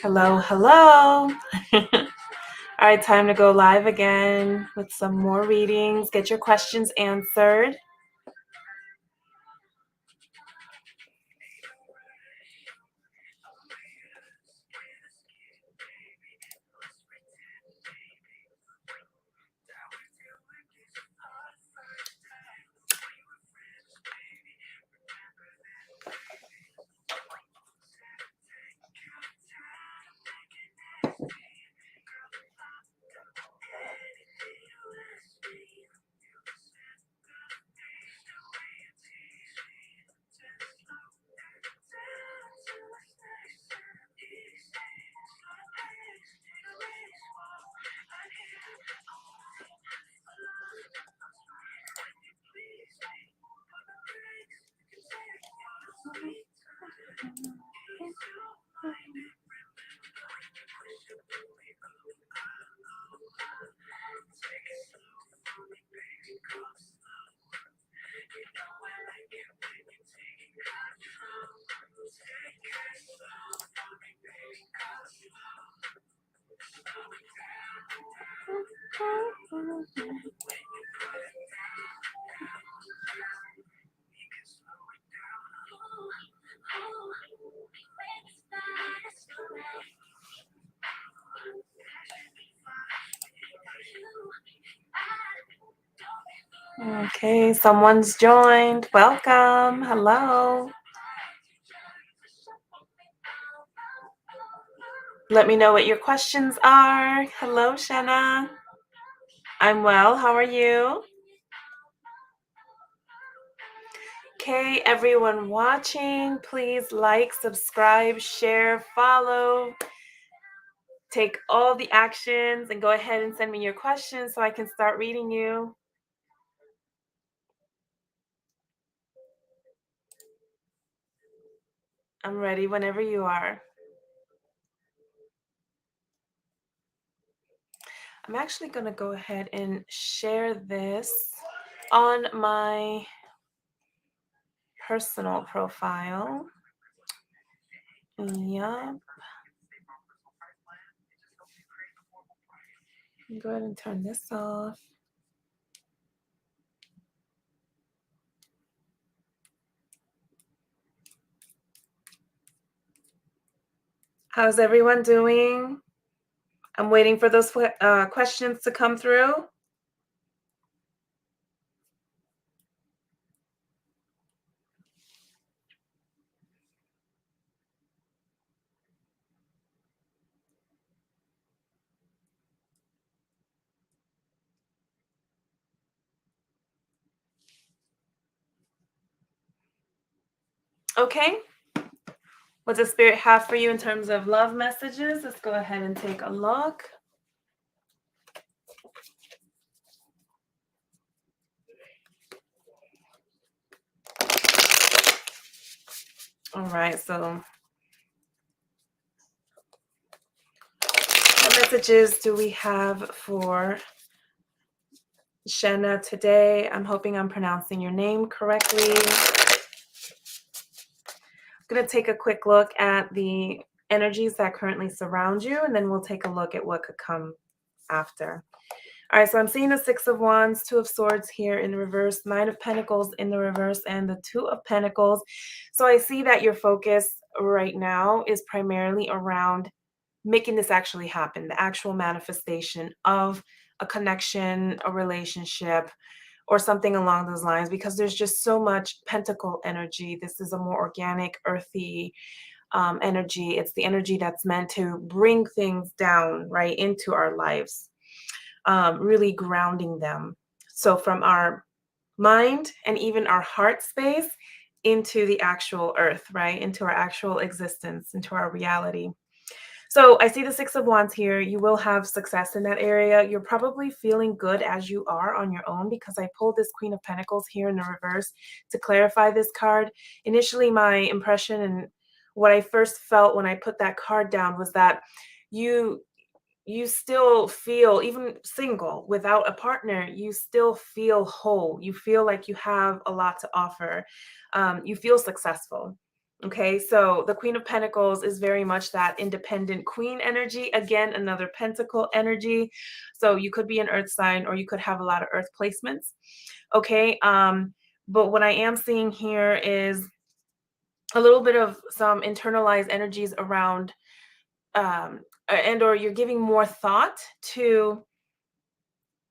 Hello, hello. All right, time to go live again with some more readings. Get your questions answered. Okay, someone's joined. Welcome. Hello. Let me know what your questions are. Hello, Shanna. I'm well. How are you? Okay, everyone watching, please like, subscribe, share, follow. Take all the actions and go ahead and send me your questions so I can start reading you. I'm ready whenever you are. I'm actually going to go ahead and share this on my personal profile. Yep. Go ahead and turn this off. How's everyone doing? I'm waiting for those questions to come through. Okay. What does Spirit have for you in terms of love messages? Let's go ahead and take a look. All right, so what messages do we have for Shanna today? I'm hoping I'm pronouncing your name correctly. I'm going to take a quick look at the energies that currently surround you, and then we'll take a look at what could come after. All right, so I'm seeing the Six of Wands, Two of Swords here in the reverse, Nine of Pentacles in the reverse, and the Two of Pentacles. So I see that your focus right now is primarily around making this actually happen, the actual manifestation of a connection, a relationship, or something along those lines, because there's just so much pentacle energy. This is a more organic, earthy energy. It's the energy that's meant to bring things down right into our lives, really grounding them. So from our mind and even our heart space into the actual earth, right? Into our actual existence, into our reality. So I see the Six of Wands here. You will have success in that area. You're probably feeling good as you are on your own, because I pulled this Queen of Pentacles here in the reverse to clarify this card. Initially, my impression and what I first felt when I put that card down was that you still feel, even single without a partner, you still feel whole. You feel like you have a lot to offer. You feel successful. Okay, so the Queen of Pentacles is very much that independent queen energy. Again, another pentacle energy. So you could be an earth sign or you could have a lot of earth placements. Okay, but what I am seeing here is a little bit of some internalized energies around and or you're giving more thought to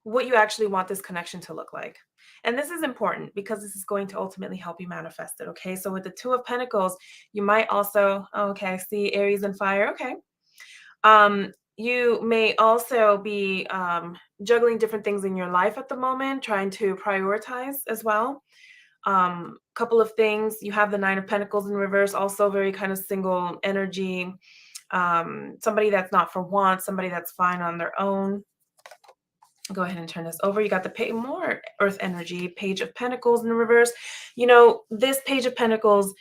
what you actually want this connection to look like. And this is important because this is going to ultimately help you manifest it. Okay. So with the Two of Pentacles, you might also, okay, I see Aries and fire. Okay. You may also be juggling different things in your life at the moment, trying to prioritize as well. Couple of things. You have the Nine of Pentacles in reverse, also very kind of single energy. Somebody that's not for want, somebody that's fine on their own. Go ahead and turn this over. You got the more earth energy, Page of Pentacles in reverse. You know, this Page of Pentacles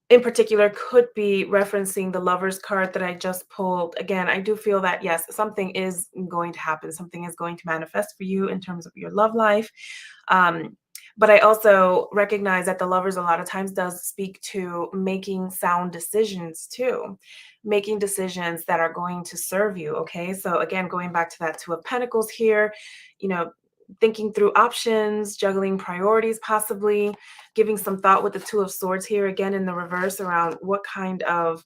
in particular could be referencing the Lover's card that I just pulled. Again, I do feel that, yes, something is going to happen. Something is going to manifest for you in terms of your love life. But I also recognize that the Lovers a lot of times does speak to making sound decisions too, making decisions that are going to serve you. Okay. So again, going back to that Two of Pentacles here, you know, thinking through options, juggling priorities, possibly giving some thought with the Two of Swords here again in the reverse around what kind of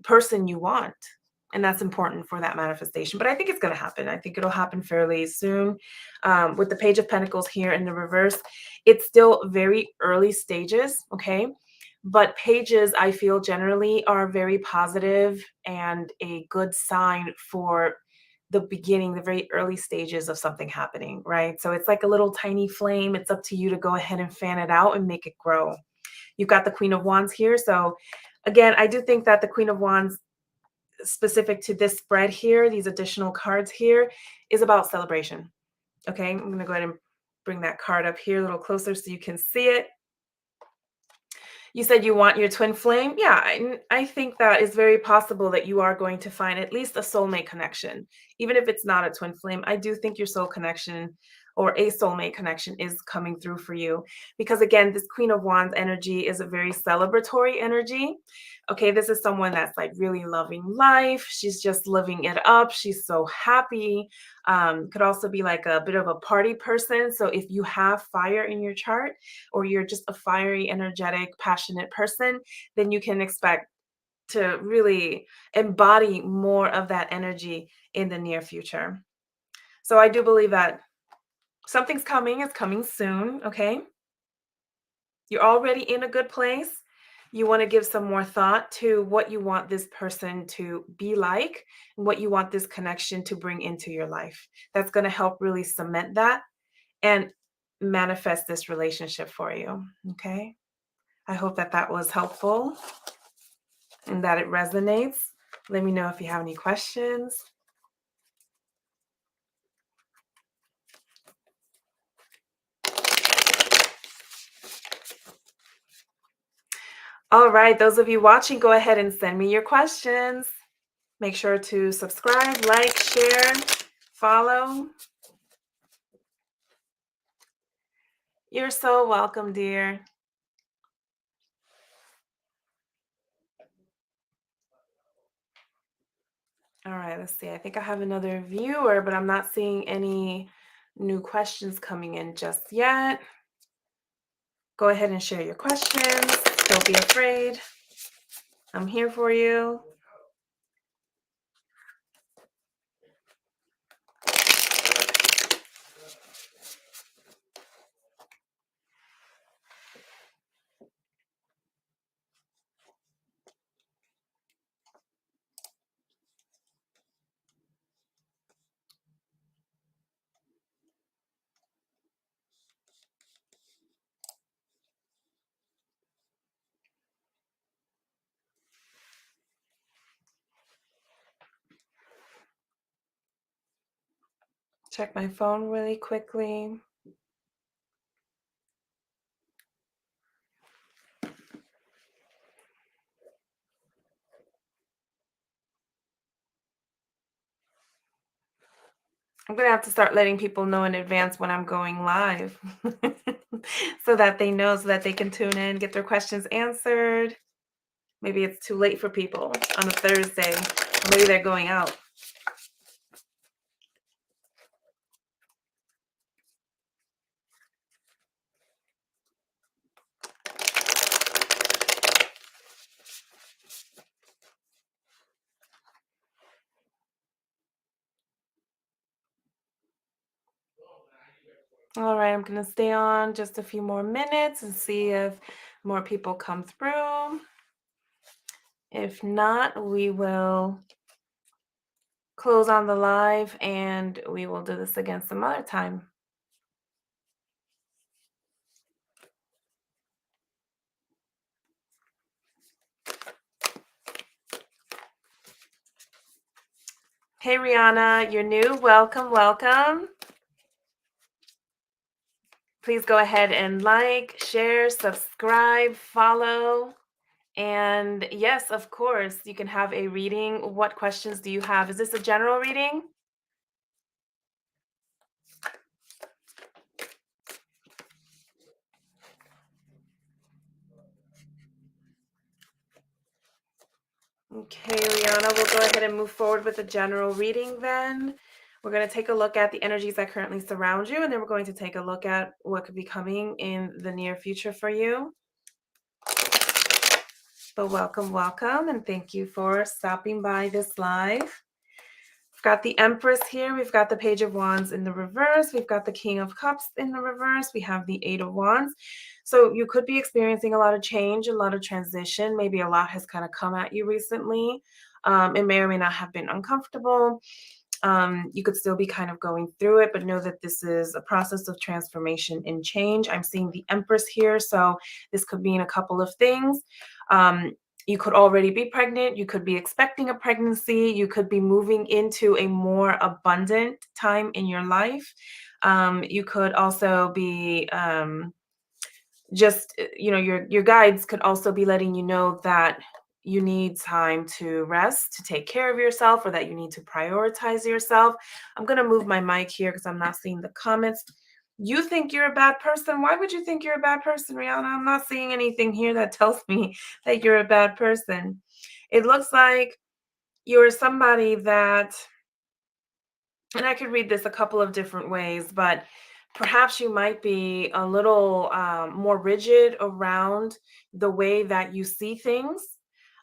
person you want. And that's important for that manifestation. But I think it's going to happen. I think it'll happen fairly soon. With the Page of Pentacles here in the reverse, it's still very early stages. Okay. But pages, I feel generally are very positive and a good sign for the beginning, the very early stages of something happening, right? So it's like a little tiny flame. It's up to you to go ahead and fan it out and make it grow. You've got the Queen of Wands here. So again, I do think that the Queen of Wands, specific to this spread here, these additional cards here, is about celebration. Okay, I'm going to go ahead and bring that card up here a little closer so you can see it. You said you want your twin flame. Yeah, I think that is very possible that you are going to find at least a soulmate connection. Even if it's not a twin flame, I do think your soul connection or a soulmate connection is coming through for you. Because again, this Queen of Wands energy is a very celebratory energy. Okay, this is someone that's like really loving life. She's just living it up. She's so happy. Could also be like a bit of a party person. So if you have fire in your chart, or you're just a fiery, energetic, passionate person, then you can expect to really embody more of that energy in the near future. So I do believe that something's coming, it's coming soon, okay? You're already in a good place. You want to give some more thought to what you want this person to be like, and what you want this connection to bring into your life. That's going to help really cement that and manifest this relationship for you, okay? I hope that that was helpful and that it resonates. Let me know if you have any questions. All right, those of you watching, go ahead and send me your questions. Make sure to subscribe, like, share, follow. You're so welcome, dear. All right, let's see. I think I have another viewer, but I'm not seeing any new questions coming in just yet. Go ahead and share your questions. Don't be afraid. I'm here for you. Check my phone really quickly. I'm going to have to start letting people know in advance when I'm going live so that they know, so that they can tune in, get their questions answered. Maybe it's too late for people on a Thursday. Or maybe they're going out. All right, I'm going to stay on just a few more minutes and see if more people come through. If not, we will close on the live and we will do this again some other time. Hey, Rihanna, you're new. Welcome, welcome. Please go ahead and like, share, subscribe, follow. And yes, of course, you can have a reading. What questions do you have? Is this a general reading? Okay, Rihanna, we'll go ahead and move forward with a general reading then. We're going to take a look at the energies that currently surround you, and then we're going to take a look at what could be coming in the near future for you. But welcome, welcome, and thank you for stopping by this live. We've got the Empress here. We've got the Page of Wands in the reverse. We've got the King of Cups in the reverse. We have the Eight of Wands. So you could be experiencing a lot of change, a lot of transition. Maybe a lot has kind of come at you recently. It may or may not have been uncomfortable. You could still be kind of going through it, but know that this is a process of transformation and change. I'm seeing the Empress here, so this could mean a couple of things. You could already be pregnant. You could be expecting a pregnancy. You could be moving into a more abundant time in your life. You could also be your guides could also be letting you know that you need time to rest, to take care of yourself, or that you need to prioritize yourself. I'm going to move my mic here because I'm not seeing the comments. You think you're a bad person? Why would you think you're a bad person, Rihanna? I'm not seeing anything here that tells me that you're a bad person. It looks like you're somebody that, and I could read this a couple of different ways, but perhaps you might be a little more rigid around the way that you see things.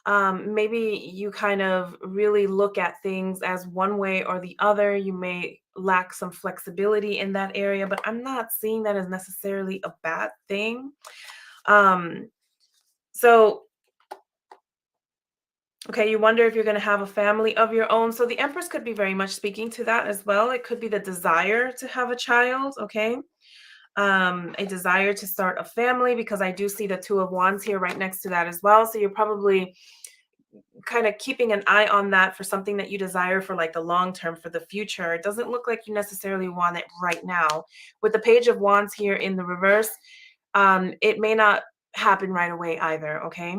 Maybe you kind of really look at things as one way or the other. You may lack some flexibility in that area, but I'm not seeing that as necessarily a bad thing. So okay, you wonder if you're going to have a family of your own. So the Empress could be very much speaking to that as well. It could be the desire to have a child, okay? A desire to start a family, because I do see the Two of Wands here right next to that as well. So you're probably kind of keeping an eye on that for something that you desire for like the long term, for the future. It doesn't look like you necessarily want it right now. With the Page of Wands here in the reverse, it may not happen right away either, okay?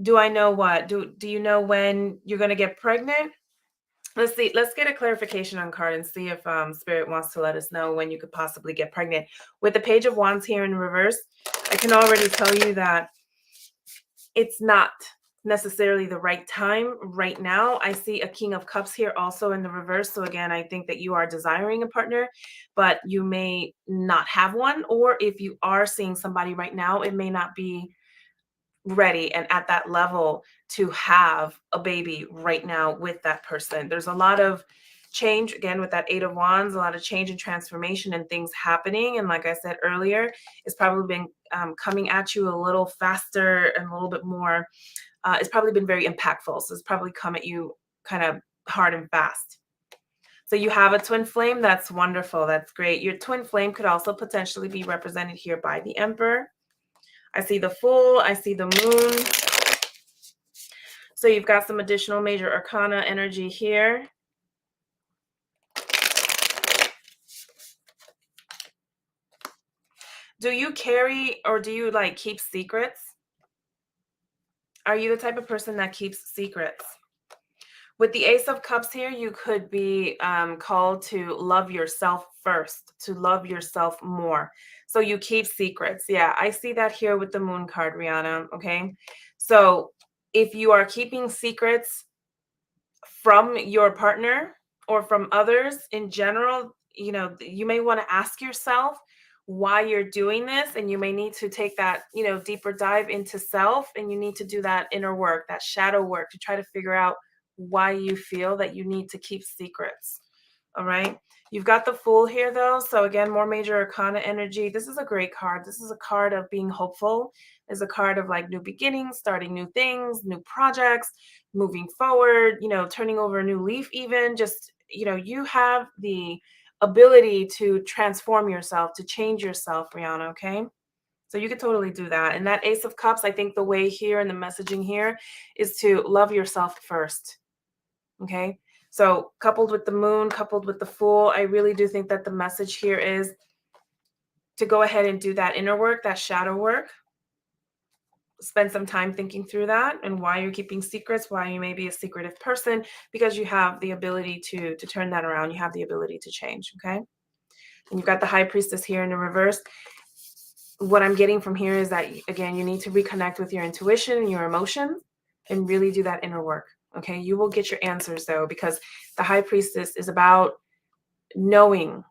Do I know what? Do you know when you're going to get pregnant? Let's see. Let's get a clarification on card and see if Spirit wants to let us know when you could possibly get pregnant. With the Page of Wands here in reverse, I can already tell you that it's not necessarily the right time right now. I see a King of Cups here also in the reverse. So again, I think that you are desiring a partner, but you may not have one. Or if you are seeing somebody right now, it may not be ready and at that level to have a baby right now with that person. There's a lot of change again with that Eight of Wands, a lot of change and transformation and things happening. And like I said earlier, it's probably been coming at you a little faster and a little bit more. It's probably been very impactful. So it's probably come at you kind of hard and fast. So you have a twin flame. That's wonderful. That's great. Your twin flame could also potentially be represented here by the Emperor. I see the Fool. I see the Moon. So you've got some additional major arcana energy here. Do you carry, or do you like keep secrets? Are you the type of person that keeps secrets? With the Ace of Cups here, you could be called to love yourself first, to love yourself more. So you keep secrets. Yeah, I see that here with the Moon card, Rihanna. Okay. So If you are keeping secrets from your partner or from others in general, you may want to ask yourself why you're doing this, and you may need to take that, deeper dive into self, and you need to do that inner work, that shadow work, to try to figure out why you feel that you need to keep secrets. All right. You've got the Fool here, though. So again, more major arcana energy. This is a great card. This is a card of being hopeful. Is a card of like new beginnings, starting new things, new projects, moving forward, turning over a new leaf even. Just, you have the ability to transform yourself, to change yourself, Rihanna, okay? So you could totally do that. And that Ace of Cups, I think the way here and the messaging here is to love yourself first, okay? So coupled with the Moon, coupled with the Fool, I really do think that the message here is to go ahead and do that inner work, that shadow work. Spend some time thinking through that and why you're keeping secrets, why you may be a secretive person, because you have the ability to turn that around. You have the ability to change, okay? And you've got the High Priestess here in the reverse. What I'm getting from here is that, again, you need to reconnect with your intuition and your emotions and really do that inner work, okay? You will get your answers, though, because the High Priestess is about knowing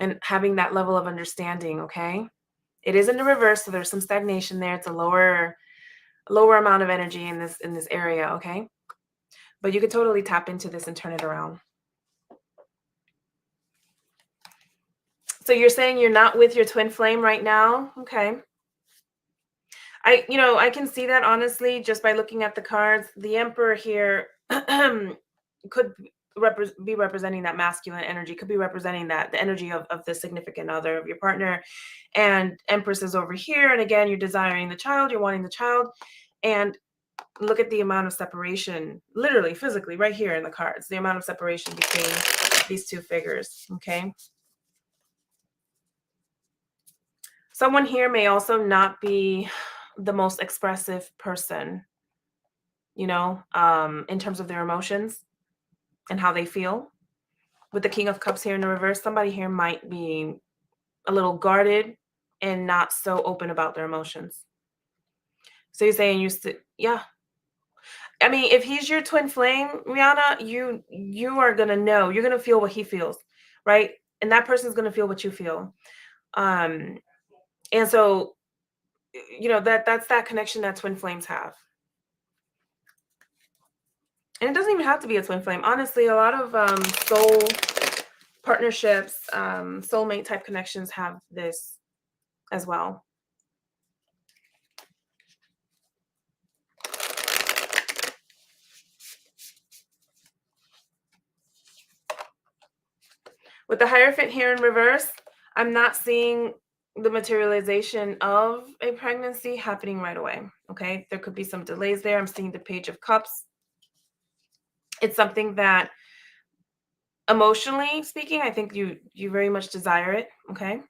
and having that level of understanding, okay? It is in the reverse, so there's some stagnation there. It's a lower amount of energy in this area, okay? But you could totally tap into this and turn it around. So you're saying you're not with your twin flame right now, okay? I can see that, honestly, just by looking at the cards. The Emperor here could be representing that masculine energy, could be representing that the energy of the significant other of your partner. And Empress is over here, and again, you're desiring the child, you're wanting the child. And look at the amount of separation, literally, physically, right here in the cards, the amount of separation between these two figures, okay? Someone here may also not be the most expressive person, in terms of their emotions and how they feel. With the King of Cups here in the reverse, somebody here might be a little guarded and not so open about their emotions. So you're saying yeah. I mean, if he's your twin flame, Rihanna, you are gonna know. You're gonna feel what he feels, right? And that person's gonna feel what you feel. And so, that's that connection that twin flames have. And it doesn't even have to be a twin flame. Honestly, a lot of soul partnerships, soulmate type connections have this as well. With the Hierophant here in reverse, I'm not seeing the materialization of a pregnancy happening right away, okay? There could be some delays there. I'm seeing the Page of Cups. It's something that, emotionally speaking, I think you very much desire it, okay?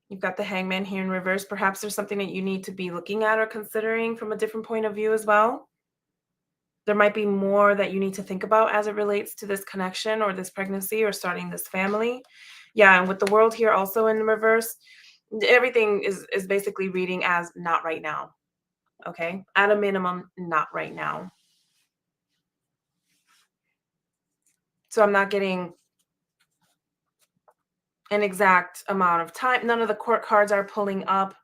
You've got the Hangman here in reverse. Perhaps there's something that you need to be looking at or considering from a different point of view as well. There might be more that you need to think about as it relates to this connection or this pregnancy or starting this family. Yeah, and with the World here also in the reverse, everything is basically reading as not right now. Okay? At a minimum, not right now. So I'm not getting an exact amount of time. None of the court cards are pulling up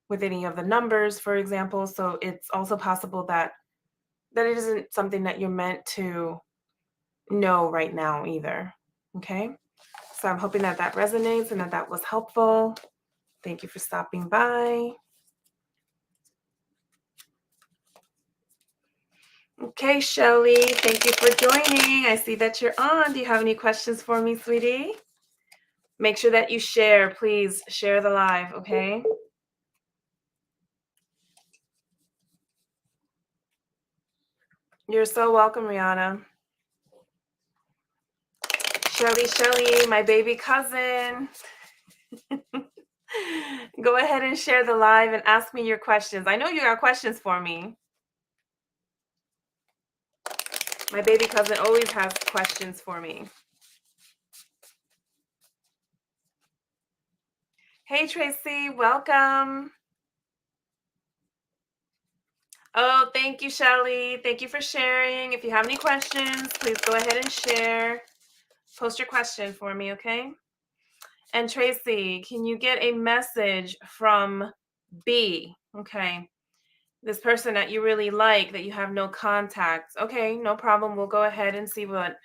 with any of the numbers, for example. So it's also possible that it isn't something that you're meant to know right now either. Okay? So I'm hoping that resonates and that was helpful. Thank you for stopping by. Okay, Shelly, thank you for joining. I see that you're on. Do you have any questions for me, sweetie? Make sure that you share. Please share the live, okay? You're so welcome, Rihanna. Shelly, my baby cousin. Go ahead and share the live and ask me your questions. I know you got questions for me. My baby cousin always has questions for me. Hey, Tracy, welcome. Oh, thank you, Shelly. Thank you for sharing. If you have any questions, please go ahead and share. Post your question for me, okay? And Tracy, can you get a message from B? Okay. This person that you really like, that you have no contact. Okay, no problem. We'll go ahead and see what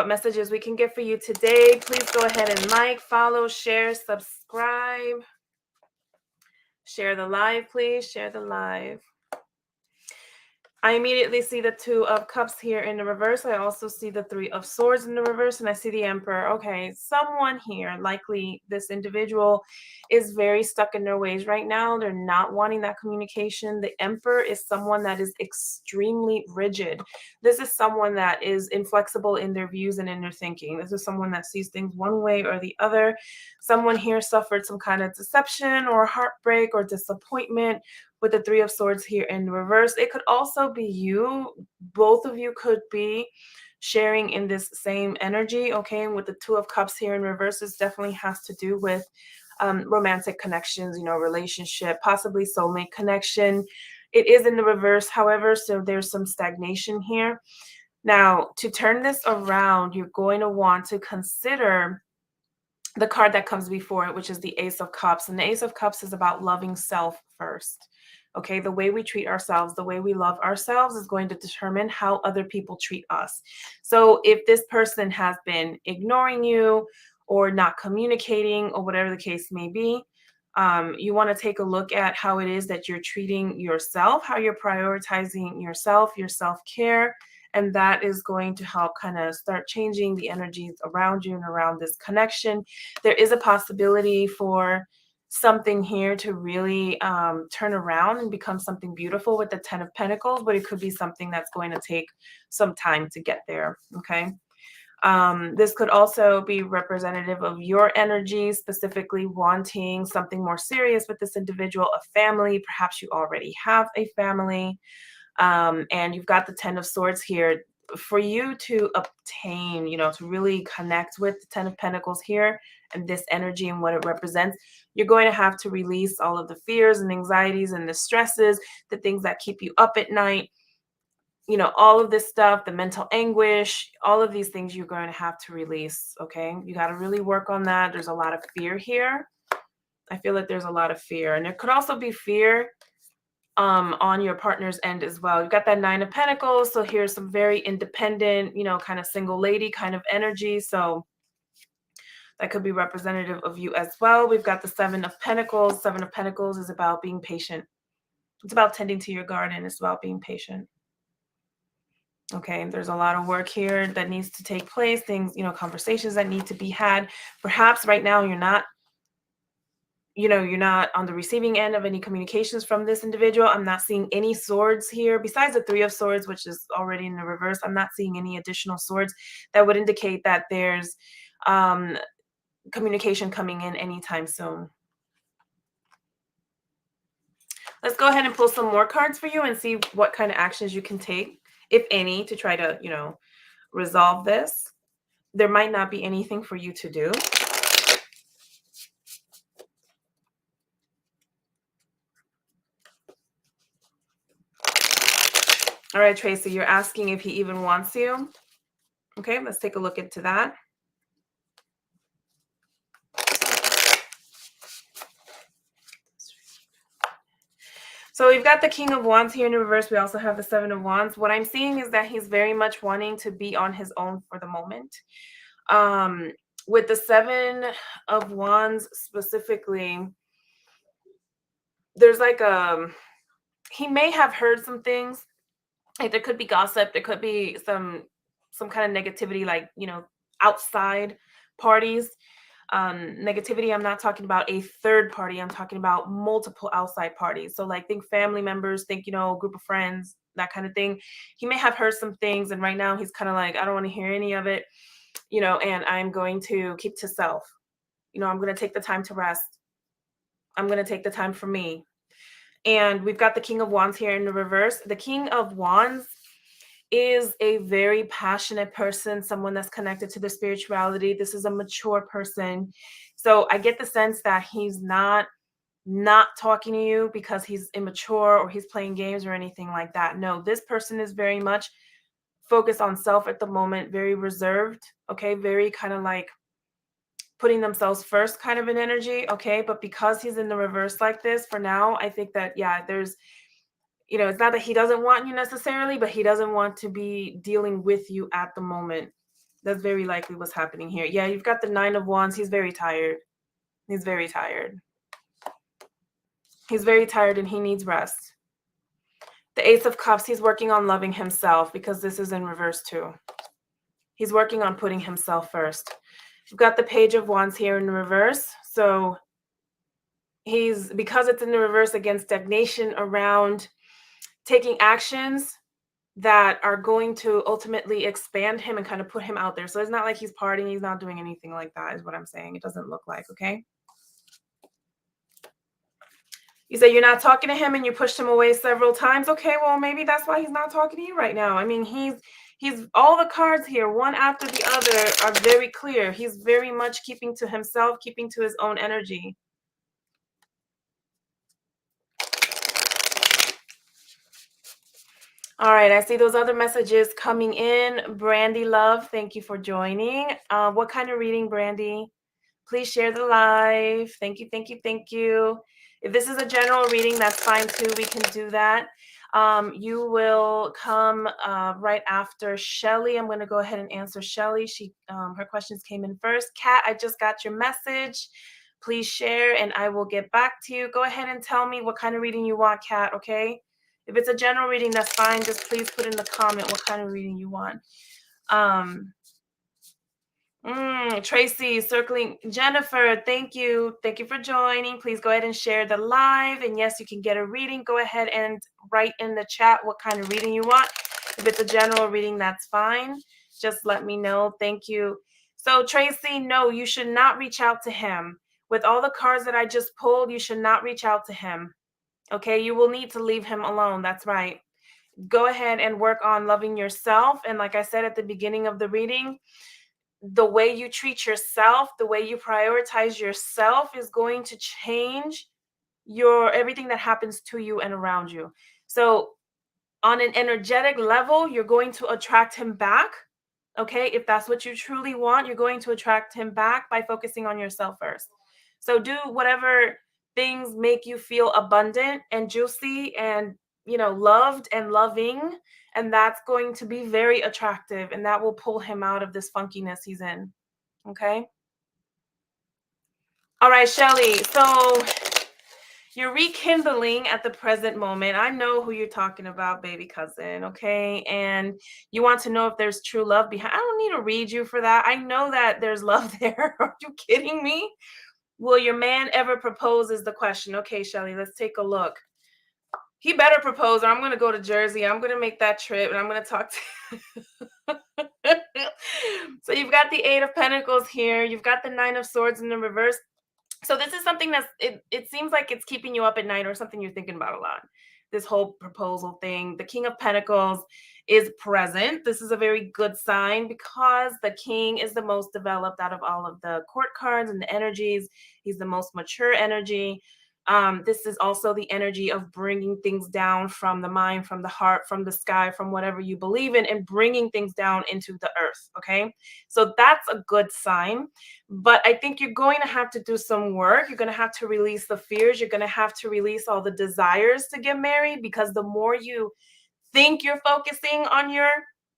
messages we can get for you today. Please go ahead and like, follow, share, subscribe. Share the live, please. Share the live. I immediately see the Two of Cups here in the reverse. I also see the Three of Swords in the reverse, and I see the Emperor. Okay, someone here, likely this individual, is very stuck in their ways right now. They're not wanting that communication. The Emperor is someone that is extremely rigid. This is someone that is inflexible in their views and in their thinking. This is someone that sees things one way or the other. Someone here suffered some kind of deception or heartbreak or disappointment with the Three of Swords here in reverse. It could also be you. Both of you could be sharing in this same energy, okay? And with the Two of Cups here in reverse, this definitely has to do with romantic connections, relationship, possibly soulmate connection. It is in the reverse, however, so there's some stagnation here. Now, to turn this around, you're going to want to consider the card that comes before it, which is the Ace of Cups. And the Ace of Cups is about loving self first. Okay, the way we treat ourselves, the way we love ourselves is going to determine how other people treat us. So if this person has been ignoring you or not communicating or whatever the case may be, you want to take a look at how it is that you're treating yourself, how you're prioritizing yourself, your self-care, and that is going to help kind of start changing the energies around you and around this connection. There is a possibility for something here to really turn around and become something beautiful with the Ten of Pentacles, but it could be something that's going to take some time to get there, okay? This could also be representative of your energy, specifically wanting something more serious with this individual, a family. Perhaps you already have a family. And you've got the Ten of Swords here. For you to obtain, to really connect with the Ten of Pentacles here and this energy and what it represents, you're going to have to release all of the fears and anxieties and the stresses, the things that keep you up at night, all of this stuff, the mental anguish, all of these things you're going to have to release, okay? You got to really work on that. There's a lot of fear here. I feel like there's a lot of fear. And there could also be fear on your partner's end as well. You've got that Nine of Pentacles, so here's some very independent, kind of single lady kind of energy. So that could be representative of you as well. We've got the Seven of Pentacles. Seven of Pentacles is about being patient. It's about tending to your garden. It's about being patient. Okay, there's a lot of work here that needs to take place, things, conversations that need to be had. Perhaps right now you're not on the receiving end of any communications from this individual. I'm not seeing any swords here besides the Three of Swords, which is already in the reverse. I'm not seeing any additional swords that would indicate that there's communication coming in anytime soon. Let's go ahead and pull some more cards for you and see what kind of actions you can take, if any, to try to, resolve this. There might not be anything for you to do. All right, Tracy, you're asking if he even wants you. Okay, let's take a look into that. So we've got the King of Wands here in the reverse. We also have the Seven of Wands. What I'm seeing is that he's very much wanting to be on his own for the moment. With the Seven of Wands specifically, there's like he may have heard some things. Like there could be gossip. There could be some kind of negativity, like, outside parties. Negativity, I'm not talking about a third party. I'm talking about multiple outside parties. So like think family members, think, group of friends, that kind of thing. He may have heard some things and right now he's kind of like, I don't want to hear any of it, and I'm going to keep to self. I'm going to take the time to rest. I'm going to take the time for me. And we've got the King of Wands here in the reverse. The King of Wands is a very passionate person, someone that's connected to the spirituality. This is a mature person. So I get the sense that he's not not talking to you because he's immature or he's playing games or anything like that. No, this person is very much focused on self at the moment, very reserved, okay, very kind of like putting themselves first kind of an energy, okay? But because he's in the reverse like this for now, I think that, yeah, there's, it's not that he doesn't want you necessarily, but he doesn't want to be dealing with you at the moment. That's very likely what's happening here. Yeah, you've got the 9 of Wands. He's very tired. He's very tired. He's very tired and he needs rest. The Ace of Cups, he's working on loving himself because this is in reverse too. He's working on putting himself first. We've got the Page of Wands here in reverse. So because it's in the reverse, again, stagnation around taking actions that are going to ultimately expand him and kind of put him out there. So it's not like he's partying. He's not doing anything like that is what I'm saying. It doesn't look like, okay? You say you're not talking to him and you pushed him away several times. Okay, well, maybe that's why he's not talking to you right now. I mean, he's all the cards here, one after the other, are very clear. He's very much keeping to himself, keeping to his own energy. All right, I see those other messages coming in. Brandy Love, thank you for joining. What kind of reading, Brandy? Please share the live. Thank you, thank you, thank you. If this is a general reading, that's fine too. We can do that. You will come right after Shelly. I'm going to go ahead and answer Shelly. Her questions came in first. Kat, I just got your message. Please share and I will get back to you. Go ahead and tell me what kind of reading you want, Kat, okay? If it's a general reading, that's fine. Just please put in the comment what kind of reading you want. Tracy, circling. Jennifer, thank you. Thank you for joining. Please go ahead and share the live. And yes, you can get a reading. Go ahead and write in the chat what kind of reading you want. If it's a general reading, that's fine. Just let me know. Thank you. So Tracy, no, you should not reach out to him. With all the cards that I just pulled, you should not reach out to him. Okay, you will need to leave him alone. That's right. Go ahead and work on loving yourself. And like I said at the beginning of the reading, the way you treat yourself, the way you prioritize yourself is going to change everything that happens to you and around you. So on an energetic level, you're going to attract him back. Okay, if that's what you truly want, you're going to attract him back by focusing on yourself first. So do whatever things make you feel abundant and juicy and, loved and loving. And that's going to be very attractive and that will pull him out of this funkiness he's in. Okay. All right, Shelly. So you're rekindling at the present moment. I know who you're talking about, baby cousin. Okay. And you want to know if there's true love behind. I don't need to read you for that. I know that there's love there. Are you kidding me? Will your man ever propose is the question. Okay, Shelly, let's take a look. He better propose or I'm going to go to Jersey. I'm going to make that trip and I'm going to talk to So you've got the 8 of Pentacles here. You've got the 9 of Swords in the reverse. So this is something it seems like it's keeping you up at night or something you're thinking about a lot. This whole proposal thing. The King of Pentacles is present. This is a very good sign because the King is the most developed out of all of the court cards and the energies. He's the most mature energy. This is also the energy of bringing things down from the mind, from the heart, from the sky, from whatever you believe in, and bringing things down into the earth. Okay. So that's a good sign. But I think you're going to have to do some work. You're going to have to release the fears. You're going to have to release all the desires to get married, because the more you think you're focusing on your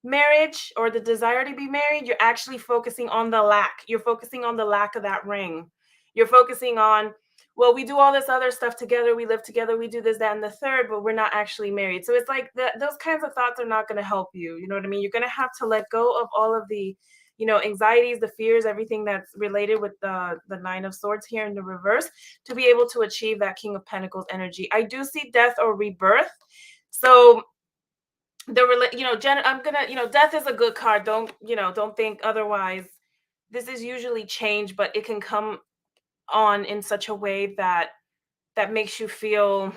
marriage or the desire to be married, you're actually focusing on the lack. You're focusing on the lack of that ring. You're focusing on, well, we do all this other stuff together. We live together. We do this, that, and the third, but we're not actually married. So it's like those kinds of thoughts are not going to help you. You know what I mean? You're going to have to let go of all of the, anxieties, the fears, everything that's related with the 9 of Swords here in the reverse to be able to achieve that King of Pentacles energy. I do see death or rebirth. So Jen, I'm gonna, death is a good card. Don't think otherwise. This is usually change, but it can come on in such a way that makes you feel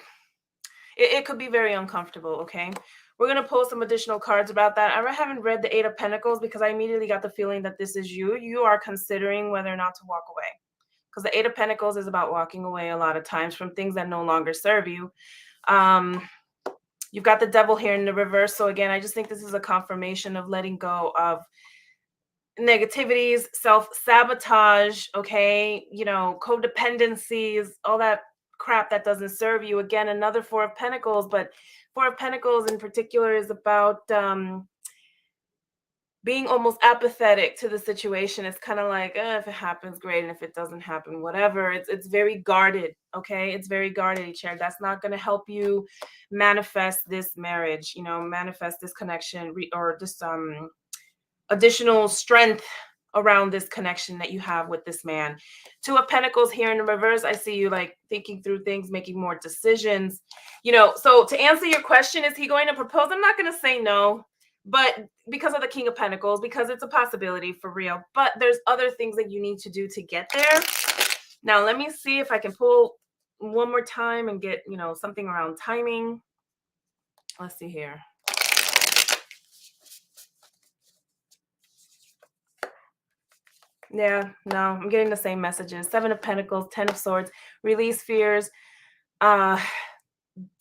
it could be very uncomfortable. Okay, we're going to pull some additional cards about that. I haven't read the 8 of Pentacles because I immediately got the feeling that this is you are considering whether or not to walk away. because the Eight of Pentacles is about walking away a lot of times from things that no longer serve you. Um, you've got the Devil here in the reverse. So again, I just think this is a confirmation of letting go of negativities, self-sabotage, okay, codependencies, all that crap that doesn't serve you. Again, another Four of Pentacles, but Four of Pentacles in particular is about being almost apathetic to the situation. It's kind of like, if it happens, great, and if it doesn't happen, whatever. It's very guarded, okay? It's very guarded, chair. That's not going to help you manifest this marriage, manifest this connection, or just additional strength around this connection that you have with this man. Two of Pentacles here in the reverse. I see you like thinking through things, making more decisions. So to answer your question, is he going to propose? I'm not going to say no, but because of the King of Pentacles, because it's a possibility for real. But there's other things that you need to do to get there. Now, let me see if I can pull one more time and get, something around timing. Let's see here. Yeah, no, I'm getting the same messages. Seven of Pentacles, Ten of Swords, release fears. Uh,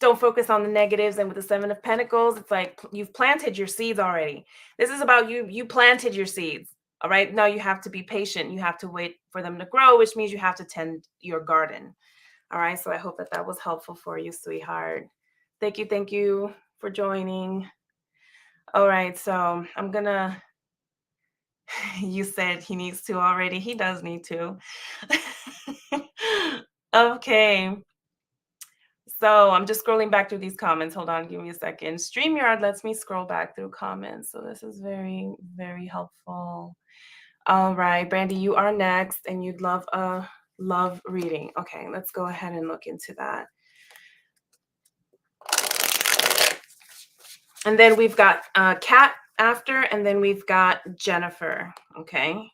don't focus on the negatives. And with the Seven of Pentacles, it's like you've planted your seeds already. This is about you. You planted your seeds. All right. Now you have to be patient. You have to wait for them to grow, which means you have to tend your garden. All right. So I hope that was helpful for you, sweetheart. Thank you. Thank you for joining. All right. So I'm going to. You said he needs to already. He does need to. Okay. So I'm just scrolling back through these comments. Hold on, give me a second. StreamYard lets me scroll back through comments. So this is very, very helpful. All right, Brandy, you are next, and you'd love a love reading. Okay, let's go ahead and look into that. And then we've got Kat after, and then we've got Jennifer. Okay.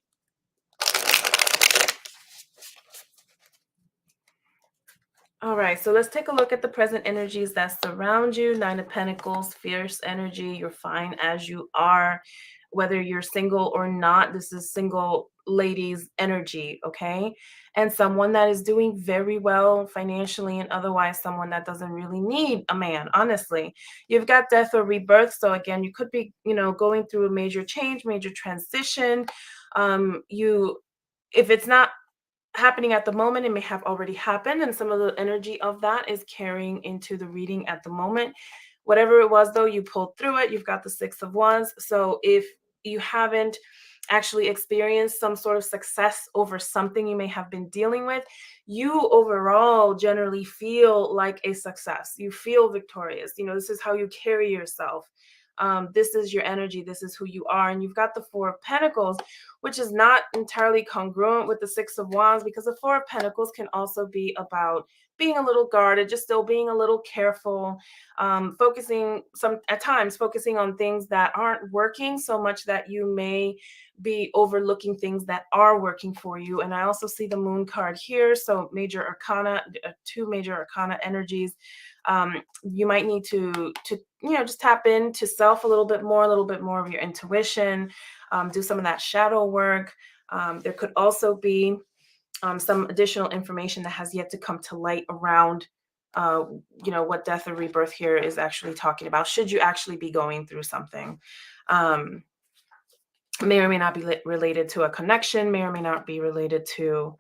All right, so let's take a look at the present energies that surround you. Nine of Pentacles, fierce energy. You're fine as you are, whether you're single or not. This is single ladies energy, okay? And someone that is doing very well financially and otherwise, someone that doesn't really need a man, honestly. You've got death or rebirth. So again, you could be, going through a major change, major transition. If it's not happening at the moment, it may have already happened, and some of the energy of that is carrying into the reading at the moment. Whatever it was, though, you pulled through it. You've got the Six of Wands. So if you haven't actually experienced some sort of success over something you may have been dealing with, you overall generally feel like a success. You feel victorious. This is how you carry yourself. This is your energy. This is who you are. And you've got the Four of Pentacles, which is not entirely congruent with the Six of Wands, because the Four of Pentacles can also be about being a little guarded, just still being a little careful, focusing at times on things that aren't working so much that you may be overlooking things that are working for you. And I also see the Moon card here. So major arcana, two major arcana energies. You might need to just tap into self a little bit more of your intuition, do some of that shadow work. There could also be some additional information that has yet to come to light around what death or rebirth here is actually talking about, should you actually be going through something. May or may not be related to a connection, may or may not be related to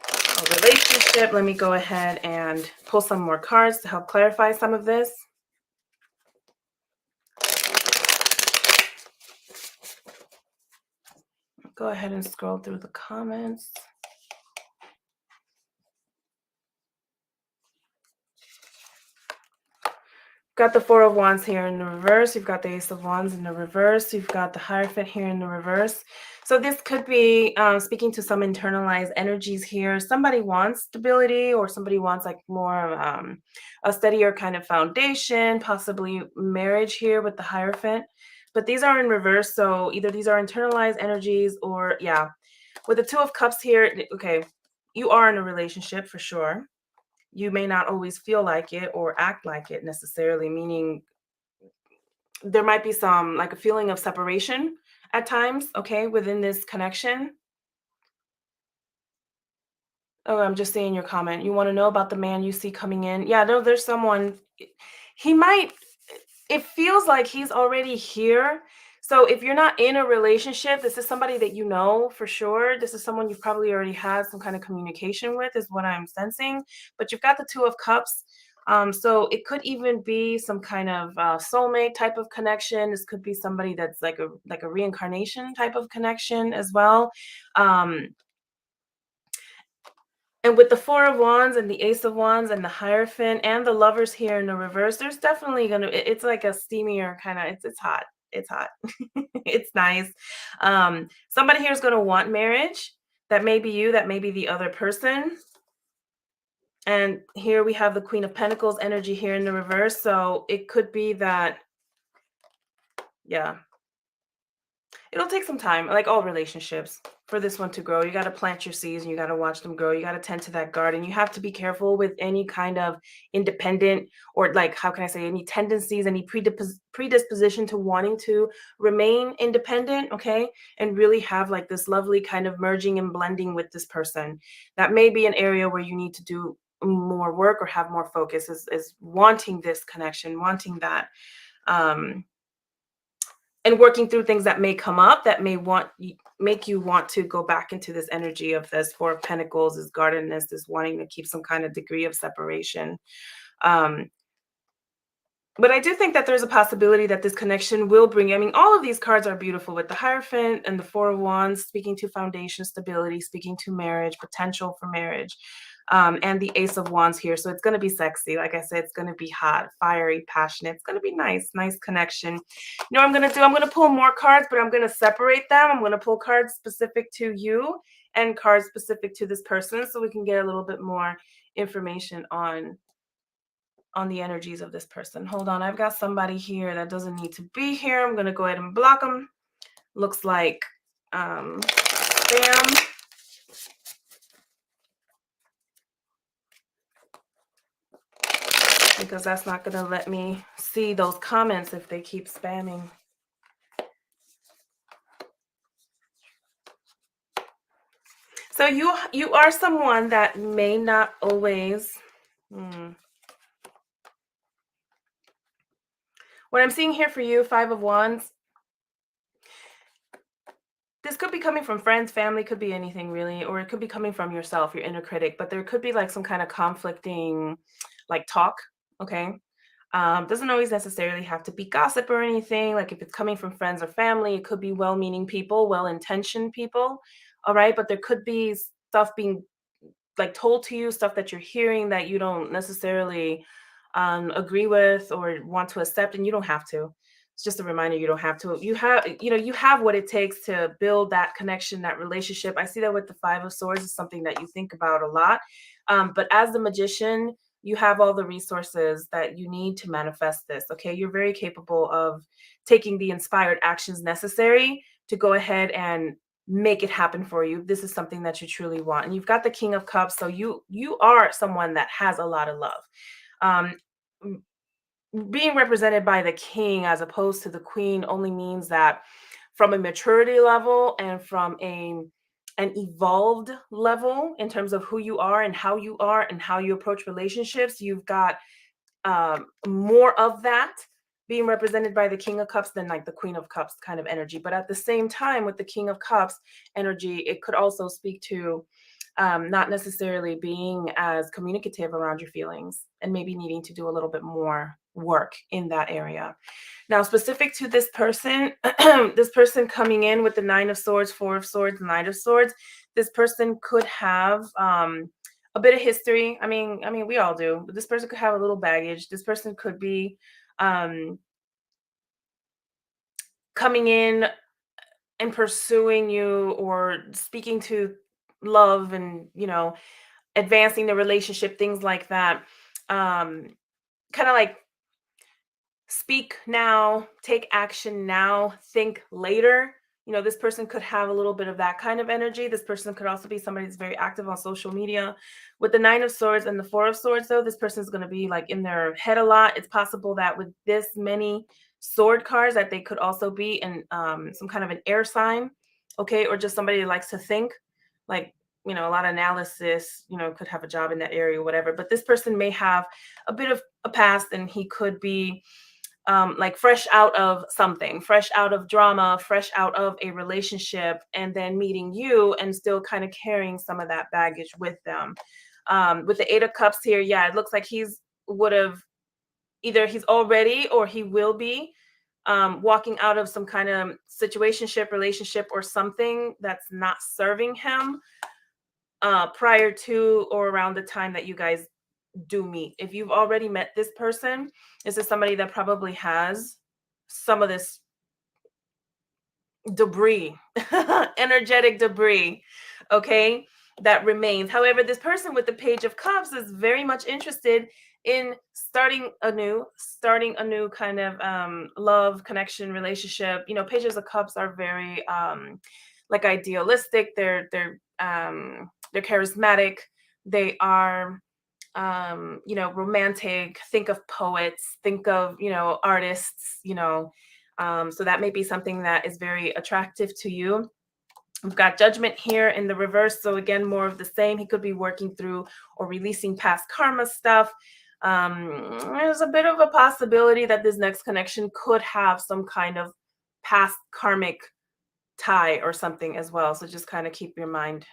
a relationship. Let me go ahead and pull some more cards to help clarify some of this. Go ahead and scroll through the comments. Got the Four of Wands here in the reverse. You've got the Ace of Wands in the reverse. You've got the Hierophant here in the reverse. So this could be speaking to some internalized energies here. Somebody wants stability, or somebody wants like more a steadier kind of foundation, possibly marriage here with the Hierophant. But these are in reverse. So either these are internalized energies, or with the Two of Cups here, okay, you are in a relationship for sure. You may not always feel like it or act like it necessarily, meaning there might be some like a feeling of separation at times, okay, within this connection. Oh, I'm just seeing your comment. You want to know about the man you see coming in? Yeah, no, there's someone. He might, it feels like he's already here. So if you're not in a relationship, this is somebody that you know for sure. This is someone you've probably already had some kind of communication with, is what I'm sensing. But you've got the Two of Cups. So it could even be some kind of soulmate type of connection. This could be somebody that's like a reincarnation type of connection as well. Um, and with the Four of Wands and the Ace of Wands and the Hierophant and the Lovers here in the reverse, there's definitely it's like a steamier kind of, it's hot. It's hot. It's nice. Somebody here is gonna want marriage. That may be you, that may be the other person. And here we have the Queen of Pentacles energy here in the reverse. So it could be that, yeah, it'll take some time, like all relationships, for this one to grow. You got to plant your seeds and you got to watch them grow. You got to tend to that garden. You have to be careful with any kind of independent, or like, how can I say, any tendencies, any predisposition to wanting to remain independent, okay? And really have like this lovely kind of merging and blending with this person. That may be an area where you need to do more work or have more focus, is wanting this connection, wanting that. And working through things that may come up that may make you want to go back into this energy of this Four of Pentacles, this guardedness, this wanting to keep some kind of degree of separation. Um, but I do think that there's a possibility that this connection will bring, I mean, all of these cards are beautiful, with the Hierophant and the Four of Wands speaking to foundation, stability, speaking to marriage, potential for marriage, and the Ace of Wands here. So it's going to be sexy. Like I said, it's going to be hot, fiery, passionate. It's going to be nice connection. You know what I'm going to do? I'm going to pull more cards, but I'm going to separate them. I'm going to pull cards specific to you and cards specific to this person, so we can get a little bit more information on the energies of this person. Hold on, I've got somebody here that doesn't need to be here. I'm gonna go ahead and block them. Looks like spam. Because that's not gonna let me see those comments if they keep spamming. So you are someone that may not always What I'm seeing here for you, Five of Wands, this could be coming from friends, family, could be anything really, or it could be coming from yourself, your inner critic, but there could be like some kind of conflicting like talk, okay? Doesn't always necessarily have to be gossip or anything. Like if it's coming from friends or family, it could be well-meaning people, well-intentioned people, all right? But there could be stuff being like told to you, stuff that you're hearing that you don't necessarily agree with or want to accept, and you don't have to. It's just a reminder, you don't have to. You have what it takes to build that connection, that relationship. I see that with the Five of Swords is something that you think about a lot. But as the Magician, you have all the resources that you need to manifest this. Okay, you're very capable of taking the inspired actions necessary to go ahead and make it happen for you. This is something that you truly want. And you've got the King of Cups, so you are someone that has a lot of love. Um, Being represented by the king as opposed to the queen only means that from a maturity level and from an evolved level in terms of who you are and how you approach relationships, you've got more of that being represented by the King of Cups than like the Queen of Cups kind of energy. But at the same time, with the King of Cups energy, it could also speak to not necessarily being as communicative around your feelings and maybe needing to do a little bit more work in that area. Now, specific to this person, this person coming in with the Nine of Swords, Four of Swords, Knight of Swords, this person could have a bit of history. I mean, we all do, but this person could have a little baggage. This person could be coming in and pursuing you or speaking to love and, advancing the relationship, things like that. Kind of like speak now, take action now, think later. This person could have a little bit of that kind of energy. This person could also be somebody that's very active on social media. With the Nine of Swords and the Four of Swords, though, this person is going to be like in their head a lot. It's possible that with this many sword cards that they could also be in some kind of an air sign, okay, or just somebody that likes to think. Like a lot of analysis, could have a job in that area or whatever. But this person may have a bit of a past, and he could be like fresh out of something, fresh out of drama, fresh out of a relationship, and then meeting you and still kind of carrying some of that baggage with them. With the Eight of Cups here, yeah, it looks like would have either he's already or he will be walking out of some kind of situationship, relationship, or something that's not serving him prior to or around the time that you guys do meet. If you've already met this person, this is somebody that probably has some of this debris, energetic debris, okay, that remains. However, this person with the Page of Cups is very much interested in starting a new kind of love, connection, relationship. Pages of Cups are very like idealistic. They're charismatic. They are romantic. Think of poets, think of artists, so that may be something that is very attractive to you. We've got Judgment here in the reverse. So again, more of the same. He could be working through or releasing past karma stuff. There's a bit of a possibility that this next connection could have some kind of past karmic tie or something as well. So just kind of keep your mind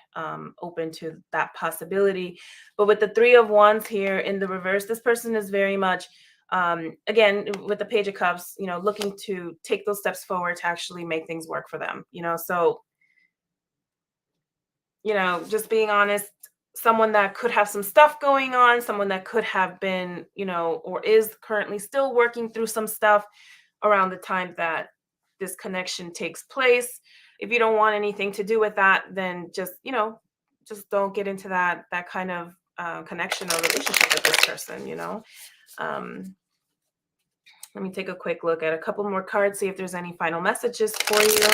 open to that possibility. But with the Three of Wands here in the reverse, this person is very much again with the Page of Cups, looking to take those steps forward to actually make things work for them. So just being honest, someone that could have some stuff going on, someone that could have been, or is currently still working through some stuff around the time that this connection takes place. If you don't want anything to do with that, then just don't get into that kind of connection or relationship with this person. Um, let me take a quick look at a couple more cards, see if there's any final messages for you.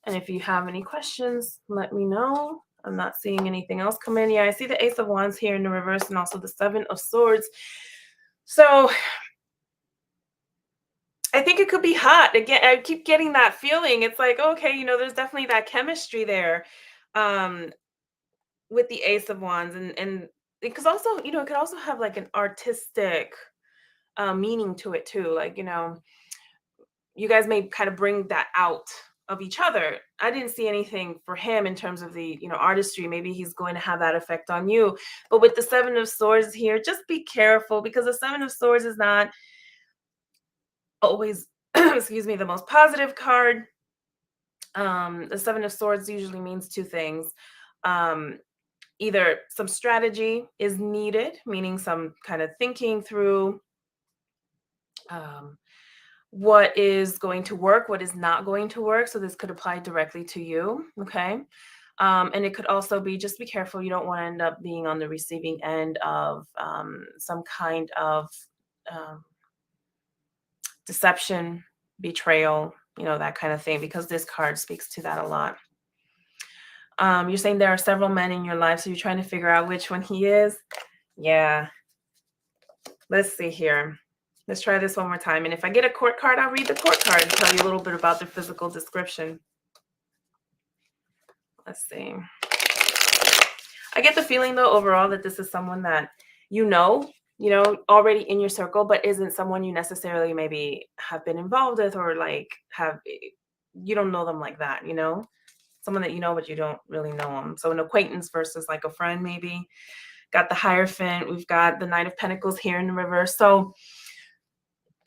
And if you have any questions, let me know. I'm not seeing anything else come in. Yeah, I see the Ace of Wands here in the reverse and also the Seven of Swords. So I think it could be hot. Again, I keep getting that feeling. It's like, okay, there's definitely that chemistry there with the Ace of Wands. And because also, it could also have like an artistic meaning to it too. Like, you guys may kind of bring that out of each other. I didn't see anything for him in terms of the, artistry. Maybe he's going to have that effect on you. But with the Seven of Swords here, just be careful, because the Seven of Swords is not always, excuse me, the most positive card. The Seven of Swords usually means two things. Either some strategy is needed, meaning some kind of thinking through what is going to work, what is not going to work. So this could apply directly to you, okay? And it could also be, just be careful. You don't want to end up being on the receiving end of some kind of deception, betrayal, that kind of thing, because this card speaks to that a lot. You're saying there are several men in your life, so you're trying to figure out which one he is. Yeah. Let's see here. Let's try this one more time. And if I get a court card, I'll read the court card and tell you a little bit about the physical description. Let's see. I get the feeling, though, overall, that this is someone that already in your circle, but isn't someone you necessarily maybe have been involved with, or like you don't know them like that, someone that you know, but you don't really know them. So an acquaintance versus like a friend, maybe. Got the Hierophant. We've got the Knight of Pentacles here in the reverse. So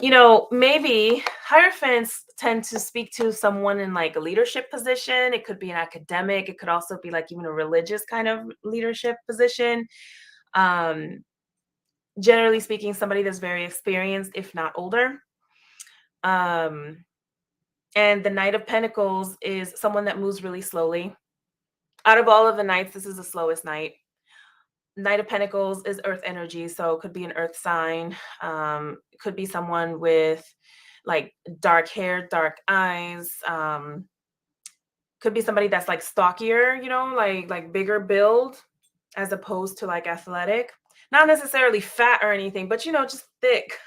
maybe Hierophants tend to speak to someone in like a leadership position. It could be an academic. It could also be like even a religious kind of leadership position. Generally speaking, somebody that's very experienced, if not older. And the Knight of Pentacles is someone that moves really slowly. Out of all of the knights, this is the slowest knight. Knight of Pentacles is earth energy, so it could be an earth sign. It could be someone with like dark hair, dark eyes. Could be somebody that's like stockier, like bigger build, as opposed to like athletic. Not necessarily fat or anything, but just thick,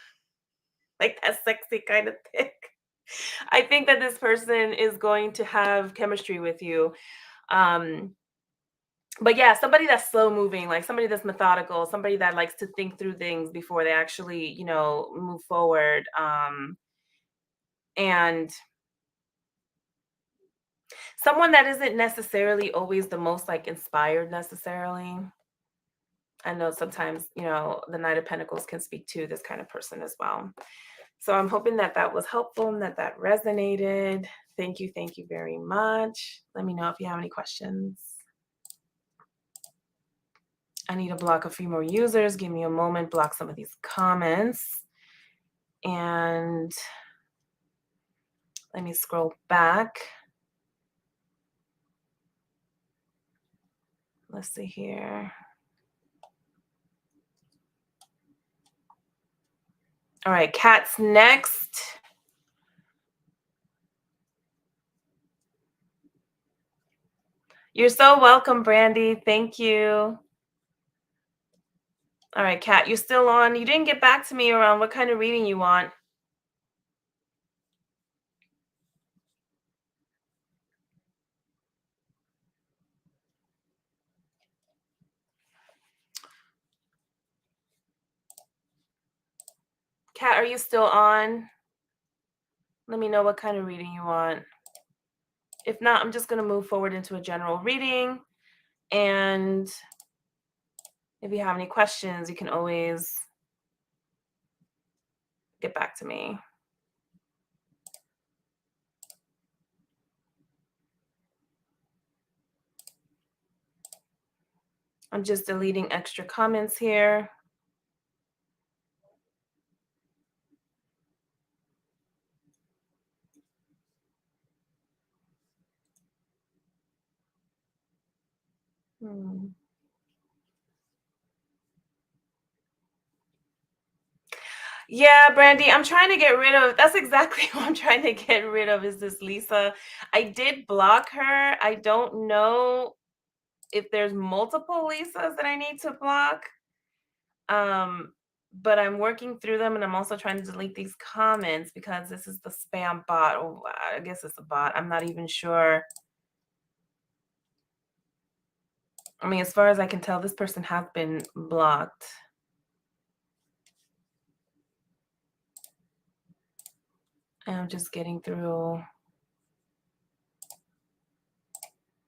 like that sexy kind of thick. I think that this person is going to have chemistry with you. But yeah, somebody that's slow moving, like somebody that's methodical, somebody that likes to think through things before they actually, move forward. And someone that isn't necessarily always the most like inspired necessarily. I know sometimes, the Knight of Pentacles can speak to this kind of person as well. So I'm hoping that that was helpful and that that resonated. Thank you. Thank you very much. Let me know if you have any questions. I need to block a few more users. Give me a moment, block some of these comments. And let me scroll back. Let's see here. All right, Kat's next. You're so welcome, Brandy. Thank you. All right, Kat, you're still on. You didn't get back to me around what kind of reading you want. Kat, are you still on? Let me know what kind of reading you want. If not, I'm just going to move forward into a general reading. And if you have any questions, you can always get back to me. I'm just deleting extra comments here. Yeah, Brandy, I'm trying to get rid of, that's exactly what I'm trying to get rid of is this Lisa. I did block her. I don't know if there's multiple Lisas that I need to block. But I'm working through them, and I'm also trying to delete these comments because this is the spam bot. Oh, I guess it's a bot. I'm not even sure. I mean, as far as I can tell, this person has been blocked. And I'm just getting through.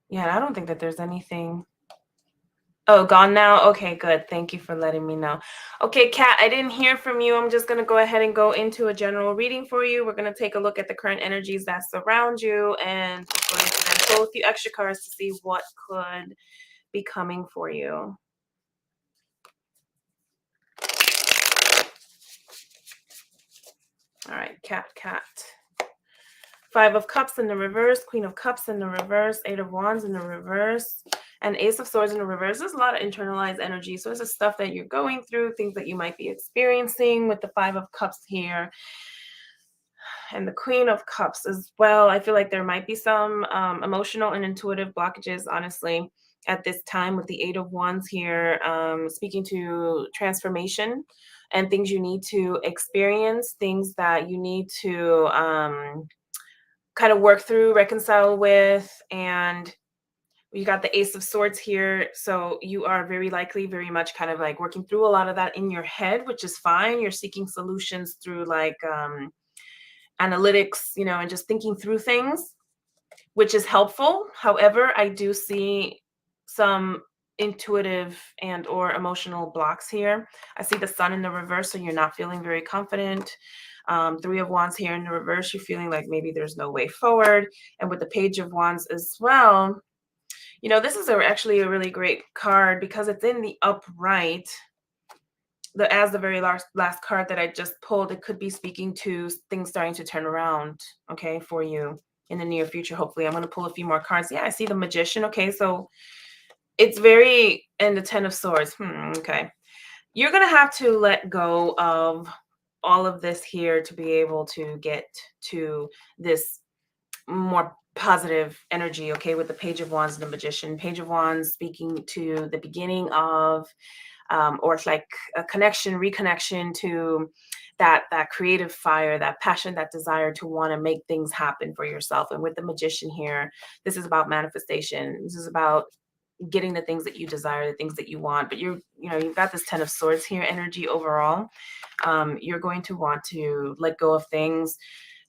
Yeah, I don't think that there's anything. Oh, gone now? Okay, good. Thank you for letting me know. Okay, Kat, I didn't hear from you. I'm just going to go ahead and go into a general reading for you. We're going to take a look at the current energies that surround you, and we're going to then pull a few extra cards to see what could be coming for you. All right, Kat. Five of Cups in the reverse, Queen of Cups in the reverse, Eight of Wands in the reverse, and Ace of Swords in the reverse. There's a lot of internalized energy. So it's the stuff that you're going through, things that you might be experiencing with the Five of Cups here. And the Queen of Cups as well. I feel like there might be some emotional and intuitive blockages, honestly, at this time with the Eight of Wands here, speaking to transformation and things you need to experience, things that you need to kind of work through, reconcile with, and you got the Ace of Swords here. So you are very likely very much kind of like working through a lot of that in your head, which is fine. You're seeking solutions through like analytics, and just thinking through things, which is helpful. However, I do see some intuitive and or emotional blocks here. I see the Sun in the reverse, so you're not feeling very confident. Three of Wands here in the reverse, you're feeling like maybe there's no way forward. And with the Page of Wands as well, this is actually a really great card because it's in the upright. As the very last card that I just pulled, it could be speaking to things starting to turn around, okay, for you in the near future. Hopefully, I'm going to pull a few more cards. Yeah, I see the Magician. Okay, so it's very, and the Ten of Swords. Okay, you're going to have to let go of all of this here to be able to get to this more positive energy, okay, with the Page of Wands and the Magician. Page of Wands speaking to the beginning of or it's like a connection, reconnection to that creative fire, that passion, that desire to want to make things happen for yourself. And with the Magician here, this is about manifestation. This is about getting the things that you desire, the things that you want. But you've got this 10 of Swords here energy overall. You're going to want to let go of things.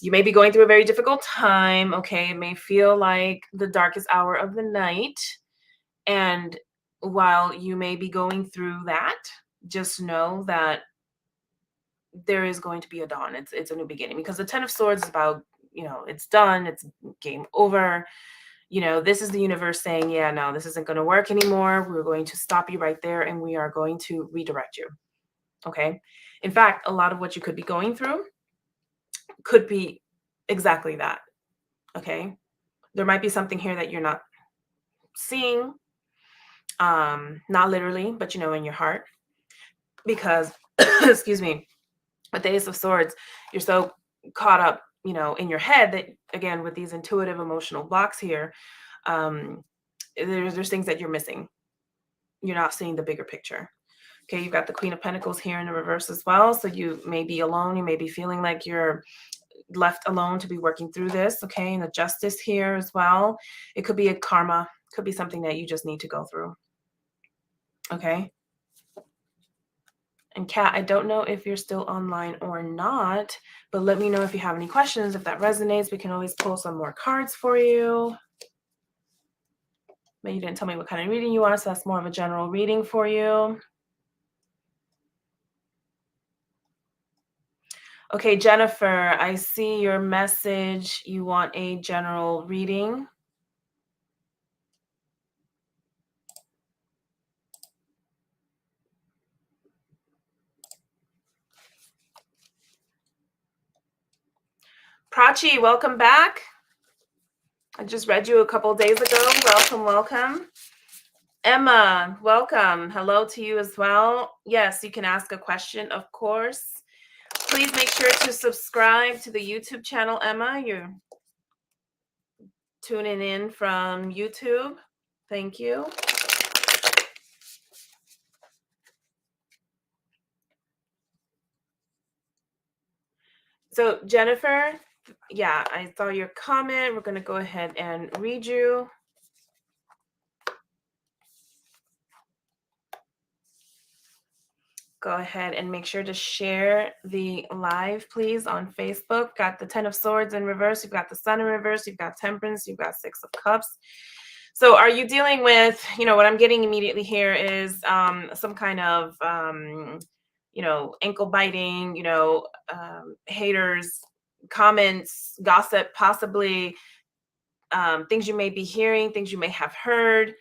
You may be going through a very difficult time. Okay. It may feel like the darkest hour of the night. And while you may be going through that, just know that there is going to be a dawn. It's a new beginning, because the 10 of Swords is about, it's done, it's game over. This is the universe saying, yeah, no, this isn't going to work anymore. We're going to stop you right there, and we are going to redirect you. Okay. In fact, a lot of what you could be going through could be exactly that. Okay. There might be something here that you're not seeing, not literally, but in your heart, because excuse me, with the Ace of Swords, you're so caught up, in your head that, again, with these intuitive emotional blocks here, there's things that you're missing. You're not seeing the bigger picture. Okay, you've got the Queen of Pentacles here in the reverse as well. So you may be alone. You may be feeling like you're left alone to be working through this. Okay, and the Justice here as well. It could be a karma. Could be something that you just need to go through. Okay. And Kat, I don't know if you're still online or not, but let me know if you have any questions. If that resonates, we can always pull some more cards for you. But you didn't tell me what kind of reading you want, so that's more of a general reading for you. Okay, Jennifer, I see your message. You want a general reading. Prachi, welcome back. I just read you a couple of days ago. Welcome, welcome. Emma, welcome. Hello to you as well. Yes, you can ask a question, of course. Please make sure to subscribe to the YouTube channel, Emma. You're tuning in from YouTube. Thank you. So, Jennifer, yeah, I saw your comment. We're going to go ahead and read you. Go ahead and make sure to share the live, please, on Facebook. Got the 10 of Swords in reverse. You've got the Sun in reverse. You've got Temperance. You've got 6 of Cups. So are you dealing with, what I'm getting immediately here is some kind of, ankle biting, haters, comments, gossip, possibly things you may be hearing, things you may have heard,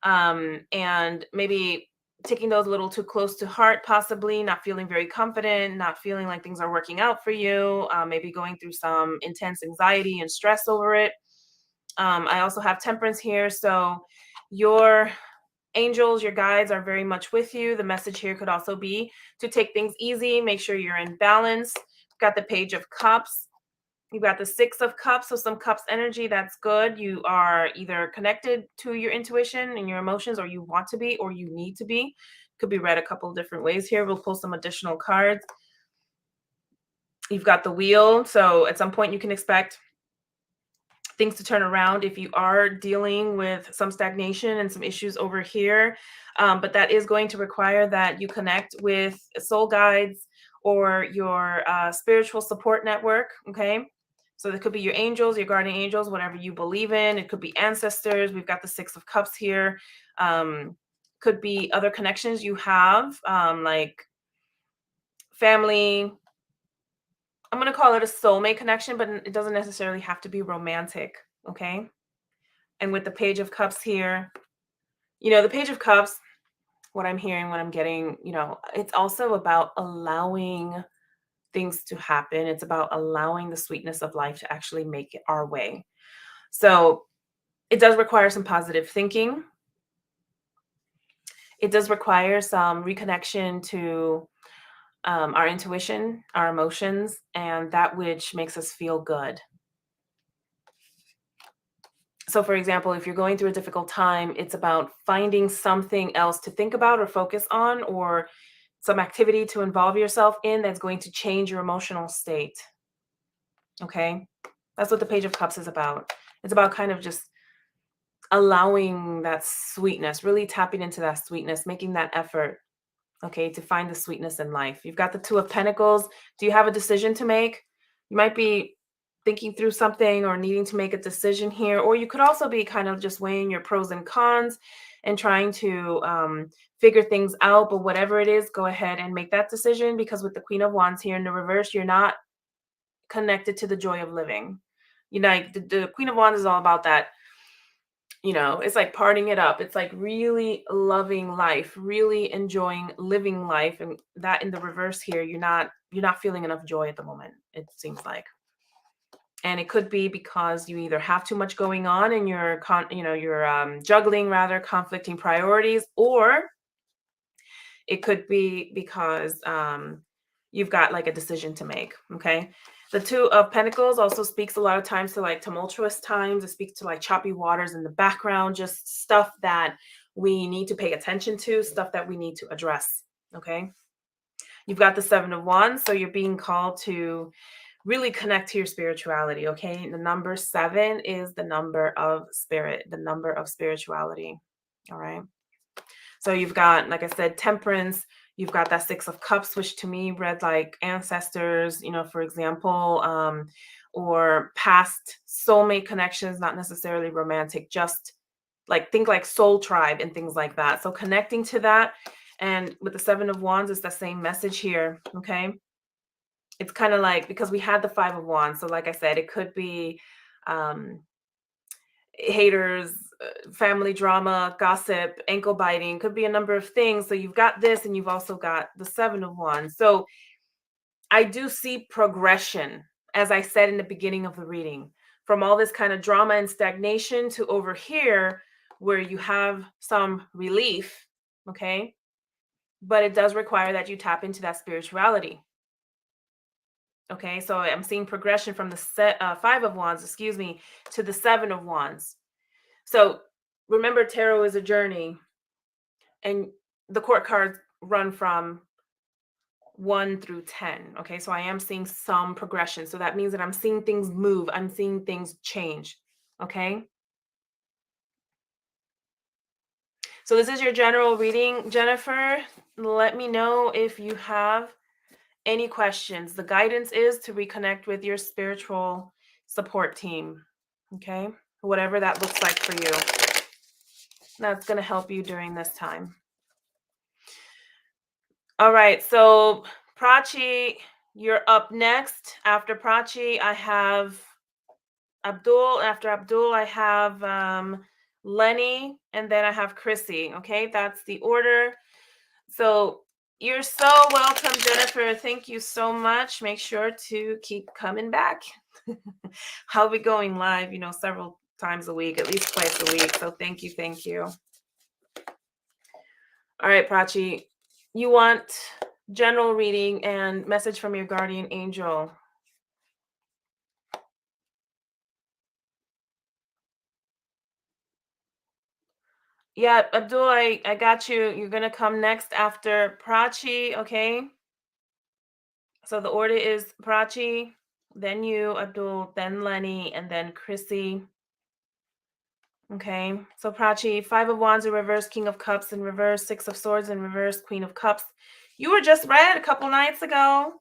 and maybe taking those a little too close to heart, possibly not feeling very confident, not feeling like things are working out for you, maybe going through some intense anxiety and stress over it. I also have Temperance here. So your angels, your guides are very much with you. The message here could also be to take things easy, make sure you're in balance. We've got the Page of Cups. You've got the 6 of Cups, so some Cups energy, that's good. You are either connected to your intuition and your emotions, or you want to be, or you need to be. Could be read a couple of different ways here. We'll pull some additional cards. You've got the Wheel, so at some point you can expect things to turn around if you are dealing with some stagnation and some issues over here. But that is going to require that you connect with soul guides or your spiritual support network, okay? So that could be your angels, your guardian angels, whatever you believe in. It could be ancestors. We've got the 6 of Cups here. Could be other connections you have, like family. I'm going to call it a soulmate connection, but it doesn't necessarily have to be romantic, okay? And with the Page of Cups here, the Page of Cups, what I'm hearing, what I'm getting, it's also about allowing things to happen. It's about allowing the sweetness of life to actually make it our way. So it does require some positive thinking. It does require some reconnection to our intuition, our emotions, and that which makes us feel good. So, for example, if you're going through a difficult time, it's about finding something else to think about or focus on, or some activity to involve yourself in that's going to change your emotional state. Okay? That's what the Page of Cups is about. It's about kind of just allowing that sweetness, really tapping into that sweetness, making that effort, okay, to find the sweetness in life. You've got the Two of Pentacles. Do you have a decision to make? You might be thinking through something or needing to make a decision here, or you could also be kind of just weighing your pros and cons and trying to figure things out. But whatever it is, go ahead and make that decision, because with the Queen of Wands here in the reverse, you're not connected to the joy of living. You know, like the Queen of Wands is all about that. You know, it's like partying it up. It's like really loving life, really enjoying living life. And that in the reverse here, you're not feeling enough joy at the moment, it seems like. And it could be because you either have too much going on and you're juggling rather conflicting priorities, or it could be because you've got like a decision to make. Okay. The Two of Pentacles also speaks a lot of times to like tumultuous times. It speaks to like choppy waters in the background, just stuff that we need to pay attention to, stuff that we need to address. Okay. You've got the Seven of Wands. So you're being called to really connect to your spirituality. Okay. The number 7 is the number of spirit, the number of spirituality. All right. So you've got, like I said, Temperance. You've got that Six of Cups, which to me read like ancestors, for example, or past soulmate connections, not necessarily romantic, just like think like soul tribe and things like that. So connecting to that. And with the Seven of Wands, it's the same message here. Okay. It's kind of like, because we had the Five of Wands. So like I said, it could be um, haters, family drama, gossip, ankle biting, could be a number of things. So you've got this, and you've also got the Seven of Wands. So I do see progression, as I said in the beginning of the reading, from all this kind of drama and stagnation to over here where you have some relief. Okay. But it does require that you tap into that spirituality. Okay. So I'm seeing progression from the Five of Wands, excuse me, to the Seven of Wands. So remember, tarot is a journey, and the court cards run from 1 through 10. Okay, so I am seeing some progression. So that means that I'm seeing things move, I'm seeing things change. Okay, so this is your general reading, Jennifer. Let me know if you have any questions. The guidance is to reconnect with your spiritual support team. Okay, whatever that looks like for you. That's going to help you during this time. All right, so Prachi, you're up next. After Prachi, I have Abdul. After Abdul, I have Lenny, and then I have Chrissy. Okay, that's the order. So you're so welcome, Jennifer. Thank you so much. Make sure to keep coming back. I'll be going live, several times a week, at least twice a week. So thank you, thank you. All right, Prachi, you want general reading and message from your guardian angel. Yeah, Abdul, I got you. You're going to come next after Prachi, okay? So the order is Prachi, then you, Abdul, then Lenny, and then Chrissy. Okay, so Prachi, Five of Wands in reverse, King of Cups in reverse, Six of Swords in reverse, Queen of Cups. You were just read a couple nights ago.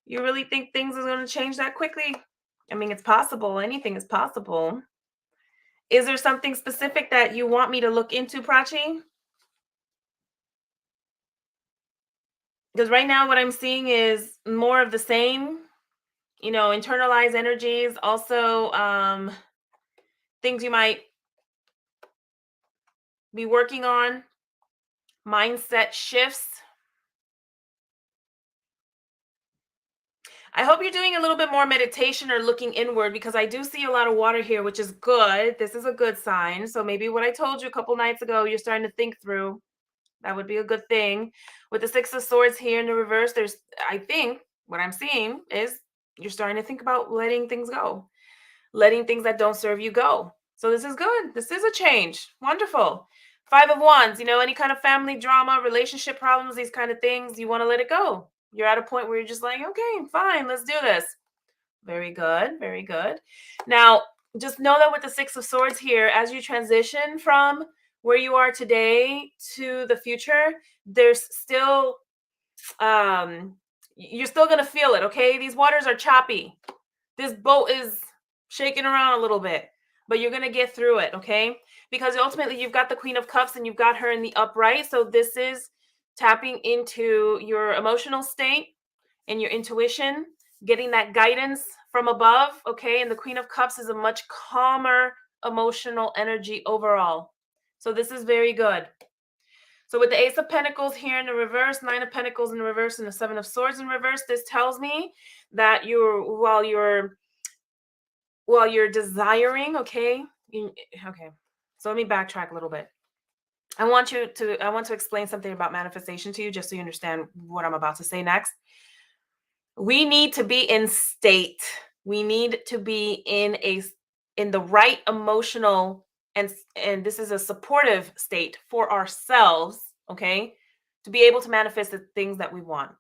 You really think things are going to change that quickly? I mean, it's possible. Anything is possible. Is there something specific that you want me to look into, Prachi? Because right now what I'm seeing is more of the same, internalized energies, also things you might be working on, mindset shifts. I hope you're doing a little bit more meditation or looking inward, because I do see a lot of water here, which is good. This is a good sign. So maybe what I told you a couple nights ago, you're starting to think through. That would be a good thing. With the Six of Swords here in the reverse, I think what I'm seeing is you're starting to think about letting things go, letting things that don't serve you go. So this is good. This is a change. Wonderful. Five of Wands, any kind of family drama, relationship problems, these kind of things, you want to let it go. You're at a point where you're just like, okay, fine, let's do this. Very good. Very good. Now, just know that with the Six of Swords here, as you transition from where you are today to the future, there's still you're still gonna feel it. Okay, these waters are choppy. This boat is shaking around a little bit, but you're gonna get through it. Okay, because ultimately you've got the Queen of Cups and you've got her in the upright. So this is tapping into your emotional state and your intuition, getting that guidance from above. Okay, and the Queen of Cups is a much calmer emotional energy overall. So this is very good. So with the Ace of Pentacles here in the reverse, Nine of Pentacles in the reverse, and the Seven of Swords in reverse, this tells me that while you're desiring, okay, okay. So let me backtrack a little bit. I want to explain something about manifestation to you, just so you understand what I'm about to say next. We need to be in state. We need to be in the right emotional and this is a supportive state for ourselves, okay? To be able to manifest the things that we want.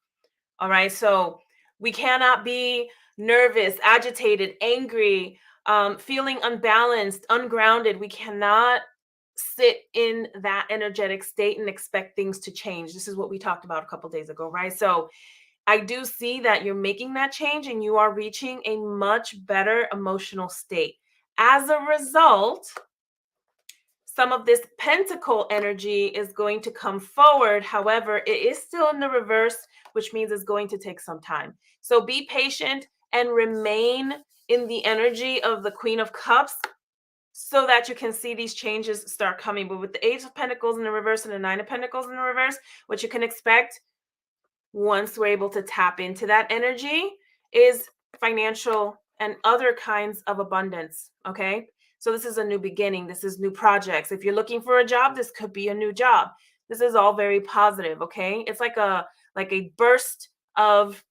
All right? So we cannot be nervous, agitated, angry, feeling unbalanced, ungrounded. We cannot sit in that energetic state and expect things to change. This is what we talked about a couple days ago, right? So I do see that you're making that change and you are reaching a much better emotional state. As a result, some of this pentacle energy is going to come forward. However, it is still in the reverse, which means it's going to take some time. So be patient and remain in the energy of the Queen of Cups so that you can see these changes start coming. But with the Ace of Pentacles in the reverse and the Nine of Pentacles in the reverse, what you can expect once we're able to tap into that energy is financial and other kinds of abundance. Okay. So this is a new beginning. This is new projects. If you're looking for a job, this could be a new job. This is all very positive. Okay. It's like a burst of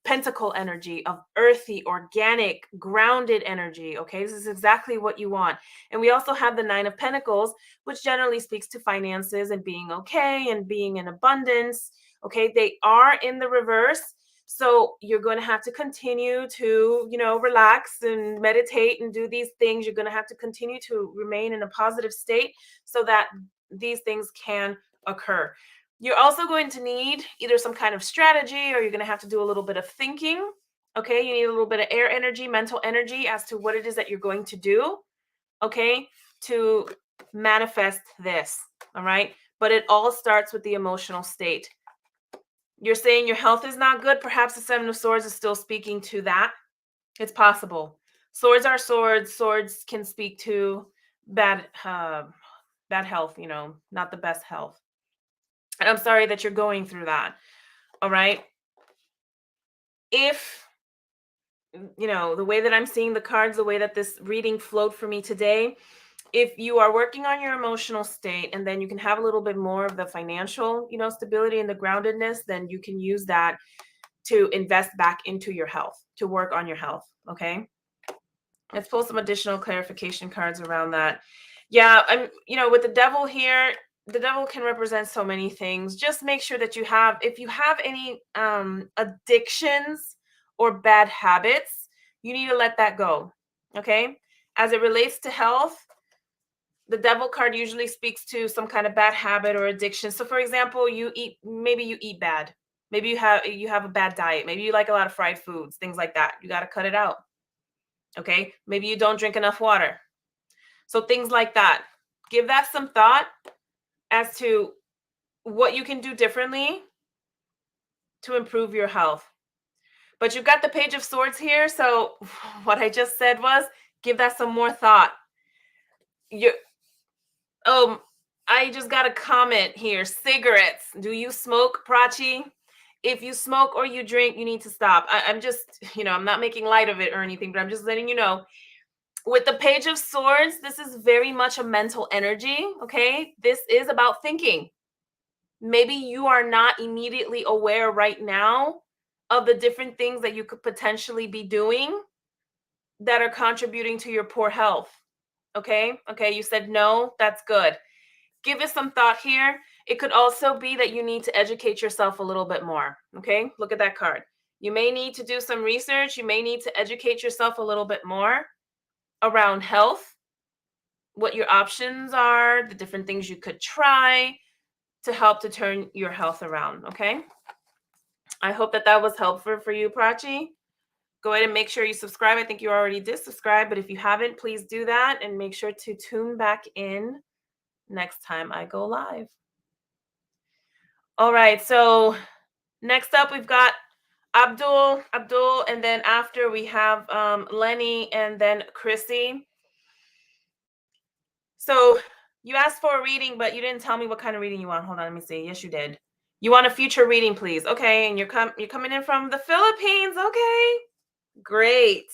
pentacle energy, of earthy, organic, grounded energy. Okay. This is exactly what you want. And we also have the Nine of Pentacles, which generally speaks to finances and being okay and being in abundance. Okay, they are in the reverse. So you're going to have to continue to, relax and meditate and do these things. You're going to have to continue to remain in a positive state so that these things can occur. You're also going to need either some kind of strategy or you're going to have to do a little bit of thinking. Okay, you need a little bit of air energy, mental energy as to what it is that you're going to do. Okay, to manifest this. All right, but it all starts with the emotional state. You're saying your health is not good. Perhaps the Seven of Swords is still speaking to that. It's possible. Swords are swords. Swords can speak to bad health, not the best health. And I'm sorry that you're going through that. All right. If, the way that I'm seeing the cards, the way that this reading flowed for me today, if you are working on your emotional state and then you can have a little bit more of the financial, stability and the groundedness, then you can use that to invest back into your health, to work on your health. Okay. Let's pull some additional clarification cards around that. Yeah, with the devil here, the devil can represent so many things. Just make sure that if you have any addictions or bad habits, you need to let that go. Okay. As it relates to health, the devil card usually speaks to some kind of bad habit or addiction. So for example, maybe you eat bad. Maybe you have a bad diet. Maybe you like a lot of fried foods, things like that. You got to cut it out. Okay? Maybe you don't drink enough water. So things like that. Give that some thought as to what you can do differently to improve your health. But you've got the Page of Swords here, so what I just said was give that some more thought. I just got a comment here. Cigarettes. Do you smoke, Prachi? If you smoke or you drink, you need to stop. I'm just, I'm not making light of it or anything, but I'm just letting you know. With the Page of Swords, this is very much a mental energy, okay? This is about thinking. Maybe you are not immediately aware right now of the different things that you could potentially be doing that are contributing to your poor health, okay? Okay, you said no, that's good. Give it some thought here. It could also be that you need to educate yourself a little bit more. Okay, look at that card. You may need to do some research. You may need to educate yourself a little bit more. around health, what your options are, the different things you could try to help to turn your health around. Okay. I hope that that was helpful for you, Prachi. Go ahead and make sure you subscribe. I think you already did subscribe, but if you haven't, please do that and make sure to tune back in next time I go live. All right. So next up, we've got Abdul, and then after we have Lenny and then Chrissy. So you asked for a reading, but you didn't tell me what kind of reading you want. Hold on, let me see. Yes, you did. You want a future reading, please. Okay, and you're coming in from the Philippines. Okay, great.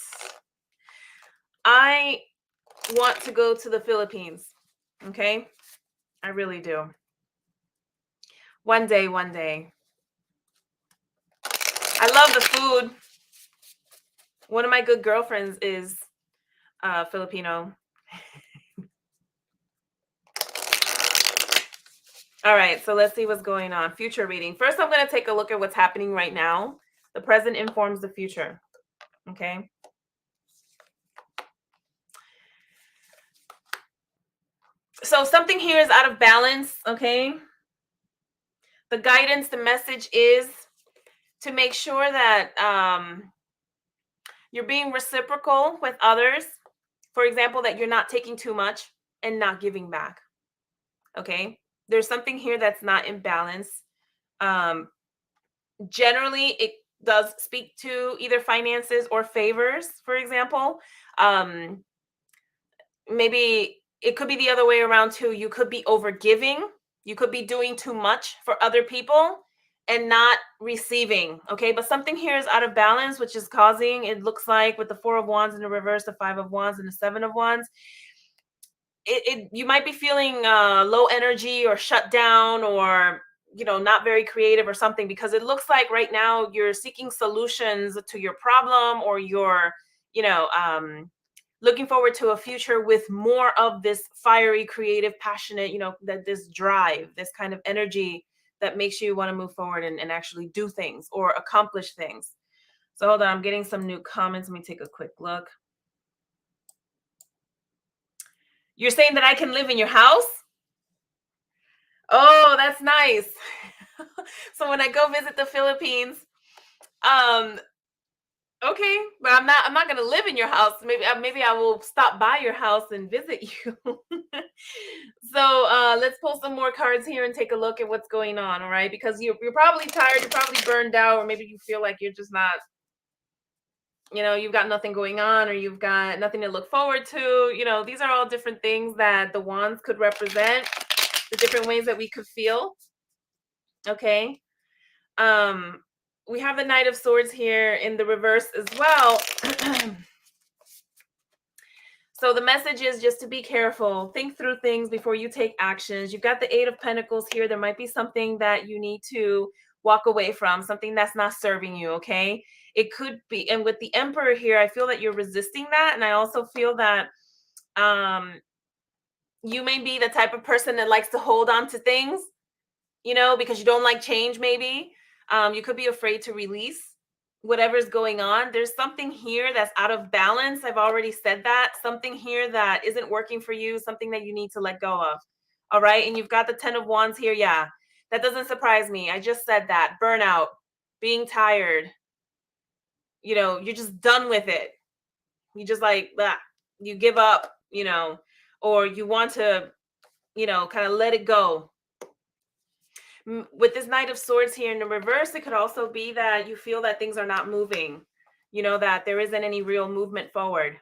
I want to go to the Philippines. Okay, I really do. One day, one day. I love the food. One of my good girlfriends is Filipino. All right, so let's see what's going on. Future reading. First, I'm going to take a look at what's happening right now. The present informs the future. Okay. So something here is out of balance. Okay. The guidance, the message is to make sure that you're being reciprocal with others. For example, that you're not taking too much and not giving back. Okay. There's something here that's not in balance. Generally, it does speak to either finances or favors, for example. Maybe it could be the other way around too. You could be overgiving. You could be doing too much for other people and not receiving. Okay. But something here is out of balance, which is causing, it looks like with the Four of Wands in the reverse, the Five of Wands and the Seven of Wands, you might be feeling low energy or shut down or not very creative or something, because it looks like right now you're seeking solutions to your problem, or you're looking forward to a future with more of this fiery, creative, passionate, that this drive, this kind of energy that makes you want to move forward and actually do things or accomplish things. So hold on, I'm getting some new comments. Let me take a quick look. You're saying that I can live in your house? Oh, that's nice. So when I go visit the Philippines, okay, but I'm not gonna live in your house. Maybe I will stop by your house and visit you. So let's pull some more cards here and take a look at what's going on. All right, because you're probably tired, you're probably burned out, or maybe you feel like you're just not, you've got nothing going on, or you've got nothing to look forward to. These are all different things that the wands could represent, the different ways that we could feel. Okay. We have the Knight of Swords here in the reverse as well. So the message is just to be careful, think through things before you take actions. You've got the Eight of Pentacles here. There might be something that you need to walk away from, something that's not serving you. Okay. It could be. And with the Emperor here, I feel that you're resisting that. And I also feel that you may be the type of person that likes to hold on to things, because you don't like change, maybe. You could be afraid to release whatever's going on. There's something here that's out of balance. I've already said that. Something here that isn't working for you, something that you need to let go of. All right. And you've got the Ten of Wands here. Yeah, that doesn't surprise me. I just said that. Burnout, being tired. You're just done with it. You just like, you give up, or you want to, kind of let it go. With this Knight of Swords here in the reverse, it could also be that you feel that things are not moving, that there isn't any real movement forward.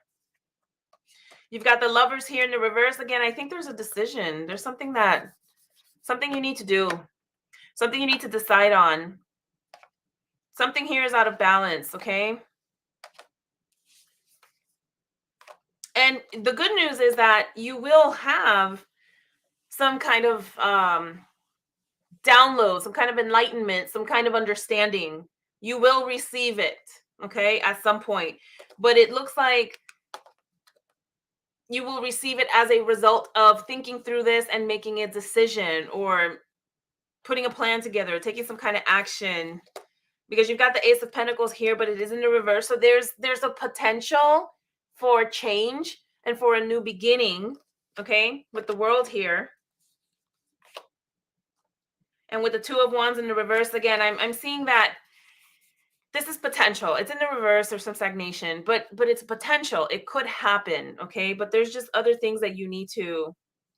You've got the Lovers here in the reverse. Again, I think there's a decision. There's something you need to do, something you need to decide on. Something here is out of balance, okay? And the good news is that you will have some kind of download, some kind of enlightenment, some kind of understanding. You will receive it, okay, at some point. But it looks like you will receive it as a result of thinking through this and making a decision, or putting a plan together, taking some kind of action, because you've got the Ace of Pentacles here, but it is in the reverse. So there's a potential for change and for a new beginning, okay, with the World here. And with the Two of Wands in the reverse, again, I'm seeing that this is potential. It's in the reverse. There's some stagnation, but it's potential. It could happen, okay? But there's just other things that you need to,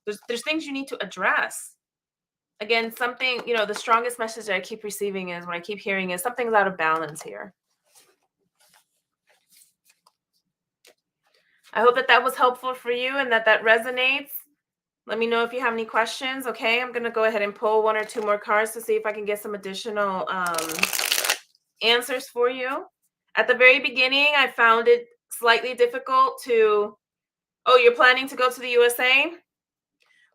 there's things you need to address. Again, something, the strongest message that I keep receiving is, what I keep hearing is, something's out of balance here. I hope that was helpful for you and that resonates. Let me know if you have any questions, okay? I'm going to go ahead and pull one or two more cards to see if I can get some additional answers for you. At the very beginning, I found it slightly difficult to, oh, you're planning to go to the USA?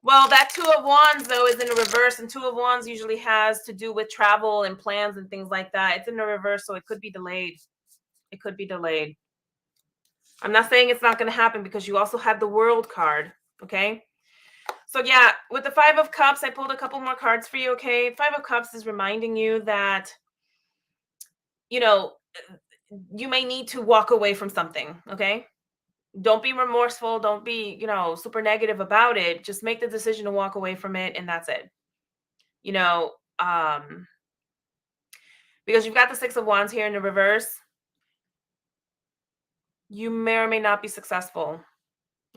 Well, that Two of Wands, though, is in the reverse, and Two of Wands usually has to do with travel and plans and things like that. It's in the reverse, so it could be delayed. It could be delayed. I'm not saying it's not going to happen, because you also have the World card, okay? So yeah, with the Five of Cups, I pulled a couple more cards for you, okay? Five of Cups is reminding you that, you may need to walk away from something, okay? Don't be remorseful. Don't be, super negative about it. Just make the decision to walk away from it, and that's it. Because you've got the Six of Wands here in the reverse. You may or may not be successful,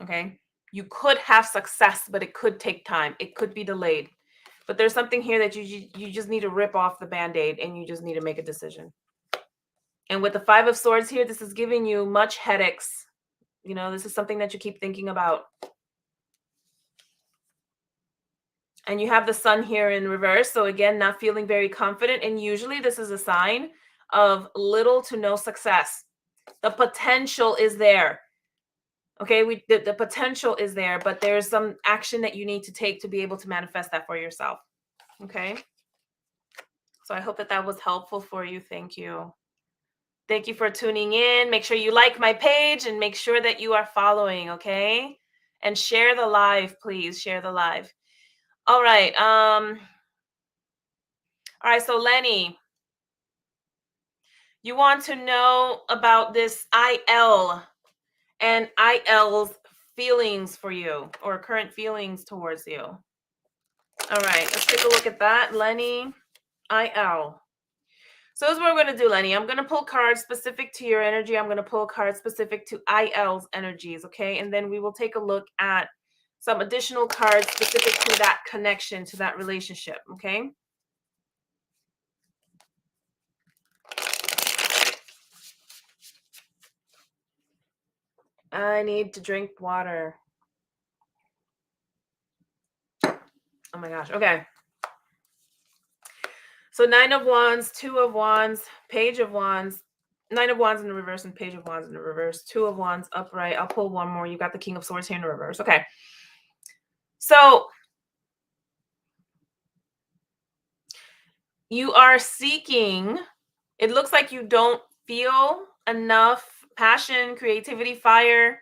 okay? You could have success, but it could take time. It could be delayed. But there's something here that you just need to rip off the Band-Aid, and you just need to make a decision. And with the Five of Swords here, this is giving you much headaches. This is something that you keep thinking about. And you have the Sun here in reverse. So again, not feeling very confident. And usually this is a sign of little to no success. The potential is there. Okay, the potential is there, but there's some action that you need to take to be able to manifest that for yourself. Okay. So I hope that was helpful for you. Thank you. Thank you for tuning in. Make sure you like my page and make sure that you are following, okay? And share the live, please. Share the live. All right. All right, so Lenny, you want to know about this IL and IL's feelings for you, or current feelings towards you. All right, let's take a look at that, Lenny. IL. So here's what we're going to do, Lenny. I'm going to pull cards specific to your energy. I'm going to pull cards specific to IL's energies, okay? And then we will take a look at some additional cards specific to that connection, to that relationship, okay? I need to drink water. Oh my gosh. Okay. So Nine of Wands, Two of Wands, Page of Wands, Nine of Wands in the reverse and Page of Wands in the reverse, Two of Wands upright. I'll pull one more. You got the King of Swords here in the reverse. Okay. So you are seeking, it looks like you don't feel enough passion, creativity, fire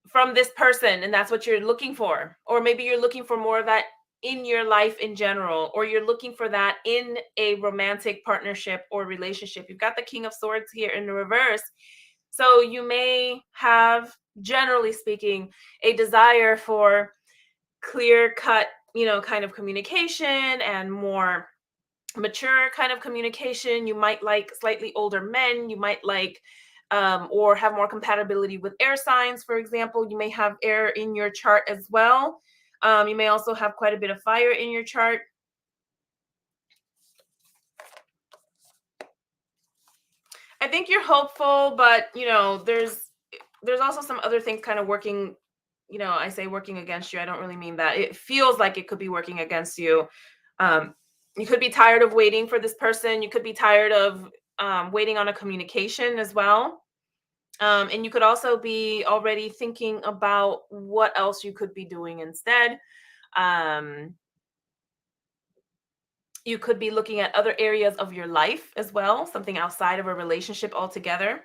from this person, and that's what you're looking for. Or maybe you're looking for more of that in your life in general, or you're looking for that in a romantic partnership or relationship. You've got the King of Swords here in the reverse. So you may have, generally speaking, a desire for clear cut, kind of communication and more mature kind of communication. You might like slightly older men. You might like or have more compatibility with air signs, for example. You may have air in your chart as well. You may also have quite a bit of fire in your chart. I think you're hopeful, but there's also some other things kind of working. I say working against you. I don't really mean that. It feels like it could be working against you. You could be tired of waiting for this person. You could be tired of waiting on a communication as well. And you could also be already thinking about what else you could be doing instead. You could be looking at other areas of your life as well, something outside of a relationship altogether.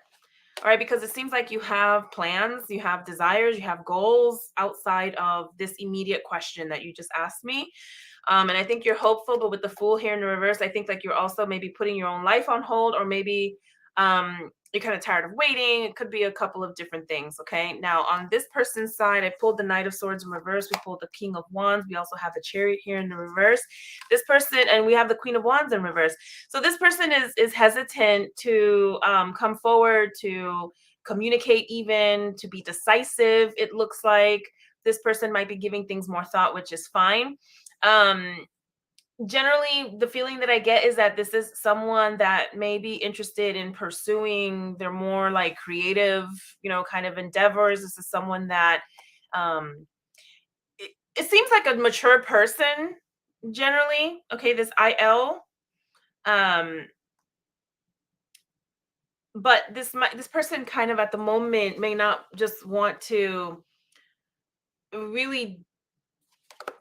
All right, because it seems like you have plans, you have desires, you have goals outside of this immediate question that you just asked me. And I think you're hopeful, but with the Fool here in the reverse, I think like you're also maybe putting your own life on hold, or maybe You're kind of tired of waiting. It could be a couple of different things. Okay. Now, on this person's side, I pulled the Knight of Swords in reverse. We pulled the King of Wands. We also have the Chariot here in the reverse. This person, and we have the Queen of Wands in reverse. So this person is hesitant to come forward, to communicate, even to be decisive. It looks like this person might be giving things more thought, which is fine. Generally, the feeling that I get is that this is someone that may be interested in pursuing their more like creative, kind of endeavors. This is someone that um it seems like a mature person generally. Okay, this IL. Um, but this person kind of at the moment may not just want to really,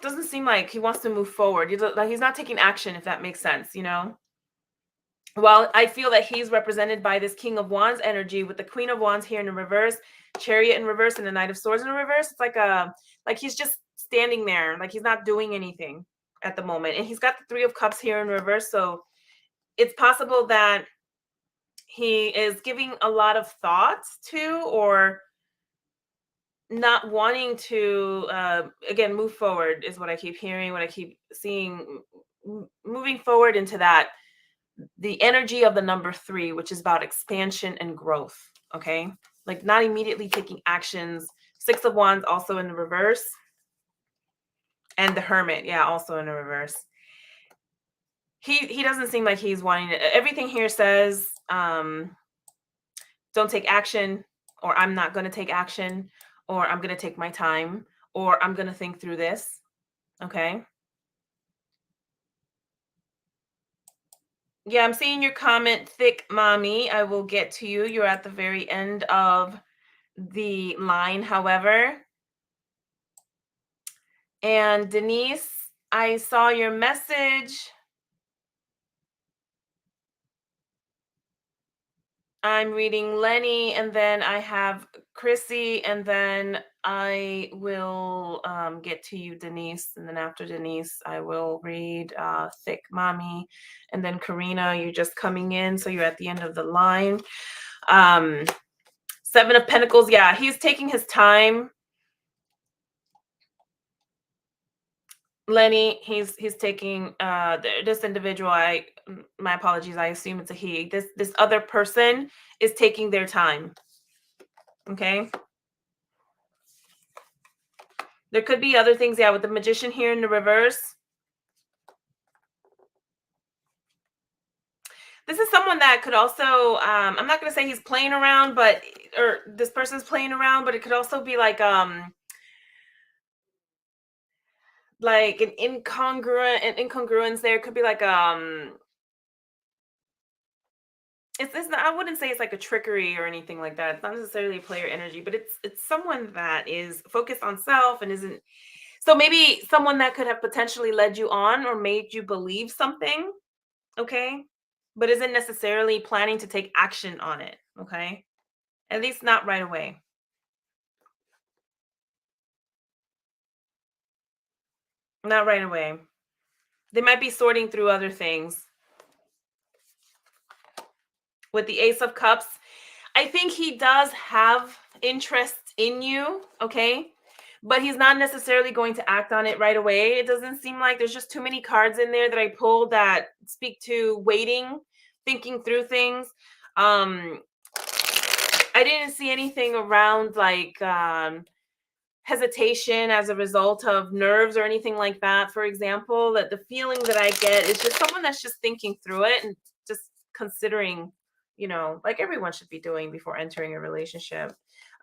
doesn't seem like he wants to move forward. Like he's not taking action, if that makes sense. Well, I feel that he's represented by this King of Wands energy with the Queen of Wands here in the reverse, Chariot in reverse, and the Knight of Swords in reverse. It's like he's just standing there, like he's not doing anything at the moment. And he's got the Three of Cups here in reverse. So it's possible that he is giving a lot of thoughts to, or not wanting to again move forward, is what I keep hearing, what I keep seeing. Moving forward into that, the energy of the number 3, which is about expansion and growth. Okay, like not immediately taking actions. Six of Wands also in the reverse, and the Hermit, yeah, also in the reverse. He doesn't seem like he's wanting it. Everything here says don't take action, or I'm not going to take action, or I'm going to take my time, or I'm going to think through this. Okay. Yeah, I'm seeing your comment, thick mommy. I will get to you. You're at the very end of the line, however. And Denise, I saw your message. I'm reading Lenny, and then I have Chrissy, and then I will get to you, Denise. And then after Denise, I will read Thick Mommy. And then Karina, you're just coming in, so you're at the end of the line. Seven of Pentacles, yeah, he's taking his time. Lenny, he's taking this individual. My apologies. I assume it's a he. This other person is taking their time. Okay. There could be other things. Yeah, with the Magician here in the reverse. This is someone that could also, I'm not going to say he's playing around, or this person's playing around, but it could also be like an incongruence there. It could be like, it's not, I wouldn't say it's like a trickery or anything like that. It's not necessarily a player energy, but it's someone that is focused on self and isn't. So maybe someone that could have potentially led you on or made you believe something, okay, but isn't necessarily planning to take action on it, okay? At least not right away. Not right away. They might be sorting through other things. With the Ace of Cups, I think he does have interest in you, okay? But he's not necessarily going to act on it right away. It doesn't seem like, there's just too many cards in there that I pulled that speak to waiting, thinking through things. I didn't see anything around like hesitation as a result of nerves or anything like that. For example, that the feeling that I get is just someone that's just thinking through it and just considering, like everyone should be doing before entering a relationship.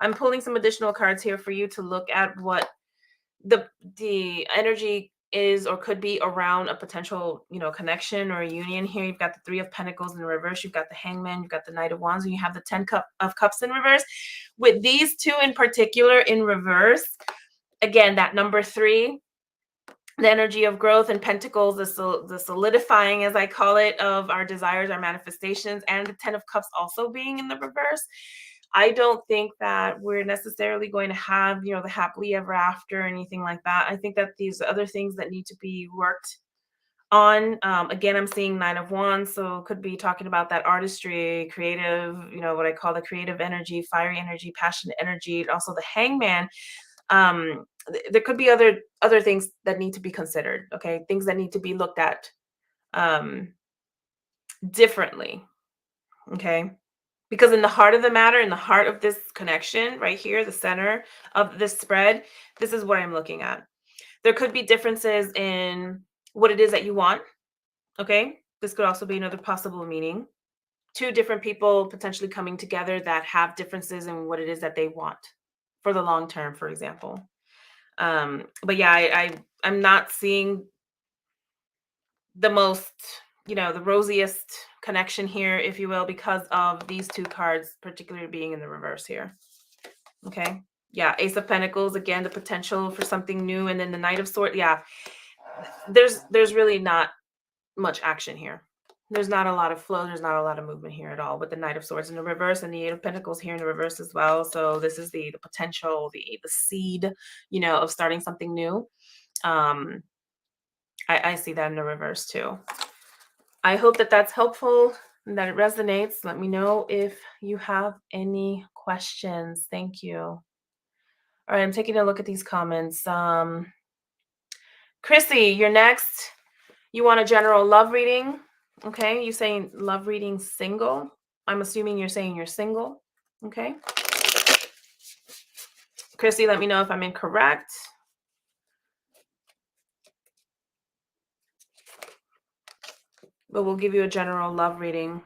I'm pulling some additional cards here for you to look at what the energy is or could be around a potential, connection or a union here. You've got the Three of Pentacles in the reverse, you've got the Hangman, you've got the Knight of Wands, and you have the Ten of Cups in reverse. With these two in particular in reverse, again, that number 3, the energy of growth and Pentacles, the solidifying, as I call it, of our desires, our manifestations, and the Ten of Cups also being in the reverse. I don't think that we're necessarily going to have, the happily ever after or anything like that. I think that these other things that need to be worked on. Again, I'm seeing Nine of Wands, so could be talking about that artistry, creative, what I call the creative energy, fiery energy, passionate energy, and also the Hangman. There could be other things that need to be considered. Okay, things that need to be looked at um, differently. Okay, because in the heart of the matter, in the heart of this connection, right here, the center of this spread, this is what I'm looking at. There could be differences in what it is that you want. Okay. This could also be another possible meaning. Two different people potentially coming together that have differences in what it is that they want for the long term, for example. But yeah, I'm not seeing the most, the rosiest connection here, if you will, because of these two cards, particularly being in the reverse here. Okay. Yeah, Ace of Pentacles, again, the potential for something new, and then the Knight of Swords. Yeah, there's really not much action here. There's not a lot of flow. There's not a lot of movement here at all with the Knight of Swords in the reverse and the Eight of Pentacles here in the reverse as well. So this is the potential, the seed, of starting something new. I see that in the reverse too. I hope that that's helpful and that it resonates. Let me know if you have any questions. Thank you. All right, I'm taking a look at these comments. Chrissy, you're next. You want a general love reading? Okay, you saying love reading single? I'm assuming you're saying you're single. Okay. Chrissy, let me know if I'm incorrect. But we'll give you a general love reading.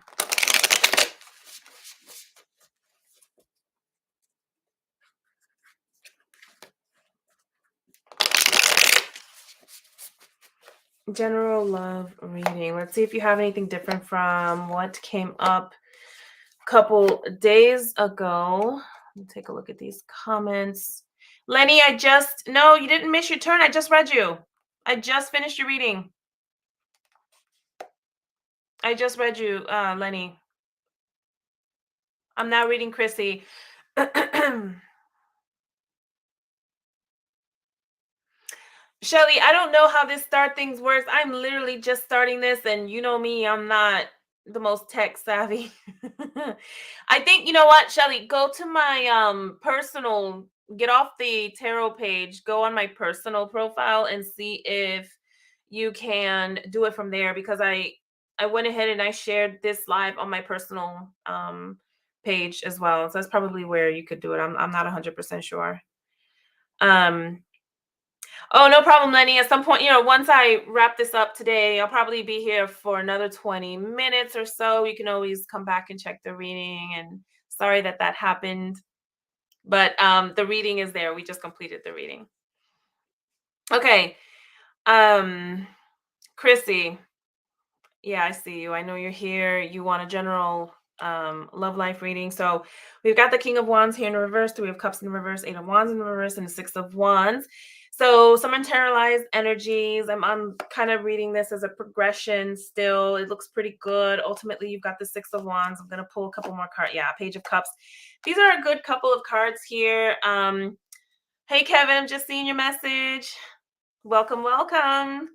General love reading. Let's see if you have anything different from what came up a couple days ago. Let me take a look at these comments. Lenny, no, you didn't miss your turn. I just read you. I just finished your reading. I just read you, Lenny. I'm now reading Chrissy. Shelly, I don't know how this start things works. I'm literally just starting this, and you know me, I'm not the most tech savvy. I think, you know what, Shelly, go to my personal, get off the tarot page, go on my personal profile and see if you can do it from there, because I went ahead and I shared this live on my personal page as well. So that's probably where you could do it. I'm not 100% sure. Oh, no problem, Lenny. At some point, once I wrap this up today, I'll probably be here for another 20 minutes or so. You can always come back and check the reading. And sorry that happened. But the reading is there. We just completed the reading. Okay. Chrissy. Yeah, I see you. I know you're here. You want a general love life reading. So we've got the King of Wands here in reverse, Three of Cups in reverse, Eight of Wands in reverse, and the Six of Wands. So some internalized energies. I'm kind of reading this as a progression still. It looks pretty good. Ultimately, you've got the Six of Wands. I'm going to pull a couple more cards. Yeah, Page of Cups. These are a good couple of cards here. Hey, Kevin, I'm just seeing your message. Welcome, welcome.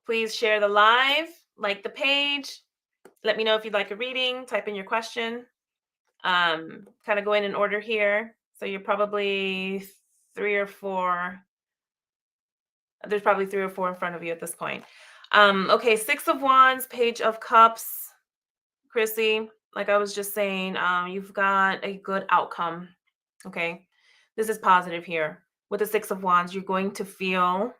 Please share the live, like the page. Let me know if you'd like a reading. Type in your question. Kind of going in order here. So you're probably 3 or 4. There's probably 3 or 4 in front of you at this point. Okay, Six of Wands, Page of Cups. Chrissy, like I was just saying, you've got a good outcome. Okay, this is positive here. With the Six of Wands, you're going to feel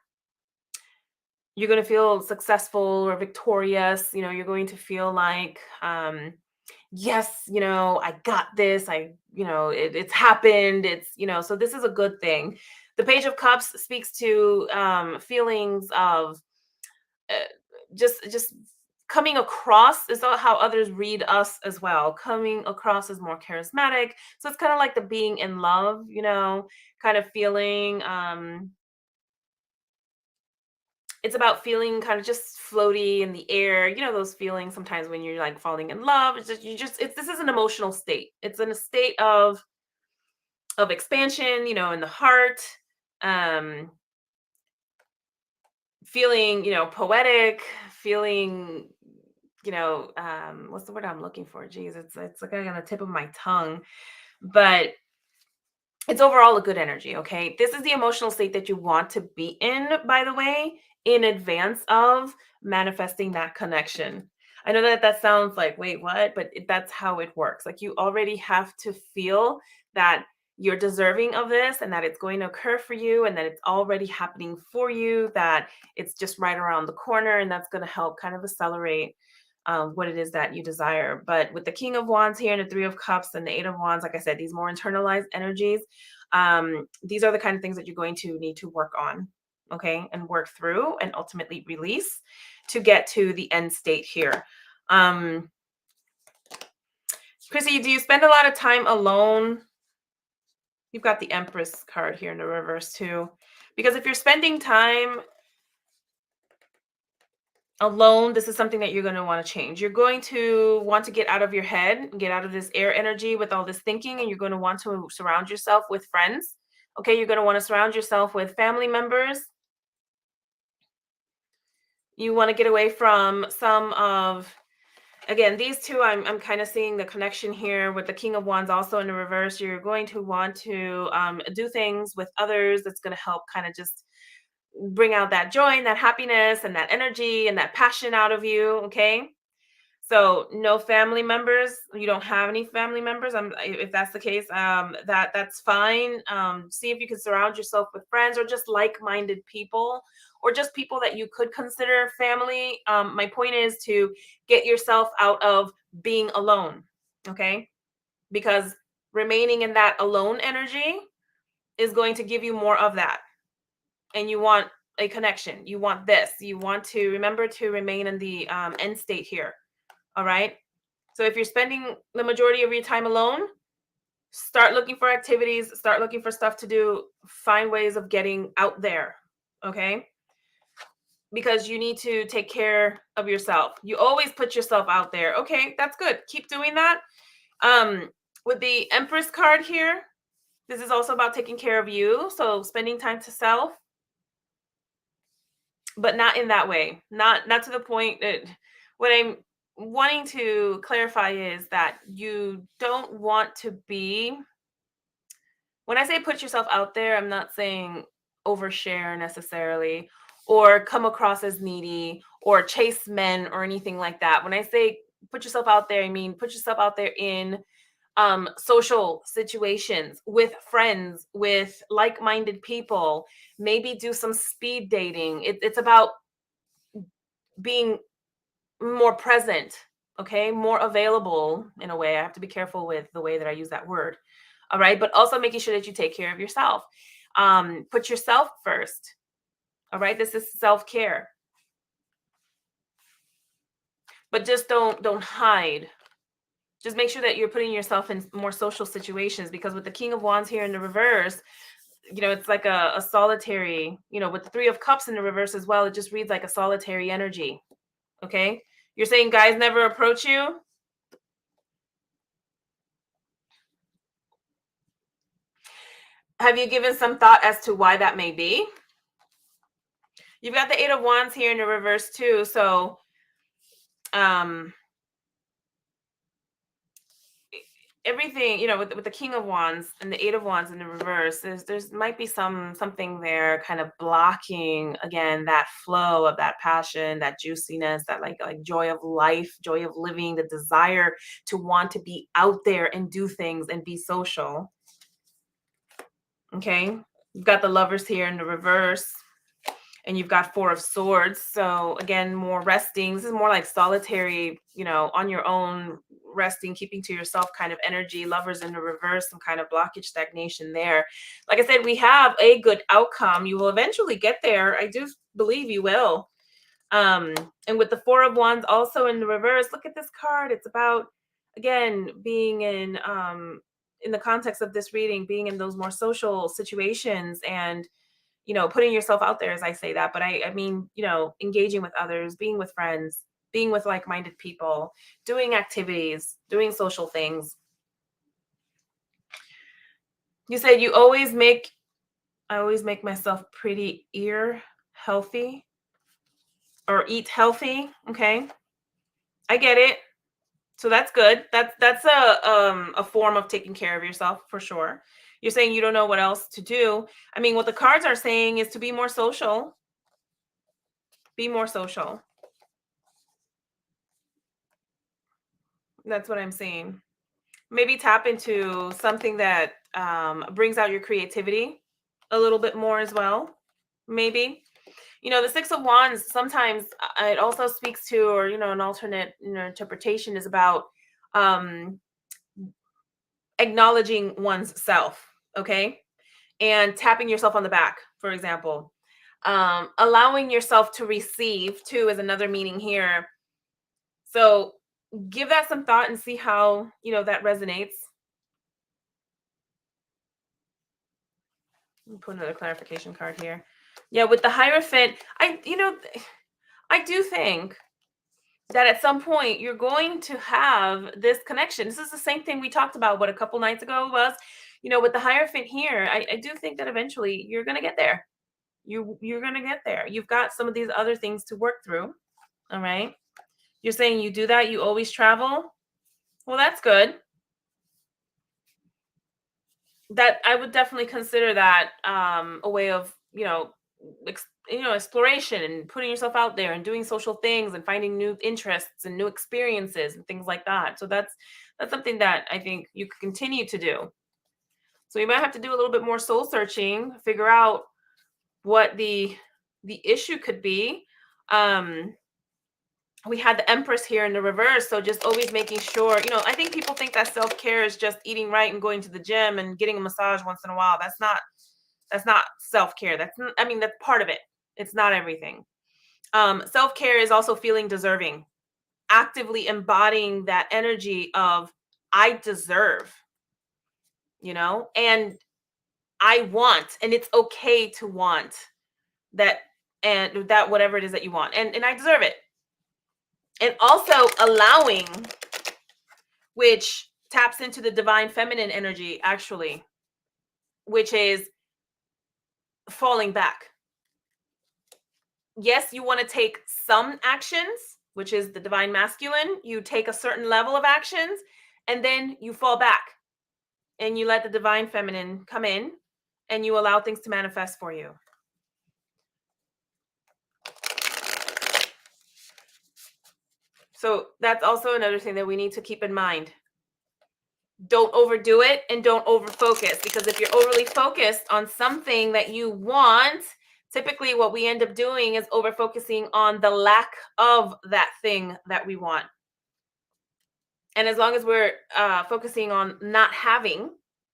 successful or victorious. You're going to feel like, yes, I got this. It's happened. So this is a good thing. The Page of Cups speaks to feelings of just coming across is how others read us as well. Coming across as more charismatic. So it's kind of like the being in love, kind of feeling. It's about feeling kind of just floaty in the air. Those feelings sometimes when you're like falling in love. This is an emotional state. It's in a state of expansion, in the heart. feeling, poetic, feeling, what's the word I'm looking for? Geez, it's like on the tip of my tongue, but it's overall a good energy. Okay, this is the emotional state that you want to be in, by the way, in advance of manifesting that connection. I know that that sounds like, wait, what? But that's how it works. Like, you already have to feel that you're deserving of this, and that it's going to occur for you, and that it's already happening for you, that it's just right around the corner, and that's going to help kind of accelerate what it is that you desire. But with the King of Wands here and the Three of Cups and the Eight of Wands, like I said, these more internalized energies, these are the kind of things that you're going to need to work on, okay, and work through and ultimately release to get to the end state here. Um, Chrissy, do you spend a lot of time alone? You've got the Empress card here in the reverse too. Because if you're spending time alone, this is something that you're going to want to change. You're going to want to get out of your head, get out of this air energy with all this thinking, and you're going to want to surround yourself with friends. Okay, you're going to want to surround yourself with family members. You want to get away from some of, again, these two, I'm kind of seeing the connection here with the King of Wands also in the reverse. You're going to want to do things with others that's going to help kind of just bring out that joy and that happiness and that energy and that passion out of you. Okay. So no family members. You don't have any family members. If that's the case, that's fine. See if you can surround yourself with friends or just like-minded people, or just people that you could consider family. My point is to get yourself out of being alone. Okay, because remaining in that alone energy is going to give you more of that, and you want a connection. You want this. You want to remember to remain in the end state here. All right. So if you're spending the majority of your time alone, start looking for activities, start looking for stuff to do, find ways of getting out there. Okay. Because you need to take care of yourself. You always put yourself out there. Okay, that's good. Keep doing that. Um, with the Empress card here, this is also about taking care of you. So spending time to self, but not in that way. Not to the point that, what I'm wanting to clarify is that you don't want to be, when I say put yourself out there, I'm not saying overshare necessarily, or come across as needy or chase men or anything like that. When I say put yourself out there, I mean put yourself out there in social situations, with friends, with like-minded people. Maybe do some speed dating. It's about being more present, okay, more available. In a way, I have to be careful with the way that I use that word. All right, but also making sure that you take care of yourself. Put yourself first. All right, this is self-care. But just don't hide. Just make sure that you're putting yourself in more social situations, because with the King of Wands here in the reverse, it's like a solitary, with the Three of Cups in the reverse as well, it just reads like a solitary energy. Okay, you're saying guys never approach you. Have you given some thought as to why that may be? You've got the Eight of Wands here in the reverse too. So everything, with the King of Wands and the Eight of Wands in the reverse, there's might be something there kind of blocking, again, that flow of that passion, that juiciness, that like joy of life, joy of living, the desire to want to be out there and do things and be social. Okay, you've got the Lovers here in the reverse, and you've got Four of Swords. So again, more resting. This is more like solitary, on your own, resting, keeping to yourself kind of energy. Lovers in the reverse, some kind of blockage, stagnation there. Like I said, we have a good outcome. You will eventually get there. I do believe you will. And with the Four of Wands also in the reverse, look at this card. It's about, again, being in the context of this reading, being in those more social situations, and putting yourself out there, as I say that, but I mean, engaging with others, being with friends, being with like-minded people, doing activities, doing social things. You said I always make myself pretty ear healthy. or eat healthy. Okay, I get it. So that's good. That's a form of taking care of yourself for sure. You're saying you don't know what else to do. I mean, what the cards are saying is to be more social. Be more social. That's what I'm saying. Maybe tap into something that brings out your creativity a little bit more as well. Maybe. The Six of Wands sometimes it also speaks to, or an alternate interpretation is about um, acknowledging one's self. Okay, and tapping yourself on the back, for example. Allowing yourself to receive too is another meaning here. So give that some thought and see how that resonates. Let me put another clarification card here. Yeah, with the Hierophant, I do think that at some point you're going to have this connection. This is the same thing we talked about what a couple nights ago was. With the Hierophant here, I do think that eventually you're gonna get there. You're gonna get there. You've got some of these other things to work through. All right. You're saying you do that, you always travel. Well, that's good. That I would definitely consider that a way of exploration and putting yourself out there and doing social things and finding new interests and new experiences and things like that. So that's something that I think you could continue to do. So you might have to do a little bit more soul searching, figure out what the issue could be. We had the Empress here in the reverse, so just always making sure, I think people think that self-care is just eating right and going to the gym and getting a massage once in a while. That's not self-care. That's part of it. It's not everything. Self-care is also feeling deserving, actively embodying that energy of I deserve, and I want, and it's okay to want that, and that whatever it is that you want, and I deserve it. And also allowing, which taps into the divine feminine energy, actually, which is falling back. Yes, you want to take some actions, which is the divine masculine. You take a certain level of actions, and then you fall back and you let the divine feminine come in and you allow things to manifest for you. So that's also another thing that we need to keep in mind. Don't overdo it and don't over focus, because if you're overly focused on something that you want, typically what we end up doing is over focusing on the lack of that thing that we want. And as long as we're focusing on not having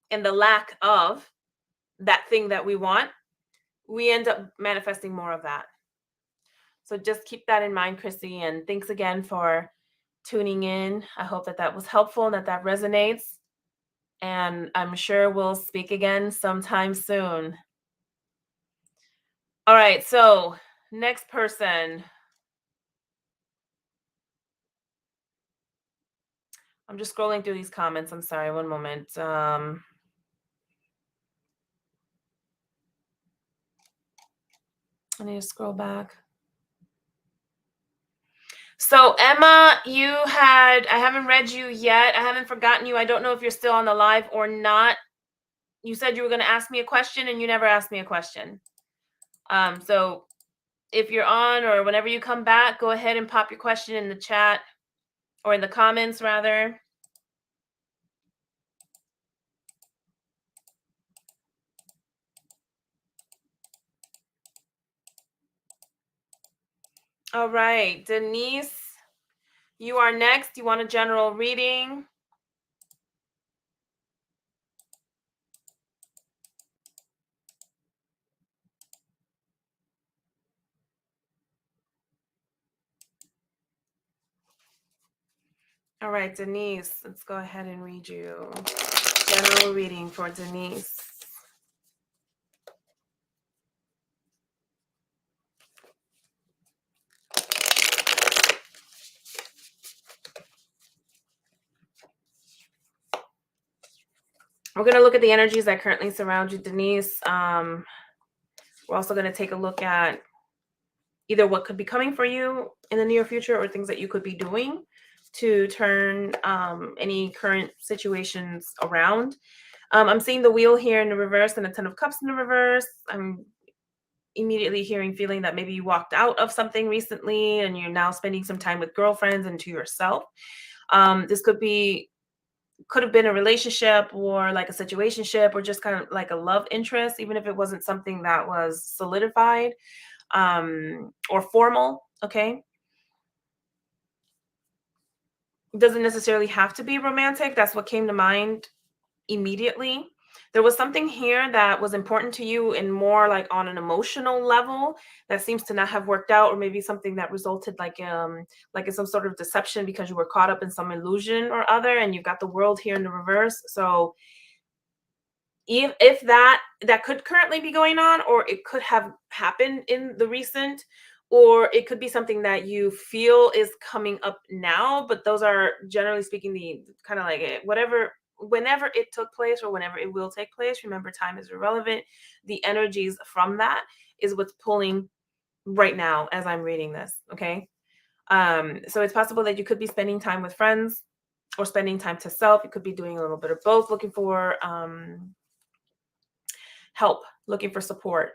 and the lack of that thing that we want, we end up manifesting more of that. So just keep that in mind, Chrissy. And thanks again for tuning in. I hope that was helpful and that resonates. And I'm sure we'll speak again sometime soon. All right, so next person. I'm just scrolling through these comments. I'm sorry, one moment. I need to scroll back. So Emma, I haven't read you yet. I haven't forgotten you. I don't know if you're still on the live or not. You said you were going to ask me a question and you never asked me a question. So if you're on, or whenever you come back, go ahead and pop your question in the chat, or in the comments rather. All right, Denise, you are next. You want a general reading? All right, Denise, let's go ahead and read you. General reading for Denise. We're going to look at the energies that currently surround you, Denise. We're also going to take a look at either what could be coming for you in the near future or things that you could be doing to turn any current situations around. I'm seeing the wheel here in the reverse and a 10 of cups in the reverse. I'm immediately feeling that maybe you walked out of something recently and you're now spending some time with girlfriends and to yourself. This could have been a relationship or like a situationship or just kind of like a love interest, even if it wasn't something that was solidified or formal. Okay. It doesn't necessarily have to be romantic. That's what came to mind immediately. There was something here that was important to you in more like on an emotional level that seems to not have worked out, or maybe something that resulted like in some sort of deception because you were caught up in some illusion or other, and you've got the world here in the reverse. So if that could currently be going on, or it could have happened in the recent, or it could be something that you feel is coming up now, but those are generally speaking the kind of like whatever, whenever it took place or whenever it will take place. Remember, time is irrelevant. The energies from that is what's pulling right now as I'm reading this. Okay. So it's possible that you could be spending time with friends or spending time to self. You could be doing a little bit of both, looking for help, looking for support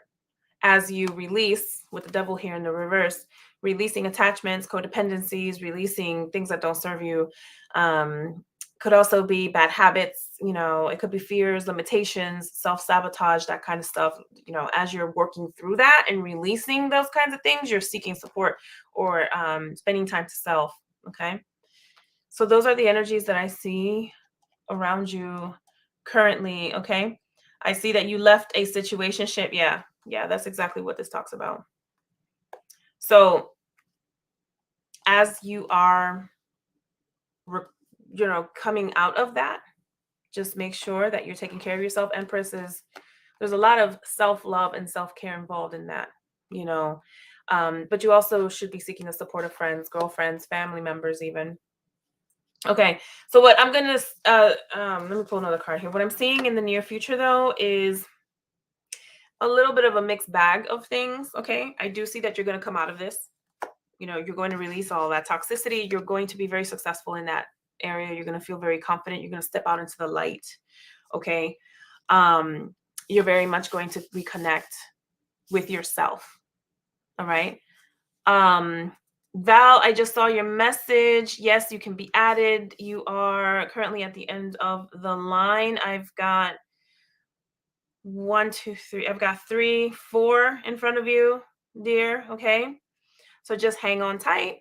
as you release, with the devil here in the reverse, releasing attachments, codependencies, releasing things that don't serve you. Could also be bad habits, it could be fears, limitations, self-sabotage, that kind of stuff. As you're working through that and releasing those kinds of things, you're seeking support or spending time to self. Okay. So those are the energies that I see around you currently. Okay. I see that you left a situationship. Yeah, that's exactly what this talks about. So as you are, coming out of that, just make sure that you're taking care of yourself. Empress there's a lot of self-love and self-care involved in that, but you also should be seeking the support of friends, girlfriends, family members, even. Okay, so what I'm gonna let me pull another card here. What I'm seeing in the near future, though, is a little bit of a mixed bag of things. Okay, I do see that you're going to come out of this. You're going to release all that toxicity. You're going to be very successful in that area. You're going to feel very confident. You're going to step out into the light. Okay. You're very much going to reconnect with yourself. All right. Val, I just saw your message. Yes, you can be added. You are currently at the end of the line. I've got 1, 2, 3. I've got 3, 4 in front of you, dear. Okay. So just hang on tight.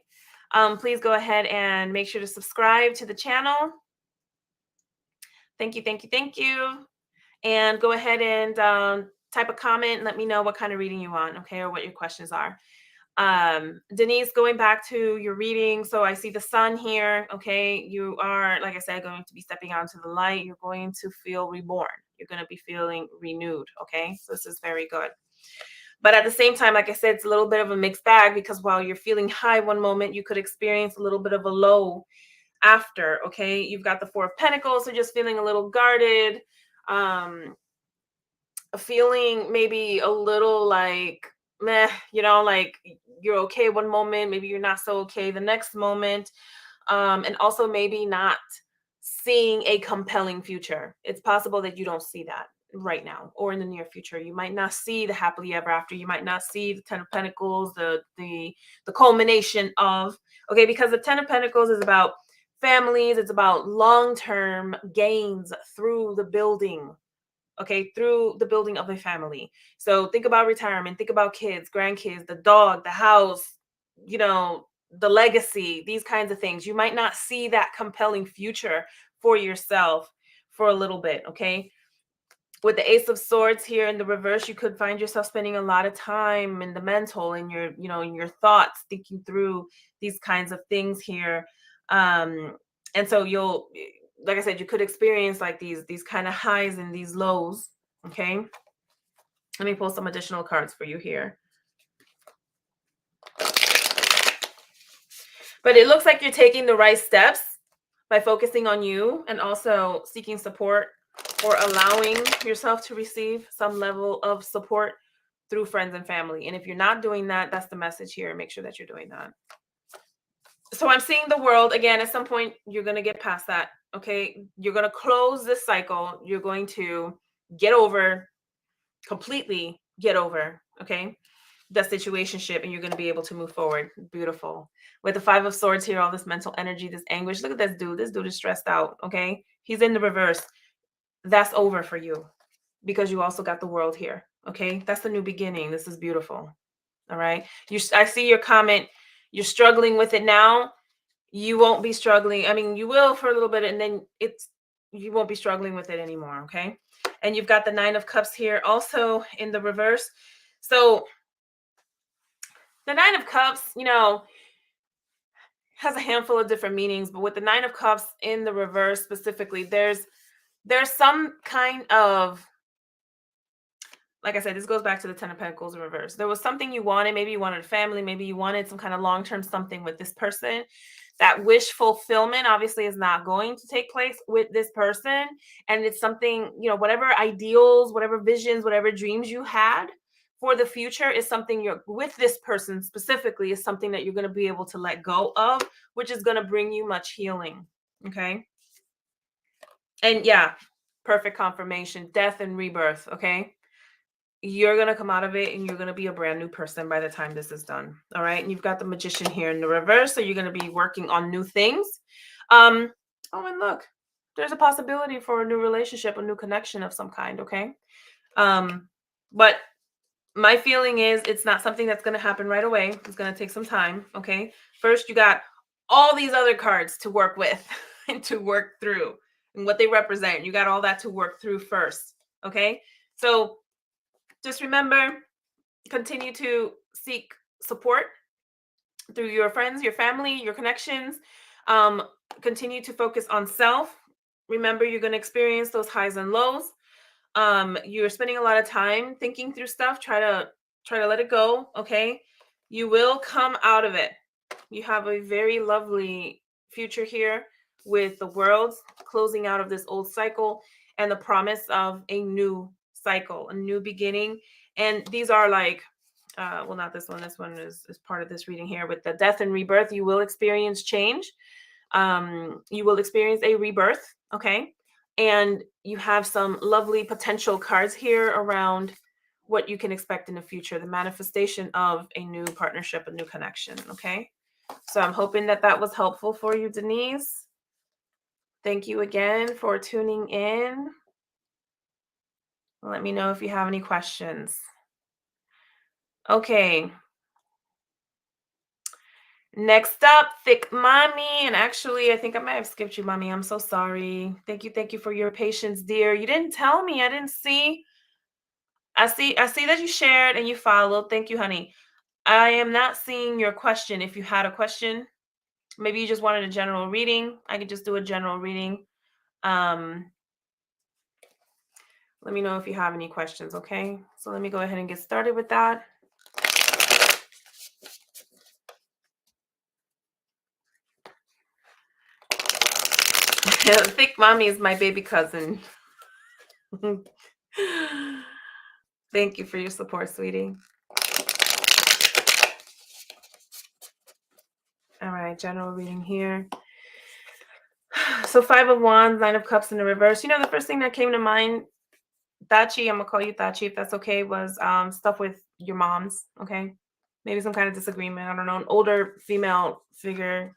Please go ahead and make sure to subscribe to the channel. Thank you, thank you, thank you. And go ahead and type a comment and let me know what kind of reading you want, okay, or what your questions are. Denise, going back to your reading, so I see the sun here. Okay, you are, like I said, going to be stepping out into the light. You're going to feel reborn. You're going to be feeling renewed. Okay, so this is very good. But at the same time, like I said, it's a little bit of a mixed bag, because while you're feeling high one moment, you could experience a little bit of a low after. Okay, you've got the 4 of Pentacles, so just feeling a little guarded, feeling maybe a little like meh, like you're okay one moment, maybe you're not so okay the next moment, and also maybe not seeing a compelling future. It's possible that you don't see that right now or in the near future. You might not see the happily ever after. You might not see the 10 of Pentacles, the culmination of, okay, because the 10 of Pentacles is about families. It's about long-term gains through the building. Okay, through the building of a family. So think about retirement, think about kids, grandkids, the dog, the house, the legacy, these kinds of things. You might not see that compelling future for yourself for a little bit. Okay. With the Ace of Swords here in the reverse, you could find yourself spending a lot of time in the mental, in your, in your thoughts, thinking through these kinds of things here. And so you'll, like I said, you could experience like these kind of highs and these lows. Okay. Let me pull some additional cards for you here. But it looks like you're taking the right steps by focusing on you and also seeking support or allowing yourself to receive some level of support through friends and family. And if you're not doing that, that's the message here. Make sure that you're doing that. So I'm seeing the world again. At some point, you're going to get past that. Okay. You're going to close this cycle. You're going to get over, completely get over. Okay. The situationship, and you're going to be able to move forward. Beautiful. With the 5 of Swords here, all this mental energy, this anguish. Look at this dude. This dude is stressed out. Okay. He's in the reverse. That's over for you because you also got the World here. Okay. That's the new beginning. This is beautiful. All right. I see your comment. You're struggling with it now. You won't be struggling. I mean, you will for a little bit, and then you won't be struggling with it anymore. Okay. And you've got the 9 of Cups here also in the reverse. So the 9 of Cups, has a handful of different meanings, but with the 9 of Cups in the reverse specifically, there's some kind of, like I said, this goes back to the 10 of Pentacles in reverse. There was something you wanted. Maybe you wanted a family. Maybe you wanted some kind of long-term something with this person. That wish fulfillment obviously is not going to take place with this person. And it's something, whatever ideals, whatever visions, whatever dreams you had for the future is something you're with this person specifically is something that you're going to be able to let go of, which is going to bring you much healing. Okay. And yeah, perfect confirmation, death and rebirth. Okay. You're going to come out of it and you're going to be a brand new person by the time this is done. All right. And you've got the Magician here in the reverse. So you're going to be working on new things. Oh, and look, there's a possibility for a new relationship, a new connection of some kind. Okay. But my feeling is it's not something that's going to happen right away. It's going to take some time. Okay. First, you got all these other cards to work with and to work through and what they represent. You got all that to work through first. Okay. So just remember, continue to seek support through your friends, your family, your connections. Continue to focus on self. Remember, you're going to experience those highs and lows. You're spending a lot of time thinking through stuff. Try to let it go. Okay. You will come out of it. You have a very lovely future here with the World closing out of this old cycle and the promise of a new cycle, a new beginning. And these are like, well, not this one. This one is part of this reading here. With the death and rebirth, you will experience change. You will experience a rebirth. Okay. And you have some lovely potential cards here around what you can expect in the future, the manifestation of a new partnership, a new connection. Okay. So I'm hoping that that was helpful for you, Denise. Thank you again for tuning in. Let me know if you have any questions. Okay. Next up, Thick Mommy. And actually, I think I might have skipped you, Mommy. I'm so sorry. Thank you for your patience, dear. You didn't tell me. I didn't see. I see that you shared and you followed. Thank you, honey. I am not seeing your question. If you had a question, maybe you just wanted a general reading. I could just do a general reading. Let me know if you have any questions, okay? So let me go ahead and get started with that. Thick Mommy is my baby cousin. Thank you for your support, sweetie. All right, general reading here. So 5 of Wands, 9 of Cups in the reverse. The first thing that came to mind, Tachi, I'm gonna call you Tachi if that's okay, was stuff with your moms, okay? Maybe some kind of disagreement. I don't know, an older female figure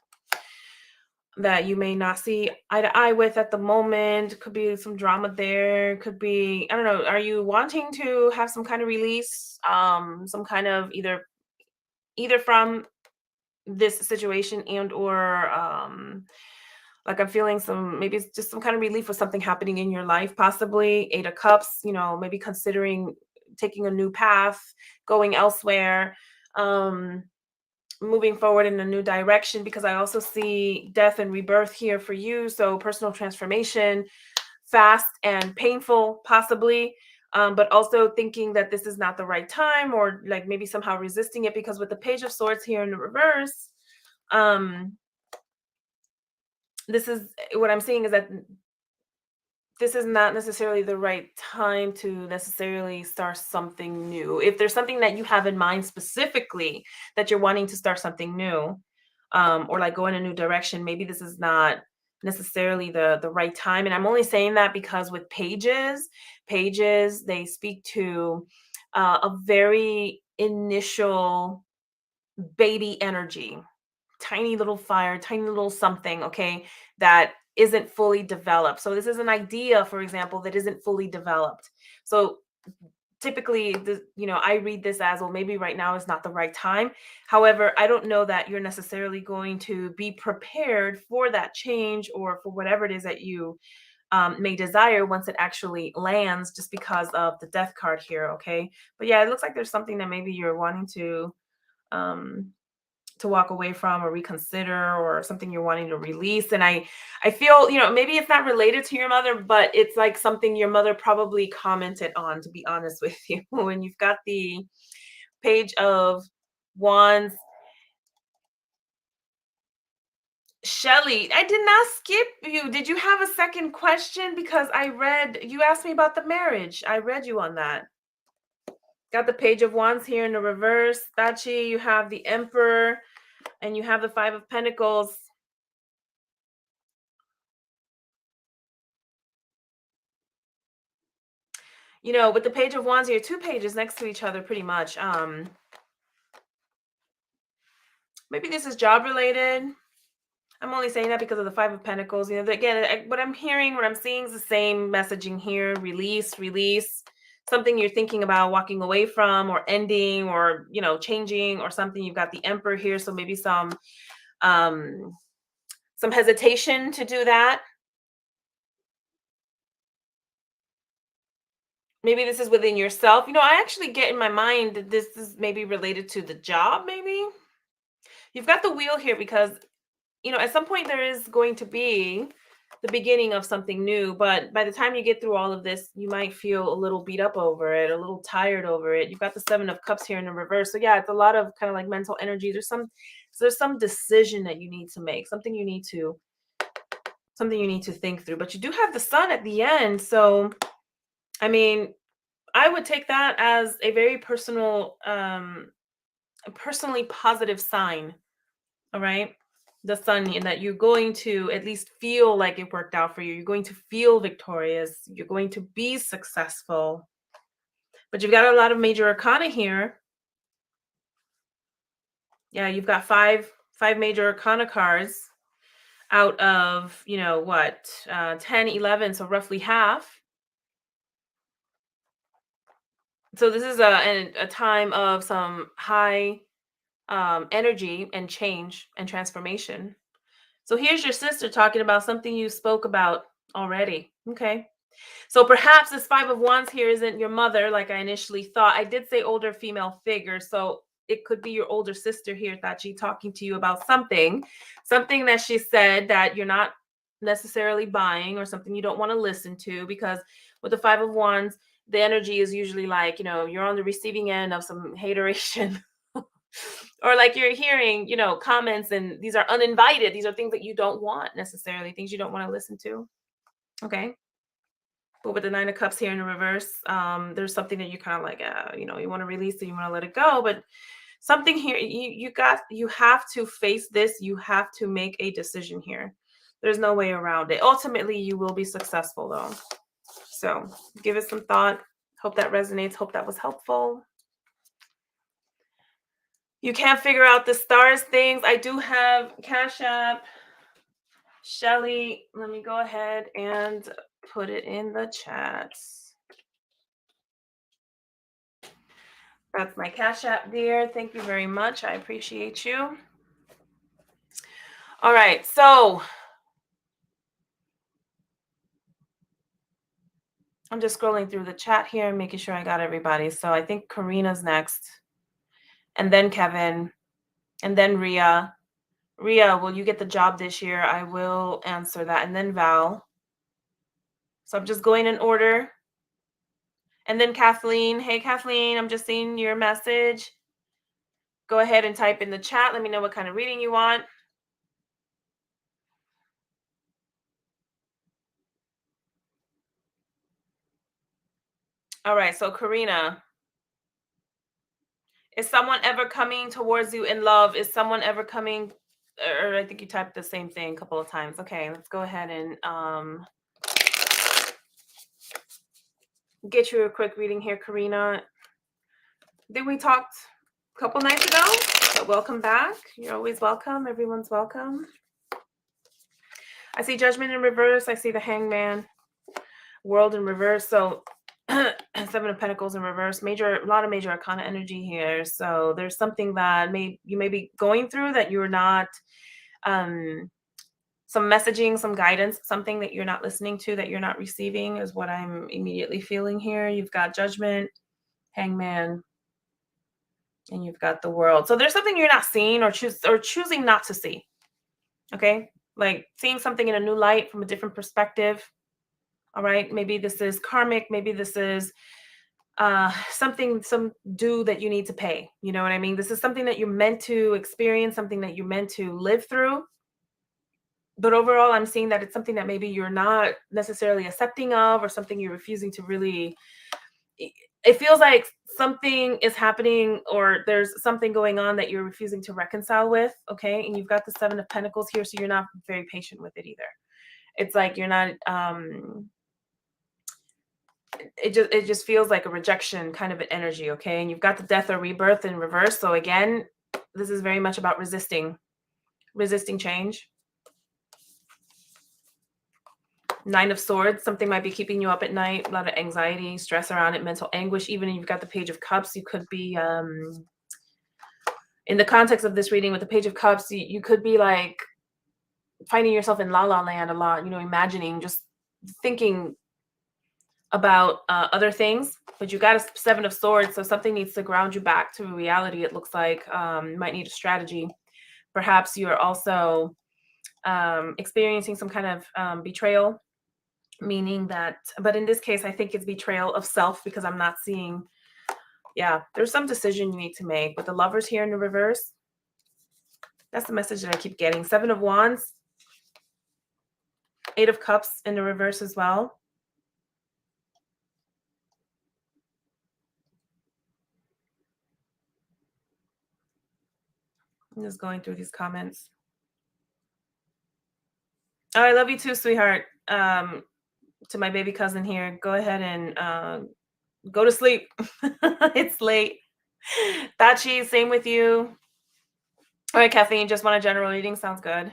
that you may not see eye to eye with at the moment. Could be some drama there. Could be, I don't know, are you wanting to have some kind of release? Some kind of either from this situation and or like I'm feeling maybe it's just some kind of relief with something happening in your life, possibly 8 of Cups, maybe considering taking a new path, going elsewhere, moving forward in a new direction, because I also see death and rebirth here for you. So personal transformation, fast and painful, possibly, but also thinking that this is not the right time, or like maybe somehow resisting it, because with the Page of Swords here in the reverse, this is what I'm seeing is that this is not necessarily the right time to necessarily start something new. If there's something that you have in mind specifically that you're wanting to start something new, or like go in a new direction, maybe this is not necessarily the right time. And I'm only saying that because with pages they speak to a very initial baby energy, tiny little fire, tiny little something, okay, that isn't fully developed. So this is an idea, for example, that isn't fully developed. So typically I read this as, well, maybe right now is not the right time. However, I don't know that you're necessarily going to be prepared for that change or for whatever it is that you may desire once it actually lands, just because of the death card here. Okay, but yeah, it looks like there's something that maybe you're wanting um to walk away from or reconsider, or something you're wanting to release. And I feel, maybe it's not related to your mother, but it's like something your mother probably commented on, to be honest with you. When you've got the page of wands, Shelly, I did not skip you. Did you have a second question? Because I read, you asked me about the marriage. I read you on that. Got the page of wands here in the reverse. Bachi, you have the emperor and you have the 5 of Pentacles. With the page of wands here, 2 pages next to each other pretty much. Maybe this is job related. I'm only saying that because of the 5 of Pentacles. Again, what I'm hearing, what I'm seeing is the same messaging here. Release, something you're thinking about walking away from or ending, or, changing or something. You've got the emperor here. So maybe some hesitation to do that. Maybe this is within yourself. I actually get in my mind that this is maybe related to the job. Maybe you've got the wheel here because, at some point there is going to be the beginning of something new. But by the time you get through all of this, you might feel a little beat up over it, a little tired over it. You've got the 7 of Cups here in the reverse. So yeah, it's a lot of kind of like mental energy. There's some decision that you need to make, something you need to think through. But you do have the Sun at the end. So, I mean, I would take that as a very personally positive sign. All right. The Sun, and that you're going to at least feel like it worked out for you. You're going to feel victorious. You're going to be successful. But you've got a lot of major arcana here. Yeah, you've got five major arcana cards out of, 10, 11, so roughly half. So this is a time of some high energy and change and transformation. So here's your sister talking about something you spoke about already. Okay. So perhaps this 5 of Wands here isn't your mother, like I initially thought. I did say older female figure. So it could be your older sister here, Tachi, talking to you about something that she said that you're not necessarily buying, or something you don't want to listen to. Because with the 5 of Wands, the energy is usually like, you're on the receiving end of some hateration. Or like you're hearing, comments, and these are uninvited. These are things that you don't want necessarily, things you don't want to listen to. Okay. But with the 9 of Cups here in the reverse, there's something that you kind of like, you want to release it, you want to let it go. But something here, you have to face this. You have to make a decision here. There's no way around it. Ultimately, you will be successful though. So give it some thought. Hope that resonates. Hope that was helpful. You can't figure out the stars things. I do have Cash App. Shelly, let me go ahead and put it in the chat. That's my Cash App, dear. Thank you very much. I appreciate you. All right. So I'm just scrolling through the chat here and making sure I got everybody. So I think Karina's next, and then Kevin, and then Ria. Ria, will you get the job this year? I will answer that. And then Val. So I'm just going in order. And then Kathleen. Hey, Kathleen, I'm just seeing your message. Go ahead and type in the chat. Let me know what kind of reading you want. All right, so Karina, is someone ever coming towards you in love? Is someone ever coming, or I think you typed the same thing a couple of times. Okay, let's go ahead and get you a quick reading here, Karina. Did we talked a couple nights ago? But welcome back. You're always welcome. Everyone's welcome. I see Judgment in reverse. I see the Hangman, World in reverse. So Seven of Pentacles in reverse. A lot of major arcana energy here. So there's something that you may be going through that you're not, some messaging, some guidance, something that you're not listening to, that you're not receiving, is what I'm immediately feeling here. You've got Judgment, Hangman, and you've got the World. So there's something you're not seeing or choosing not to see. Okay, like seeing something in a new light from a different perspective. All right, maybe this is karmic, maybe this is some due that you need to pay. You know what I mean? This is something that you're meant to experience, something that you're meant to live through. But overall, I'm seeing that it's something that maybe you're not necessarily accepting of, or something you're refusing to really. It feels like something is happening, or there's something going on that you're refusing to reconcile with. Okay, and you've got the Seven of Pentacles here, so you're not very patient with it either. It's like you're not. It just feels like a rejection kind of an energy. Okay, and you've got the Death or Rebirth in reverse. So again, this is very much about resisting change. Nine of Swords, something might be keeping you up at night, a lot of anxiety, stress around it, mental anguish. Even if you've got the Page of Cups, you could be, in the context of this reading with the Page of Cups, you could be like finding yourself in la la land a lot, imagining, just thinking about other things. But you got a Seven of Swords, so something needs to ground you back to reality. It looks like you might need a strategy. Perhaps you're also experiencing some kind of betrayal, meaning that, but in this case, I think it's betrayal of self, because I'm not seeing, there's some decision you need to make. With the Lovers here in the reverse, that's the message that I keep getting. Seven of Wands, Eight of Cups in the reverse as well. I'm just going through these comments. Oh, I love you too, sweetheart. To my baby cousin here, go ahead and go to sleep. It's late. Tachi, same with you. All right, Kathleen, just want a general reading. Sounds good.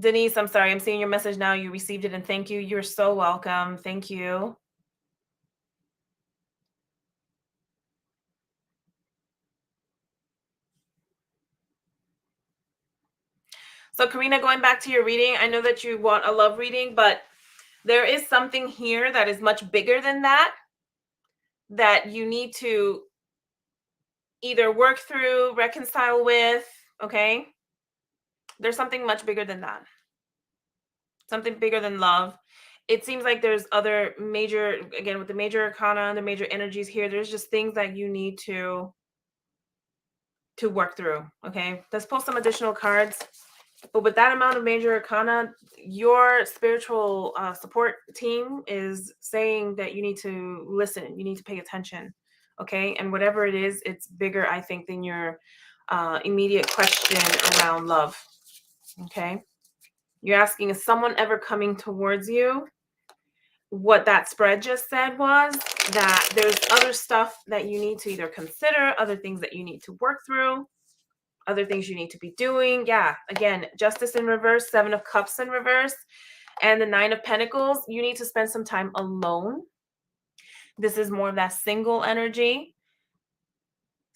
Denise, I'm sorry. I'm seeing your message now. You received it, and thank you. You're so welcome. Thank you. So Karina, going back to your reading, I know that you want a love reading, but there is something here that is much bigger than that you need to either work through, reconcile with, okay? There's something much bigger than that. Something bigger than love. It seems like there's other major, again, with the major arcana and the major energies here, there's just things that you need to work through, okay? Let's pull some additional cards. But with that amount of major arcana, your spiritual support team is saying that you need to listen, you need to pay attention, okay? And whatever it is, it's bigger, I think, than your immediate question around love, okay? You're asking, is someone ever coming towards you? What that spread just said was that there's other stuff that you need to either consider, other things that you need to work through, other things you need to be doing. Yeah, again, Justice in reverse, Seven of Cups in reverse, and the Nine of Pentacles. You need to spend some time alone. This is more of that single energy.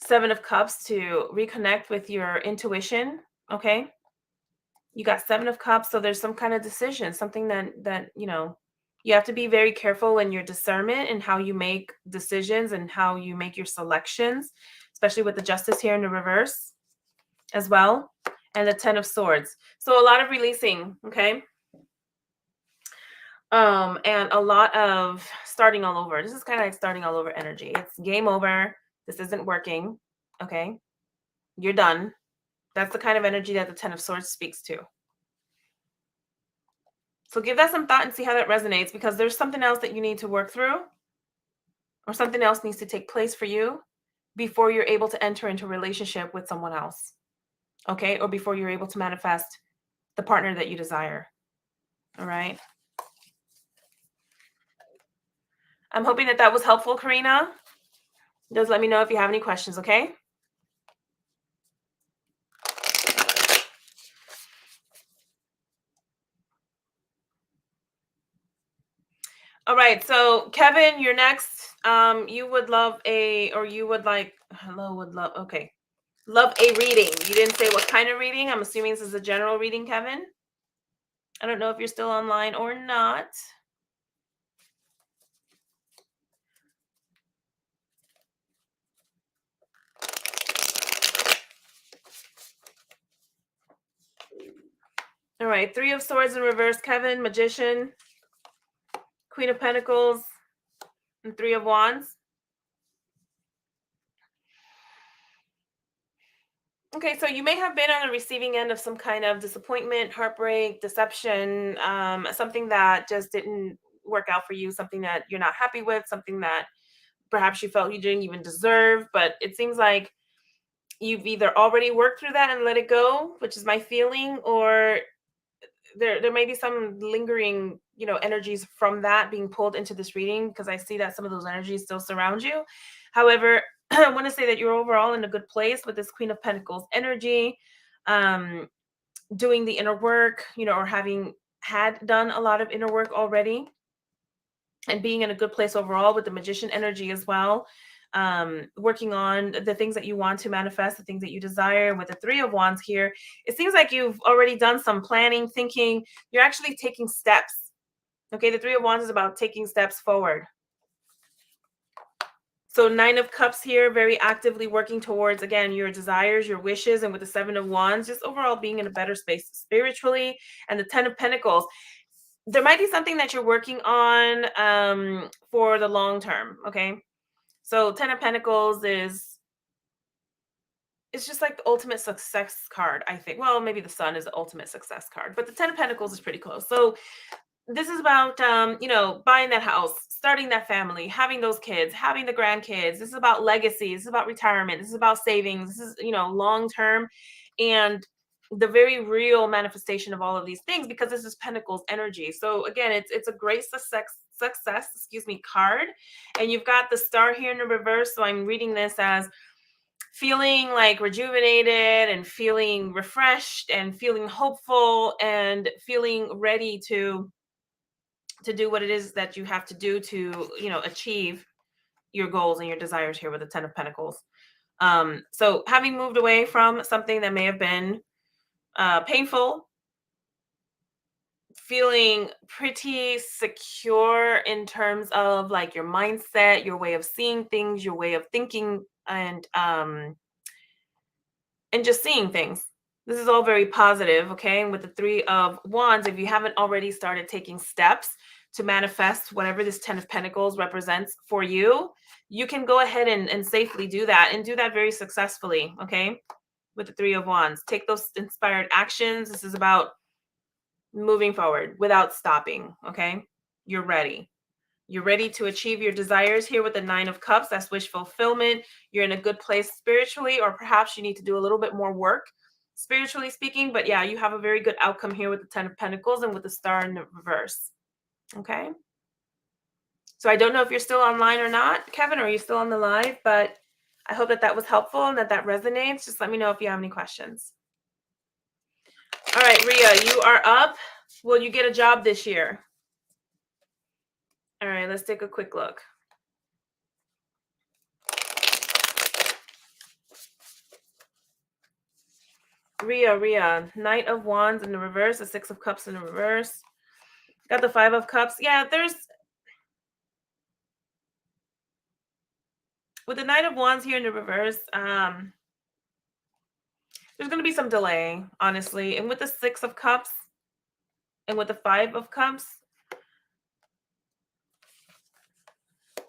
Seven of Cups to reconnect with your intuition, okay? You got Seven of Cups, so there's some kind of decision, something that you have to be very careful in your discernment and how you make decisions and how you make your selections, especially with the Justice here in the reverse as well, and the Ten of Swords. So a lot of releasing, okay? And a lot of starting all over. This is kind of like starting all over energy. It's game over. This isn't working, okay? You're done. That's the kind of energy that the Ten of Swords speaks to. So give that some thought and see how that resonates, because there's something else that you need to work through, or something else needs to take place for you before you're able to enter into a relationship with someone else. Okay? Or before you're able to manifest the partner that you desire. All right? I'm hoping that that was helpful, Karina. Just let me know if you have any questions, okay? All right, so Kevin, you're next. You would love you would like, hello, would love, okay. Love a reading. You didn't say what kind of reading. I'm assuming this is a general reading, Kevin. I don't know if you're still online or not. All right, Three of Swords in reverse, Kevin, Magician, Queen of Pentacles, and Three of Wands. Okay, so you may have been on the receiving end of some kind of disappointment, heartbreak, deception, something that just didn't work out for you, something that you're not happy with, something that perhaps you felt you didn't even deserve. But it seems like you've either already worked through that and let it go, which is my feeling, or there may be some lingering, energies from that being pulled into this reading, because I see that some of those energies still surround you. However, I want to say that you're overall in a good place with this Queen of Pentacles energy, doing the inner work, or having had done a lot of inner work already, and being in a good place overall with the Magician energy as well. Working on the things that you want to manifest, the things that you desire. With the Three of Wands here, it seems like you've already done some planning, thinking. You're actually taking steps. Okay, the Three of Wands is about taking steps forward. So Nine of Cups here, very actively working towards, again, your desires, your wishes. And with the Seven of Wands, just overall being in a better space spiritually. And the Ten of Pentacles, there might be something that you're working on for the long term. Okay, so Ten of Pentacles it's just like the ultimate success card, I think. Well, maybe the Sun is the ultimate success card, but the Ten of Pentacles is pretty close. So this is about buying that house, starting that family, having those kids, having the grandkids. This is about legacy. This is about retirement. This is about savings. This is, long term, and the very real manifestation of all of these things, because this is Pentacles energy. So again, it's a great success, card. And you've got the Star here in the reverse. So I'm reading this as feeling like rejuvenated and feeling refreshed and feeling hopeful and feeling ready to do what it is that you have to do to, achieve your goals and your desires here with the Ten of Pentacles. So having moved away from something that may have been painful, feeling pretty secure in terms of like your mindset, your way of seeing things, your way of thinking, and just seeing things. This is all very positive, okay? And with the Three of Wands, if you haven't already started taking steps to manifest whatever this Ten of Pentacles represents for you, you can go ahead and safely do that, and do that very successfully, okay? With the Three of Wands, take those inspired actions. This is about moving forward without stopping, okay? You're ready. You're ready to achieve your desires here with the Nine of Cups. That's wish fulfillment. You're in a good place spiritually, or perhaps you need to do a little bit more work, spiritually speaking. But yeah, you have a very good outcome here with the Ten of Pentacles and with the Star in the reverse. Okay. So I don't know if you're still online or not, Kevin, or are you still on the live? But I hope that that was helpful and that resonates. Just let me know if you have any questions. All right, Ria, you are up. Will you get a job this year? All right, let's take a quick look. Ria, Knight of Wands in the reverse, the Six of Cups in the reverse. Got the Five of Cups. Yeah, with the Knight of Wands here in the reverse, there's going to be some delay, honestly. And with the Six of Cups and with the Five of Cups,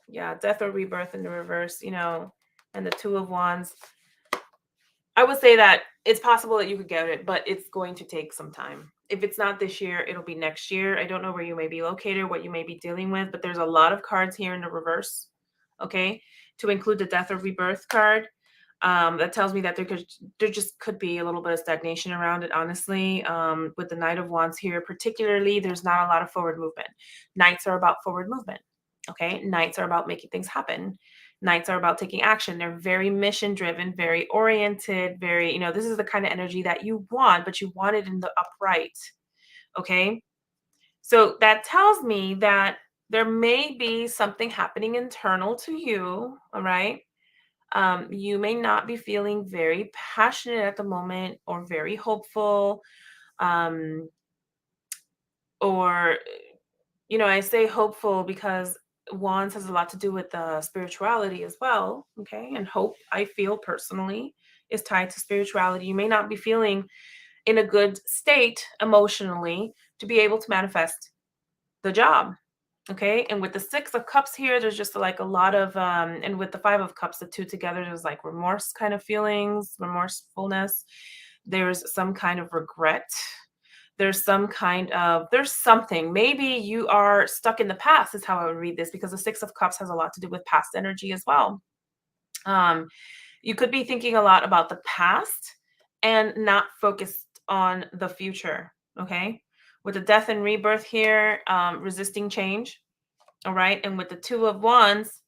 yeah, death or rebirth in the reverse, and the Two of Wands. I would say that it's possible that you could get it, but it's going to take some time. If it's not this year, it'll be next year. I don't know where you may be located, what you may be dealing with, but there's a lot of cards here in the reverse. Okay, to include the death or rebirth card. That tells me that there just could be a little bit of stagnation around it. Honestly, with the Knight of Wands here, particularly, there's not a lot of forward movement. Knights are about forward movement. Okay, Knights are about making things happen. Knights are about taking action. They're very mission driven, very oriented, very, this is the kind of energy that you want, but you want it in the upright. Okay. So that tells me that there may be something happening internal to you. All right. You may not be feeling very passionate at the moment or very hopeful. Um, or I say hopeful because wands has a lot to do with spirituality as well. Okay. And hope, I feel personally, is tied to spirituality. You may not be feeling in a good state emotionally to be able to manifest the job. Okay. And with the Six of Cups here, there's just like a lot of, and with the Five of Cups, the two together, there's like remorse kind of feelings, remorsefulness. There's some kind of regret. There's something. Maybe you are stuck in the past, is how I would read this, because the Six of Cups has a lot to do with past energy as well. You could be thinking a lot about the past and not focused on the future. Okay. With the Death and Rebirth here, resisting change. All right. And with the Two of Wands,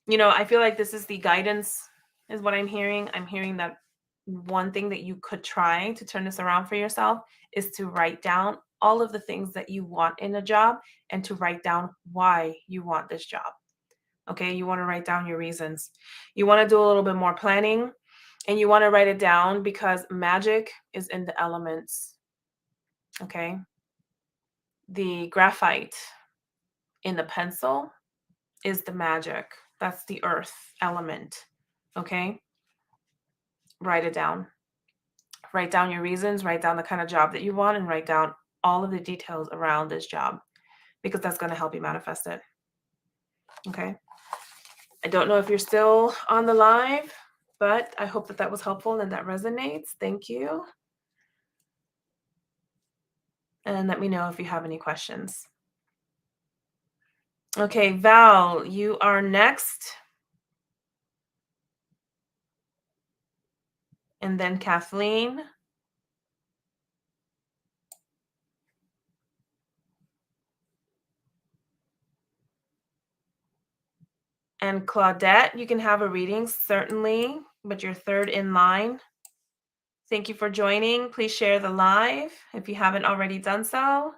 I feel like this is the guidance, is what I'm hearing. I'm hearing that one thing that you could try to turn this around for yourself is to write down all of the things that you want in a job and to write down why you want this job. Okay. You want to write down your reasons. You want to do a little bit more planning, and you want to write it down because magic is in the elements. Okay. The graphite in the pencil is the magic. That's the earth element. Okay. Write it down. Write down your reasons, write down the kind of job that you want, and write down all of the details around this job, because that's going to help you manifest it. Okay. I don't know if you're still on the live, but I hope that was helpful and that resonates. Thank you. And let me know if you have any questions. Okay, Val, you are next. And then Kathleen. And Claudette, you can have a reading, certainly, but you're third in line. Thank you for joining. Please share the live if you haven't already done so.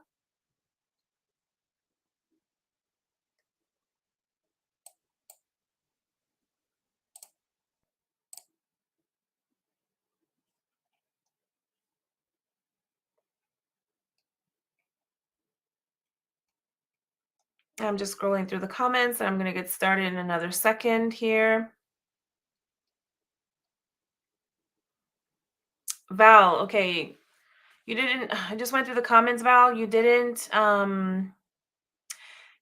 I'm just scrolling through the comments, and I'm going to get started in another second here. Val, okay. You didn't, I just went through the comments, Val. You didn't,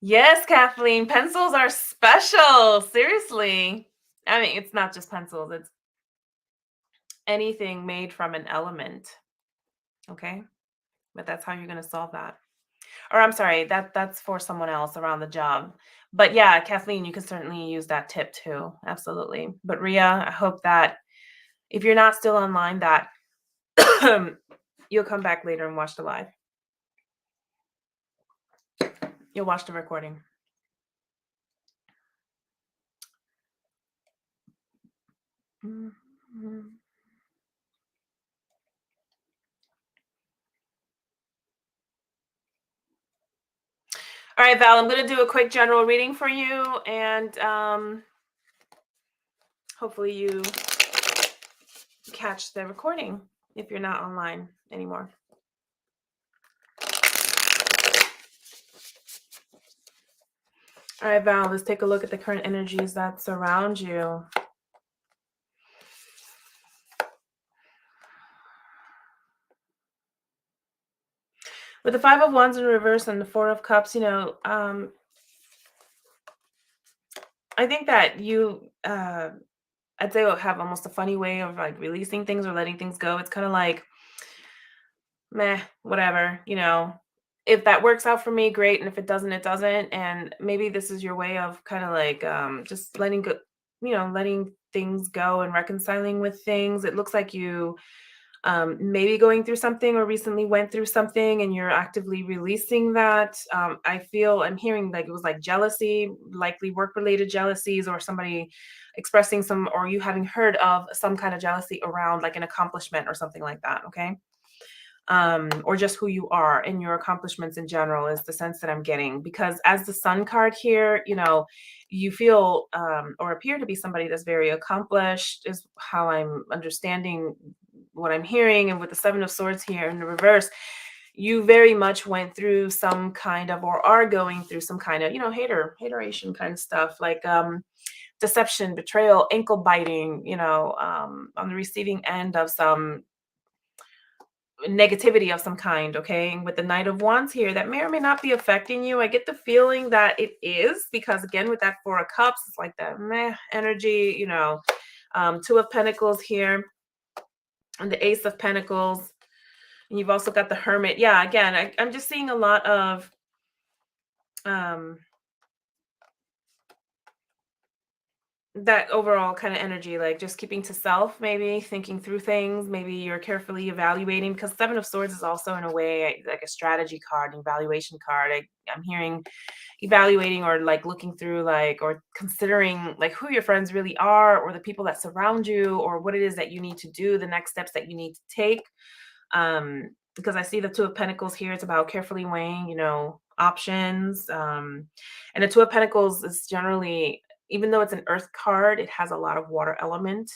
yes, Kathleen, pencils are special. Seriously. I mean, it's not just pencils, it's anything made from an element. Okay. But that's how you're going to solve that. Or I'm sorry, that's for someone else around the job. But yeah, Kathleen, you can certainly use that tip too. Absolutely. But Ria, I hope that if you're not still online, that you'll come back later and watch the live. You'll watch the recording. Mm-hmm. All right, Val, I'm going to do a quick general reading for you, and hopefully you catch the recording if you're not online anymore. All right, Val, let's take a look at the current energies that surround you. With the Five of Wands in reverse and the Four of Cups, I think that you I'd say have almost a funny way of like releasing things or letting things go. It's kind of like, meh, whatever, if that works out for me, great. And if it doesn't, it doesn't. And maybe this is your way of kind of like just letting go, letting things go and reconciling with things. It looks like you maybe going through something or recently went through something and you're actively releasing that. I'm hearing like it was like jealousy, likely work related jealousies, or somebody expressing some, or you having heard of some kind of jealousy around like an accomplishment or something like that. Okay. Or just who you are and your accomplishments in general is the sense that I'm getting. Because as the sun card here, you feel or appear to be somebody that's very accomplished, is how I'm understanding what I'm hearing. And with the Seven of Swords here in the reverse, you very much went through some kind of, or are going through some kind of, hateration kind of stuff, like deception, betrayal, ankle biting, on the receiving end of some negativity of some kind. Okay. And with the Knight of Wands here, that may or may not be affecting you. I get the feeling that it is, because again, with that Four of Cups, it's like that meh energy, Two of Pentacles here and the Ace of Pentacles. And you've also got the Hermit. Yeah, again, I'm just seeing a lot of um that overall kind of energy, like just keeping to self, maybe thinking through things. Maybe you're carefully evaluating, because Seven of Swords is also in a way like a strategy card, an evaluation card. I'm hearing evaluating or like looking through, like, or considering like who your friends really are, or the people that surround you, or what it is that you need to do, the next steps that you need to take. Because I see the Two of Pentacles here. It's about carefully weighing, options. And the Two of Pentacles is generally, even though it's an earth card, it has a lot of water element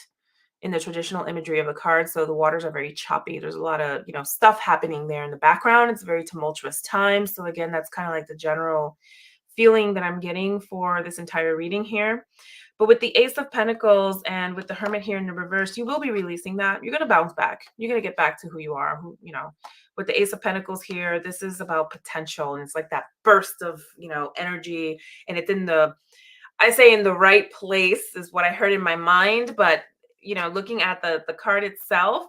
in the traditional imagery of the card. So the waters are very choppy. There's a lot of, stuff happening there in the background. It's a very tumultuous time. So again, that's kind of like the general feeling that I'm getting for this entire reading here. But with the Ace of Pentacles and with the Hermit here in the reverse, you will be releasing that. You're going to bounce back. You're going to get back to who you are. With the Ace of Pentacles here, this is about potential. And it's like that burst of, energy. And it's I say in the right place is what I heard in my mind. But, looking at the card itself,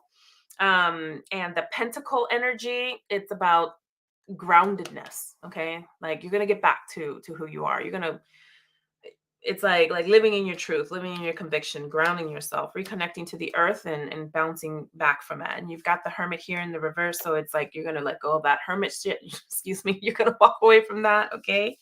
and the Pentacle energy, it's about groundedness. Okay. Like you're going to get back to who you are. It's like living in your truth, living in your conviction, grounding yourself, reconnecting to the earth, and bouncing back from it. And you've got the Hermit here in the reverse. So it's like you're going to let go of that hermit shit. Excuse me. You're going to walk away from that. Okay.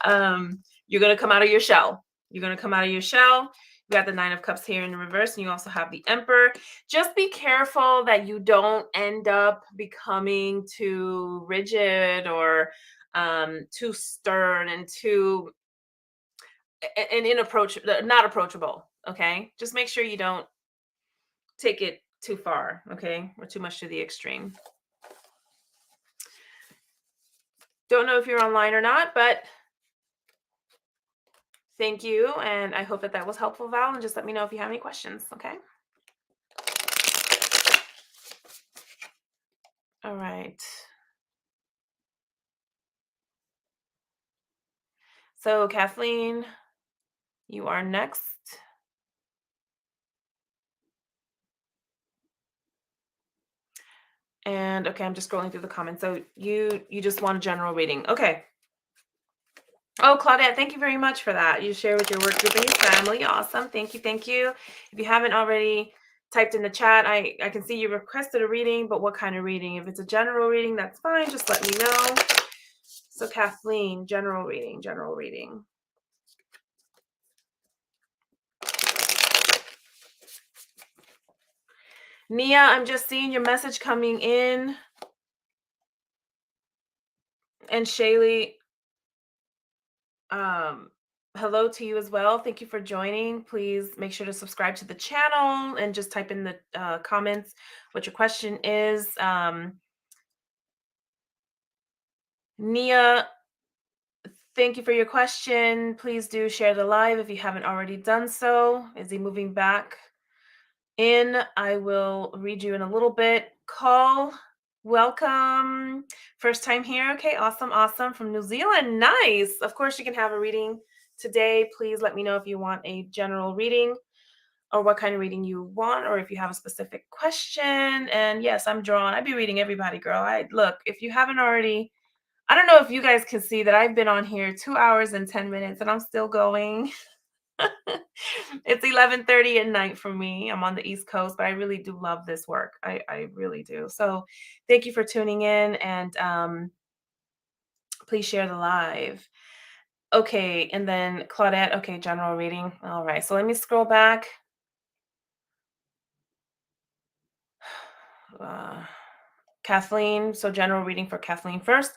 You're going to come out of your shell. You're going to come out of your shell. You got the Nine of Cups here in the reverse, and you also have the Emperor. Just be careful that you don't end up becoming too rigid, or too stern, and too and not approachable. Okay, just make sure you don't take it too far. Okay, or too much to the extreme. Don't know if you're online or not, but thank you, and I hope that was helpful, Val. And just let me know if you have any questions. Okay. All right. So Kathleen, you are next. And okay, I'm just scrolling through the comments. So you just want a general reading. Okay. Oh, Claudette, thank you very much for that. You share with your work group and your family. Awesome. Thank you. Thank you. If you haven't already typed in the chat, I can see you requested a reading, but what kind of reading? If it's a general reading, that's fine. Just let me know. So Kathleen, general reading, general reading. Nia, I'm just seeing your message coming in. And Shaylee, hello to you as well. Thank you for joining. Please make sure to subscribe to the channel and just type in the comments what your question is. Nia, thank you for your question. Please do share the live if you haven't already done so. Is he moving back in? I will read you in a little bit. Call, welcome. First time here. Okay, awesome, awesome. From New Zealand. Nice. Of course, you can have a reading today. Please let me know if you want a general reading. or what kind of reading you want, or if you have a specific question. And yes, I'm drawn. I be reading everybody, girl. I look, if you haven't already, I don't know if you guys can see that I've been on here 2 hours and 10 minutes and I'm still going. It's 11:30 at night for me. I'm on the East Coast, but I really do love this work. I really do. So thank you for tuning in, and please share the live. Okay, and then Claudette, okay, general reading. All right, so let me scroll back. Uh, Kathleen, so general reading for Kathleen first.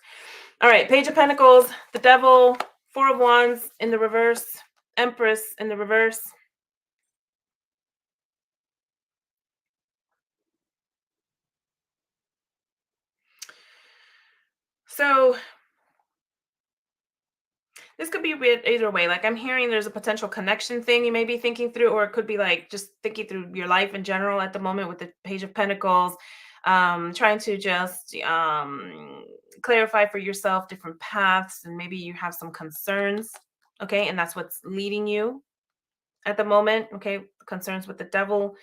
All right, Page of Pentacles, the Devil, Four of Wands in the reverse, Empress in the reverse. So this could be weird either way. Like I'm hearing there's a potential connection thing you may be thinking through, or it could be like just thinking through your life in general at the moment with the Page of Pentacles, trying to just clarify for yourself different paths, and maybe you have some concerns. Okay, and that's what's leading you at the moment. Okay, concerns with the Devil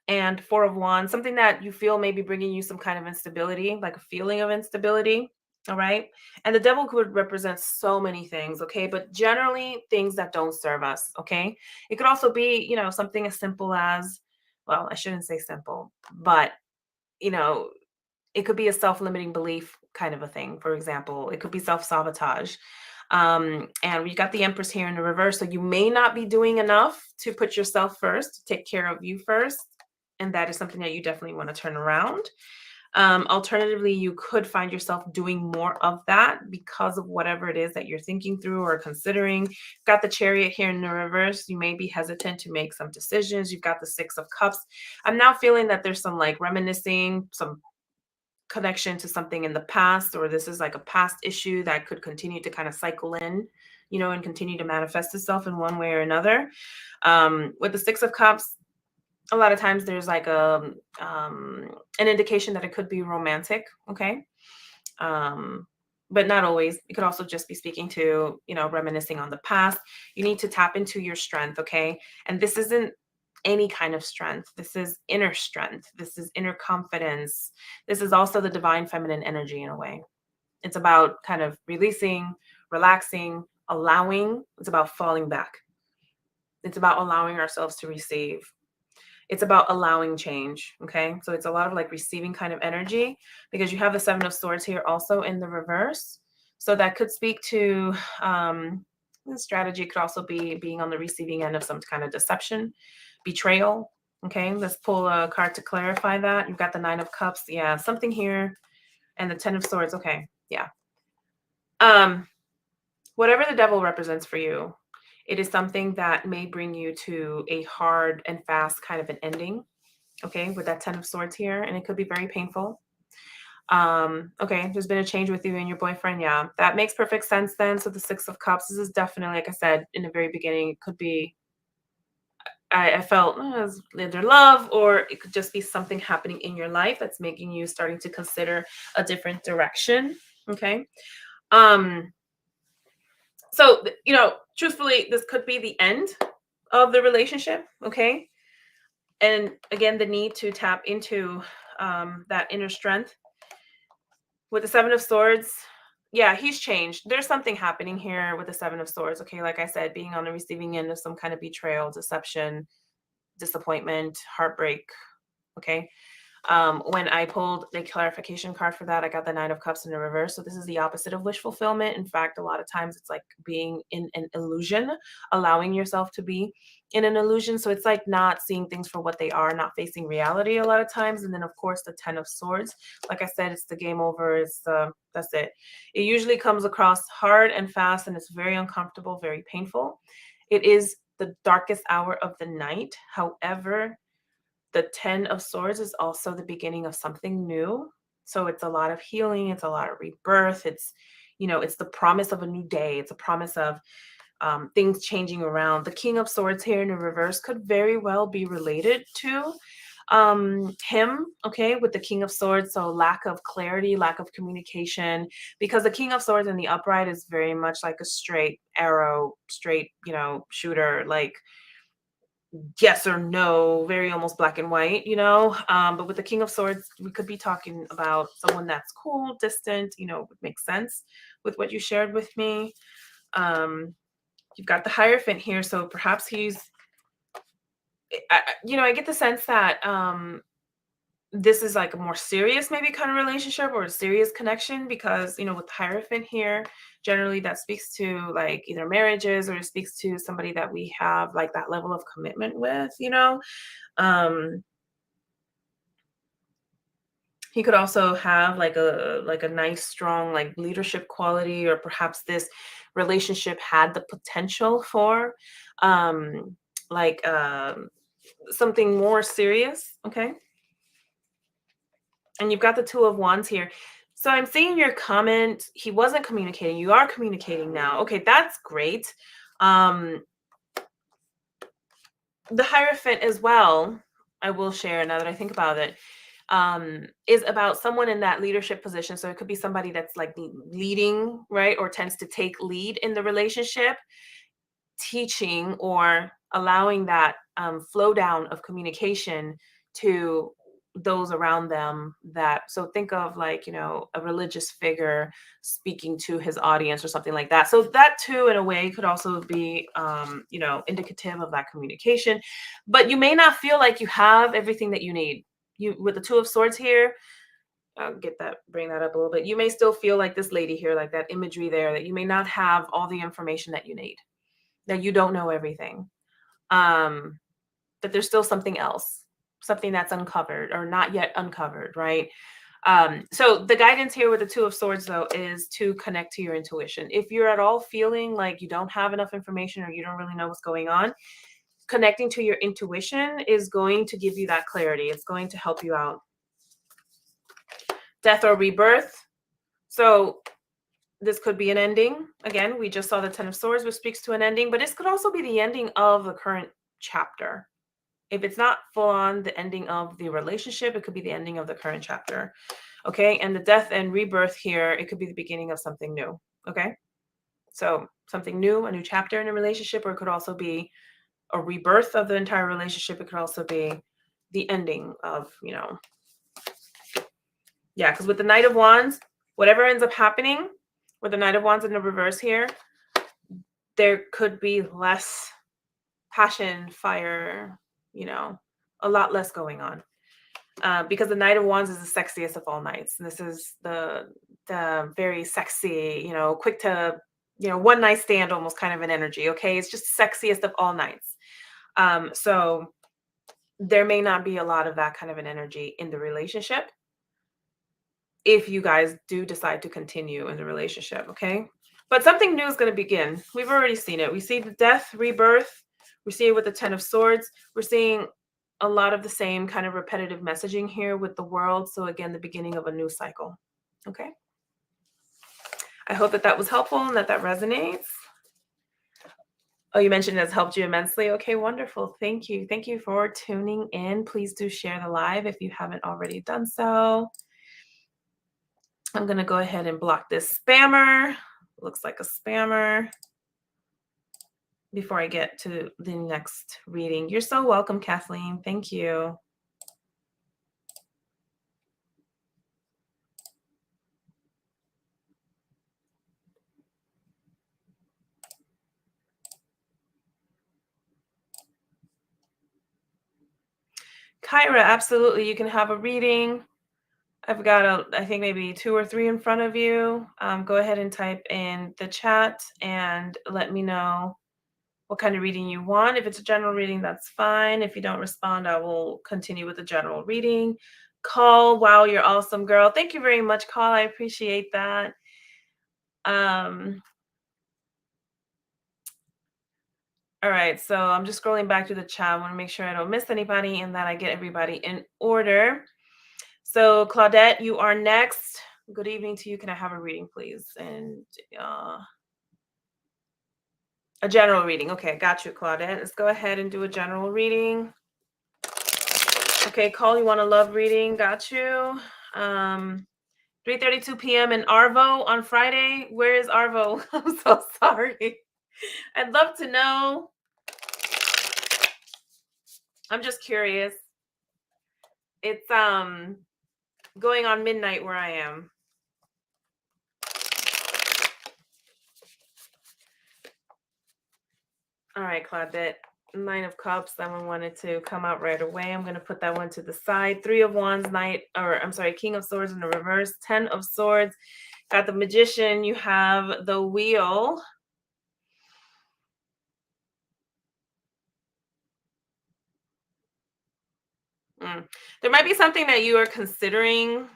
and Four of Wands, something that you feel may be bringing you some kind of instability, like a feeling of instability. All right. And the Devil could represent so many things. Okay. But generally, things that don't serve us. Okay. It could also be, something as simple as, well, I shouldn't say simple, but, you know, it could be a self limiting belief kind of a thing. For example, it could be self sabotage. And we got the Empress here in the reverse. So you may not be doing enough to put yourself first, to take care of you first. And that is something that you definitely want to turn around. Alternatively, you could find yourself doing more of that because of whatever it is that you're thinking through or considering. Got the Chariot here in the reverse. You may be hesitant to make some decisions. You've got the Six of Cups. I'm now feeling that there's some like reminiscing, some connection to something in the past, or this is like a past issue that could continue to kind of cycle in, and continue to manifest itself in one way or another. With the Six of Cups, a lot of times there's like an indication that it could be romantic. Okay. um but not always. It could also just be speaking to, reminiscing on the past. You need to tap into your strength. Okay. And this isn't any kind of strength. This is inner strength. This is inner confidence. This is also the divine feminine energy in a way. It's about kind of releasing, relaxing, allowing. It's about falling back. It's about allowing ourselves to receive. It's about allowing change. Okay. So it's a lot of like receiving kind of energy, because you have the Seven of Swords here also in the reverse. So that could speak to the strategy, could also be being on the receiving end of some kind of deception, betrayal. Okay. Let's pull a card to clarify that. You've got the Nine of Cups. Yeah. Something here. And the Ten of Swords. Okay. Yeah. Whatever the Devil represents for you, it is something that may bring you to a hard and fast kind of an ending. Okay, with that Ten of Swords here, and it could be very painful. Okay, there's been a change with you and your boyfriend. Yeah, that makes perfect sense then. So the Six of Cups, this is definitely, like I said in the very beginning, it could be, I felt either love, or it could just be something happening in your life that's making you starting to consider a different direction. Okay. Um, so, truthfully, this could be the end of the relationship. Okay. And again, the need to tap into that inner strength. With the Seven of Swords, yeah, he's changed. There's something happening here with the Seven of Swords. Okay, like I said, being on the receiving end of some kind of betrayal, deception, disappointment, heartbreak. Okay. When I pulled the clarification card for that, I got the Nine of Cups in the reverse. So this is the opposite of wish fulfillment. In fact, a lot of times it's like being in an illusion, allowing yourself to be in an illusion. So it's like not seeing things for what they are, not facing reality a lot of times. And then of course the Ten of Swords. Like I said, it's the game over. It's that's it. It usually comes across hard and fast, and it's very uncomfortable, very painful. It is the darkest hour of the night. However, the Ten of Swords is also the beginning of something new. So it's a lot of healing. It's a lot of rebirth. It's the promise of a new day. It's a promise of things changing around. The King of Swords here in the reverse could very well be related to him. Okay, with the King of Swords. So lack of clarity, lack of communication, because the King of Swords in the upright is very much like a straight arrow, straight, shooter, like yes or no, very almost black and white, you know. But with the King of Swords, we could be talking about someone that's cool, distant, you know, would make sense with what you shared with me. Um, you've got the Hierophant here, so perhaps he's, you know, I get the sense that this is like a more serious maybe kind of relationship or a serious connection because, you know, with the Hierophant here, generally that speaks to like either marriages or it speaks to somebody that we have like that level of commitment with, you know. Um, he could also have like a nice strong like leadership quality, or perhaps this relationship had the potential for um like something more serious, okay? And you've got the Two of Wands here. So I'm seeing your comment, he wasn't communicating, you are communicating now. Okay, that's great. Um the Hierophant as well, I will share now that I think about it, is about someone in that leadership position. So it could be somebody that's like leading, right? Or tends to take lead in the relationship, teaching or allowing that flow down of communication to those around them. That, so think of like, you know, a religious figure speaking to his audience or something like that. So that too in a way could also be you know, indicative of that communication. But you may not feel like you have everything that you need. You, with the Two of Swords here, I'll get that, bring that up a little bit, you may still feel like this lady here, like that imagery there, that you may not have all the information that you need, that you don't know everything, um that there's still something else, something that's uncovered or not yet uncovered, right? So the guidance here with the Two of Swords though is to connect to your intuition. If you're at all feeling like you don't have enough information or you don't really know what's going on, connecting to your intuition is going to give you that clarity. It's going to help you out. Death or rebirth. So this could be an ending. Again, we just saw the Ten of Swords, which speaks to an ending, but this could also be the ending of the current chapter. If it's not full on the ending of the relationship, it could be the ending of the current chapter. Okay. And the death and rebirth here, it could be the beginning of something new. Okay. So something new, a new chapter in a relationship, or it could also be a rebirth of the entire relationship. It could also be the ending of, you know, yeah, because with the Knight of Wands, whatever ends up happening with the Knight of Wands in the reverse here, there could be less passion, fire, you know, a lot less going on. Because the Knight of Wands is the sexiest of all knights. This is the very sexy, you know, quick to, you know, one night stand almost kind of an energy. Okay, it's just sexiest of all knights. So there may not be a lot of that kind of an energy in the relationship if you guys do decide to continue in the relationship. Okay, but something new is going to begin. We've already seen it. We see the death, rebirth. We see it with the Ten of Swords. We're seeing a lot of the same kind of repetitive messaging here with the world. So again, the beginning of a new cycle. Okay. I hope that that was helpful and that that resonates. Oh, you mentioned it's helped you immensely. Okay, wonderful. Thank you. Thank you for tuning in. Please do share the live if you haven't already done so. I'm going to go ahead and block this spammer. Looks like a spammer. Before I get to the next reading. You're so welcome, Kathleen. Thank you. Kyra, absolutely. You can have a reading. I've got, I think maybe 2 or 3 in front of you. Go ahead and type in the chat and let me know what kind of reading you want. If it's a general reading, that's fine. If you don't respond, I will continue with the general reading. Call, wow, you're awesome, girl. Thank you very much, Call. I appreciate that. All right, so I'm just scrolling back to the chat. I want to make sure I don't miss anybody and that I get everybody in order. So Claudette, you are next. Good evening to you. Can I have a reading, please? And a general reading. Okay, got you, Claudette. Let's go ahead and do a general reading. Okay, Call, you want a love reading? Got you. 3:32 p.m. in Arvo on Friday. Where is Arvo? I'm so sorry. I'd love to know. I'm just curious. It's going on midnight where I am. All right, Claudette. Nine of Cups. That one wanted to come out right away. I'm going to put that one to the side. Three of Wands, King of Swords in the reverse. 10 of Swords. Got the Magician. You have the Wheel. There might be something that you are considering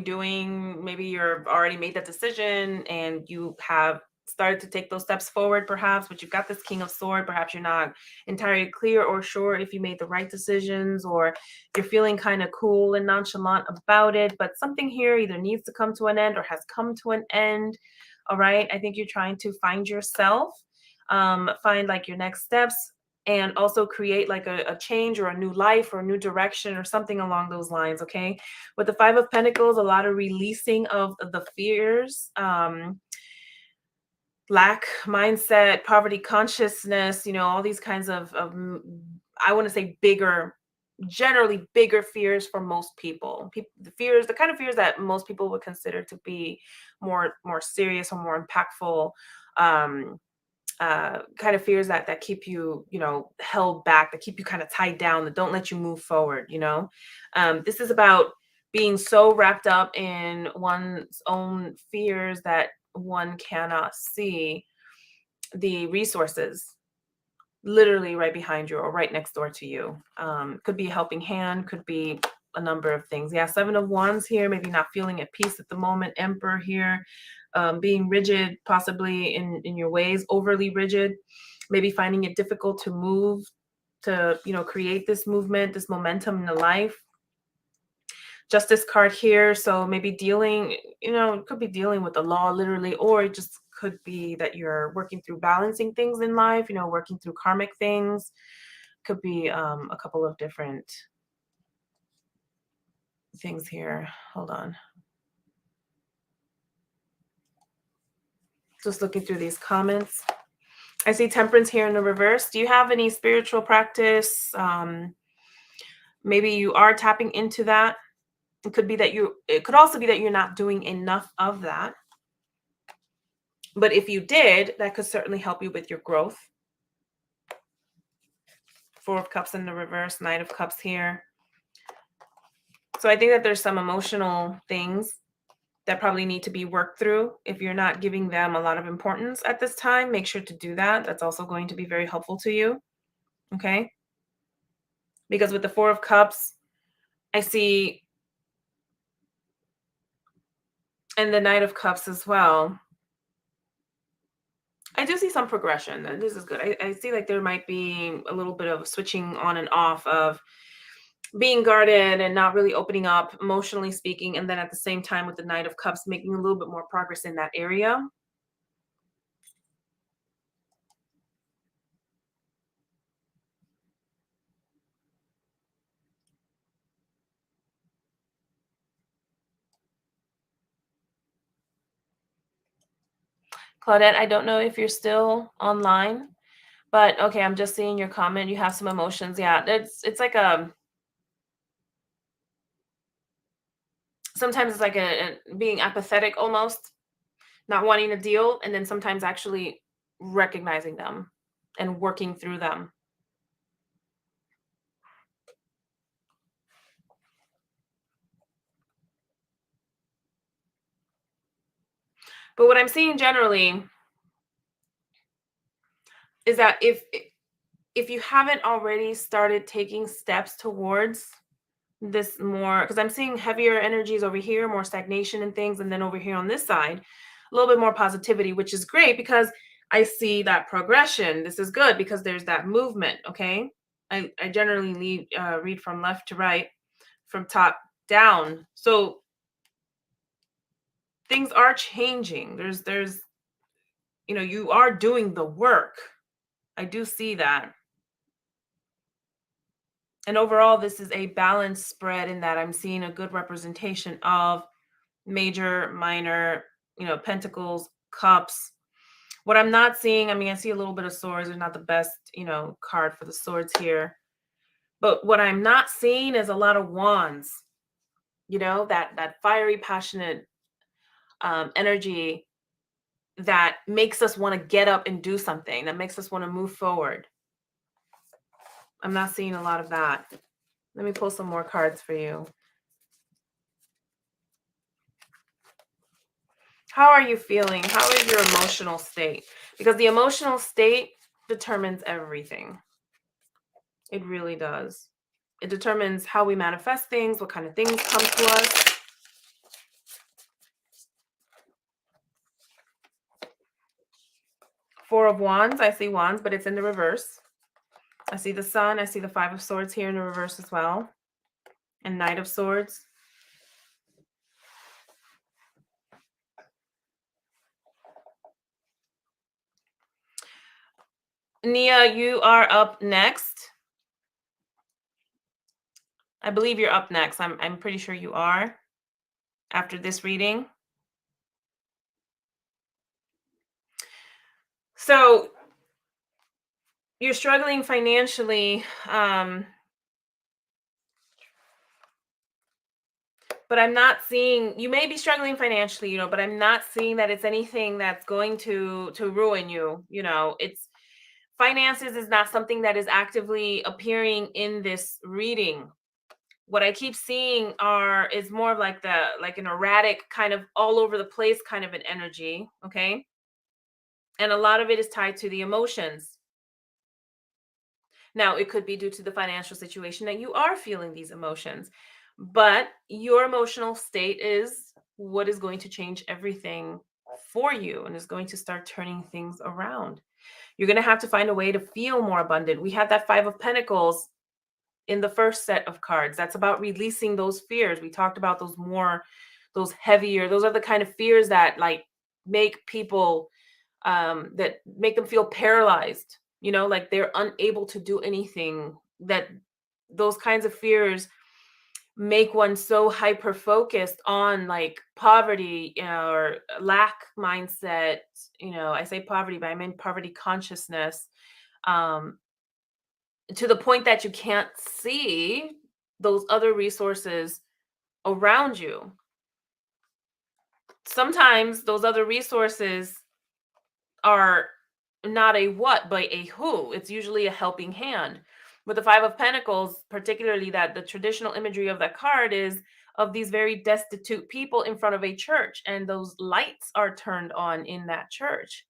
doing. Maybe you've already made that decision and you have started to take those steps forward perhaps, but you've got this King of Sword. Perhaps you're not entirely clear or sure if you made the right decisions, or you're feeling kind of cool and nonchalant about it, but something here either needs to come to an end or has come to an end. All right, I think you're trying to find yourself, find like your next steps, and also create like a change or a new life or a new direction or something along those lines. Okay, with the Five of Pentacles, a lot of releasing of the fears, lack mindset, poverty consciousness, all these kinds of I want to say generally bigger fears for most people. The kind of fears that most people would consider to be more serious or more impactful. Um, kind of fears that keep you, held back, that keep you kind of tied down, that don't let you move forward. This is about being so wrapped up in one's own fears that one cannot see the resources literally right behind you or right next door to you. Could be a helping hand, could be a number of things. Yeah, Seven of Wands here, maybe not feeling at peace at the moment. Emperor here, being rigid, possibly in your ways, overly rigid, maybe finding it difficult to move, to create this movement, this momentum in the life. Justice card here, so maybe dealing, it could be dealing with the law literally, or it just could be that you're working through balancing things in life, working through karmic things. Could be a couple of different things here. Hold on. Just looking through these comments. I see Temperance here in the reverse. Do you have any spiritual practice? Maybe you are tapping into that. It could also be that you're not doing enough of that. But if you did, that could certainly help you with your growth. Four of Cups in the reverse, Knight of Cups here. So I think that there's some emotional things that probably need to be worked through. If you're not giving them a lot of importance at this time, make sure to do that. That's also going to be very helpful to you. Okay? Because with the Four of Cups, I see, and the Knight of Cups as well, I do see some progression, and this is good. I see like there might be a little bit of switching on and off of being guarded and not really opening up, emotionally speaking, and then at the same time with the Knight of Cups, making a little bit more progress in that area. Claudette, I don't know if you're still online, but okay, I'm just seeing your comment. You have some emotions. Yeah, it's like sometimes it's like a being apathetic almost, not wanting to deal, and then sometimes actually recognizing them and working through them. But what I'm seeing generally is that if you haven't already started taking steps towards this more, because I'm seeing heavier energies over here, more stagnation and things, and then over here on this side, a little bit more positivity, which is great because I see that progression. This is good because there's that movement. Okay, I generally read from left to right, from top down, so things are changing. There's you are doing the work. I do see that. And overall, this is a balanced spread in that I'm seeing a good representation of major, minor, pentacles, cups, What I'm not seeing, I mean, I see a little bit of swords. They're not the best, card for the swords here. But what I'm not seeing is a lot of wands, that fiery, passionate energy that makes us want to get up and do something, that makes us want to move forward. I'm not seeing a lot of that. Let me pull some more cards for you. How are you feeling? How is your emotional state? Because the emotional state determines everything. It really does. It determines how we manifest things, what kind of things come to us. Four of Wands, I see Wands, but it's in the reverse. I see the Sun, I see the Five of Swords here in the reverse as well. And Knight of Swords. Nia, you are up next. I believe you're up next. I'm pretty sure you are after this reading. So you're struggling financially, but I'm not seeing, you may be struggling financially, but I'm not seeing that it's anything that's going to ruin you. It's finances is not something that is actively appearing in this reading. What I keep seeing is more of like an erratic kind of all over the place kind of an energy, okay? And a lot of it is tied to the emotions. Now, it could be due to the financial situation that you are feeling these emotions, but your emotional state is what is going to change everything for you and is going to start turning things around. You're going to have to find a way to feel more abundant. We have that Five of Pentacles in the first set of cards. That's about releasing those fears. We talked about those heavier, those are the kind of fears that like make people that make them feel paralyzed, like they're unable to do anything. That those kinds of fears make one so hyper focused on like poverty, or lack mindset. I say poverty, but I mean poverty consciousness, um, to the point that you can't see those other resources around you. Sometimes those other resources are not a what, but a who. It's usually a helping hand. With the Five of Pentacles, particularly, that the traditional imagery of that card is of these very destitute people in front of a church, and those lights are turned on in that church.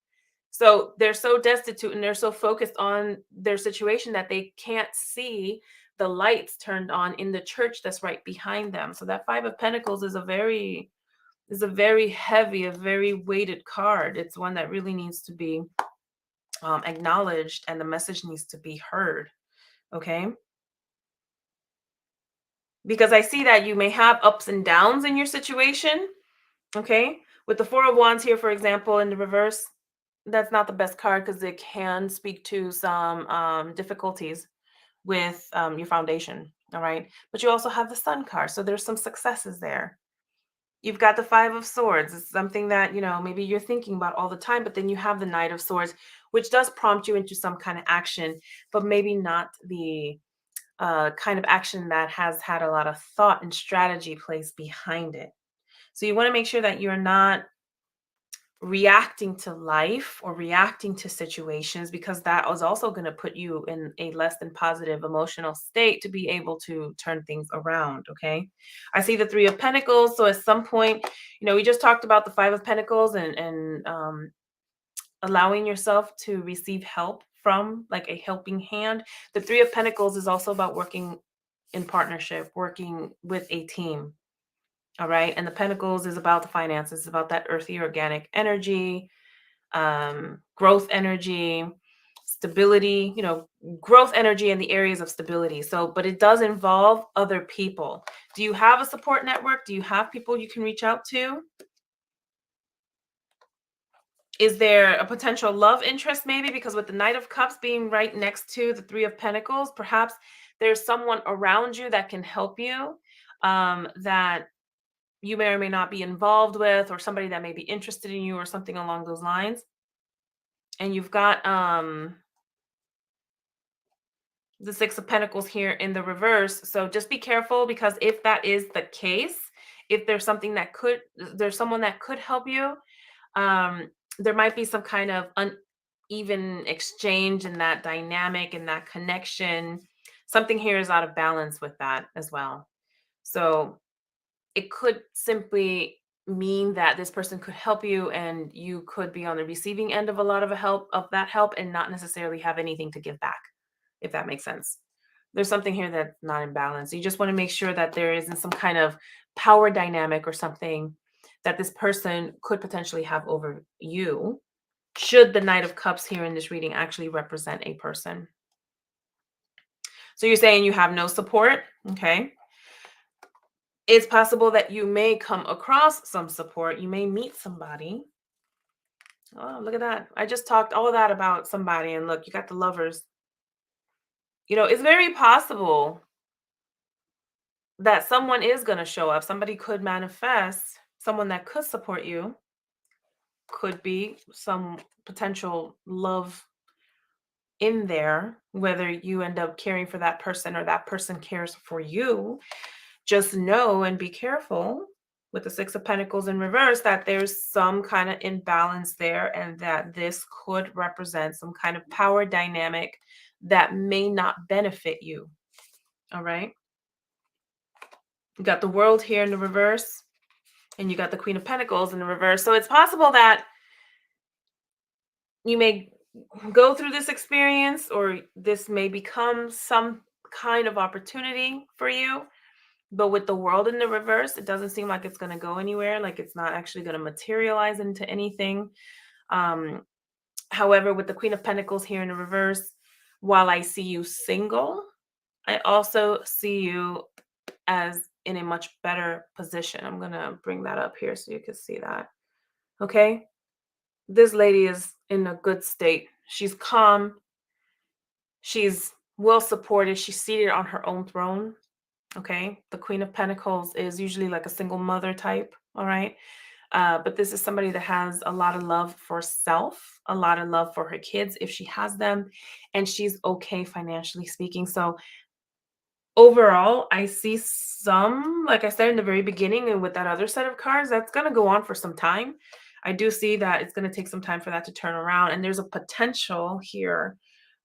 So they're so destitute and they're so focused on their situation that they can't see the lights turned on in the church that's right behind them. So that Five of Pentacles is a very heavy, a very weighted card. It's one that really needs to be acknowledged, and the message needs to be heard. Okay. Because I see that you may have ups and downs in your situation. Okay. With the Four of Wands here, for example, in the reverse, that's not the best card because it can speak to some difficulties with your foundation. All right. But you also have the Sun card. So there's some successes there. You've got the Five of Swords. It's something that, maybe you're thinking about all the time, but then you have the Knight of Swords, which does prompt you into some kind of action, but maybe not the kind of action that has had a lot of thought and strategy placed behind it. So you want to make sure that you're not reacting to life or reacting to situations, because that is also going to put you in a less than positive emotional state to be able to turn things around. Okay. I see the Three of Pentacles. So at some point, we just talked about the Five of Pentacles and allowing yourself to receive help from like a helping hand. The Three of Pentacles is also about working in partnership, working with a team. All right. And the Pentacles is about the finances, about that earthy organic energy, growth energy, stability, growth energy in the areas of stability. So, but it does involve other people. Do you have a support network? Do you have people you can reach out to? Is there a potential love interest maybe? Because with the Knight of Cups being right next to the Three of Pentacles, perhaps there's someone around you that can help you, that you may or may not be involved with, or somebody that may be interested in you or something along those lines. And you've got the Six of Pentacles here in the reverse. So just be careful, because if that is the case, if there's someone that could help you, um, there might be some kind of uneven exchange in that dynamic and that connection. Something here is out of balance with that as well. So it could simply mean that this person could help you and you could be on the receiving end of a lot of that help and not necessarily have anything to give back, if that makes sense. There's something here that's not in balance. You just want to make sure that there isn't some kind of power dynamic or something that this person could potentially have over you, should the Knight of Cups here in this reading actually represent a person. So you're saying you have no support, okay? It's possible that you may come across some support. You may meet somebody. Oh, look at that. I just talked all of that about somebody, and look, you got the Lovers. It's very possible that someone is going to show up. Somebody could manifest, someone that could support you, could be some potential love in there, whether you end up caring for that person or that person cares for you. Just know and be careful with the Six of Pentacles in reverse that there's some kind of imbalance there, and that this could represent some kind of power dynamic that may not benefit you. All right. You got the World here in the reverse, and you got the Queen of Pentacles in the reverse. So it's possible that you may go through this experience, or this may become some kind of opportunity for you. But with the World in the reverse, it doesn't seem like it's going to go anywhere. Like it's not actually going to materialize into anything. However, with the Queen of Pentacles here in the reverse, while I see you single, I also see you as in a much better position. I'm going to bring that up here so you can see that. Okay. This lady is in a good state. She's calm. She's well supported. She's seated on her own throne. Okay. The Queen of Pentacles is usually like a single mother type. All right. But this is somebody that has a lot of love for self, a lot of love for her kids if she has them, and she's okay financially speaking. So overall, I see some, like I said in the very beginning, and with that other set of cards, that's going to go on for some time. I do see that it's going to take some time for that to turn around. And there's a potential here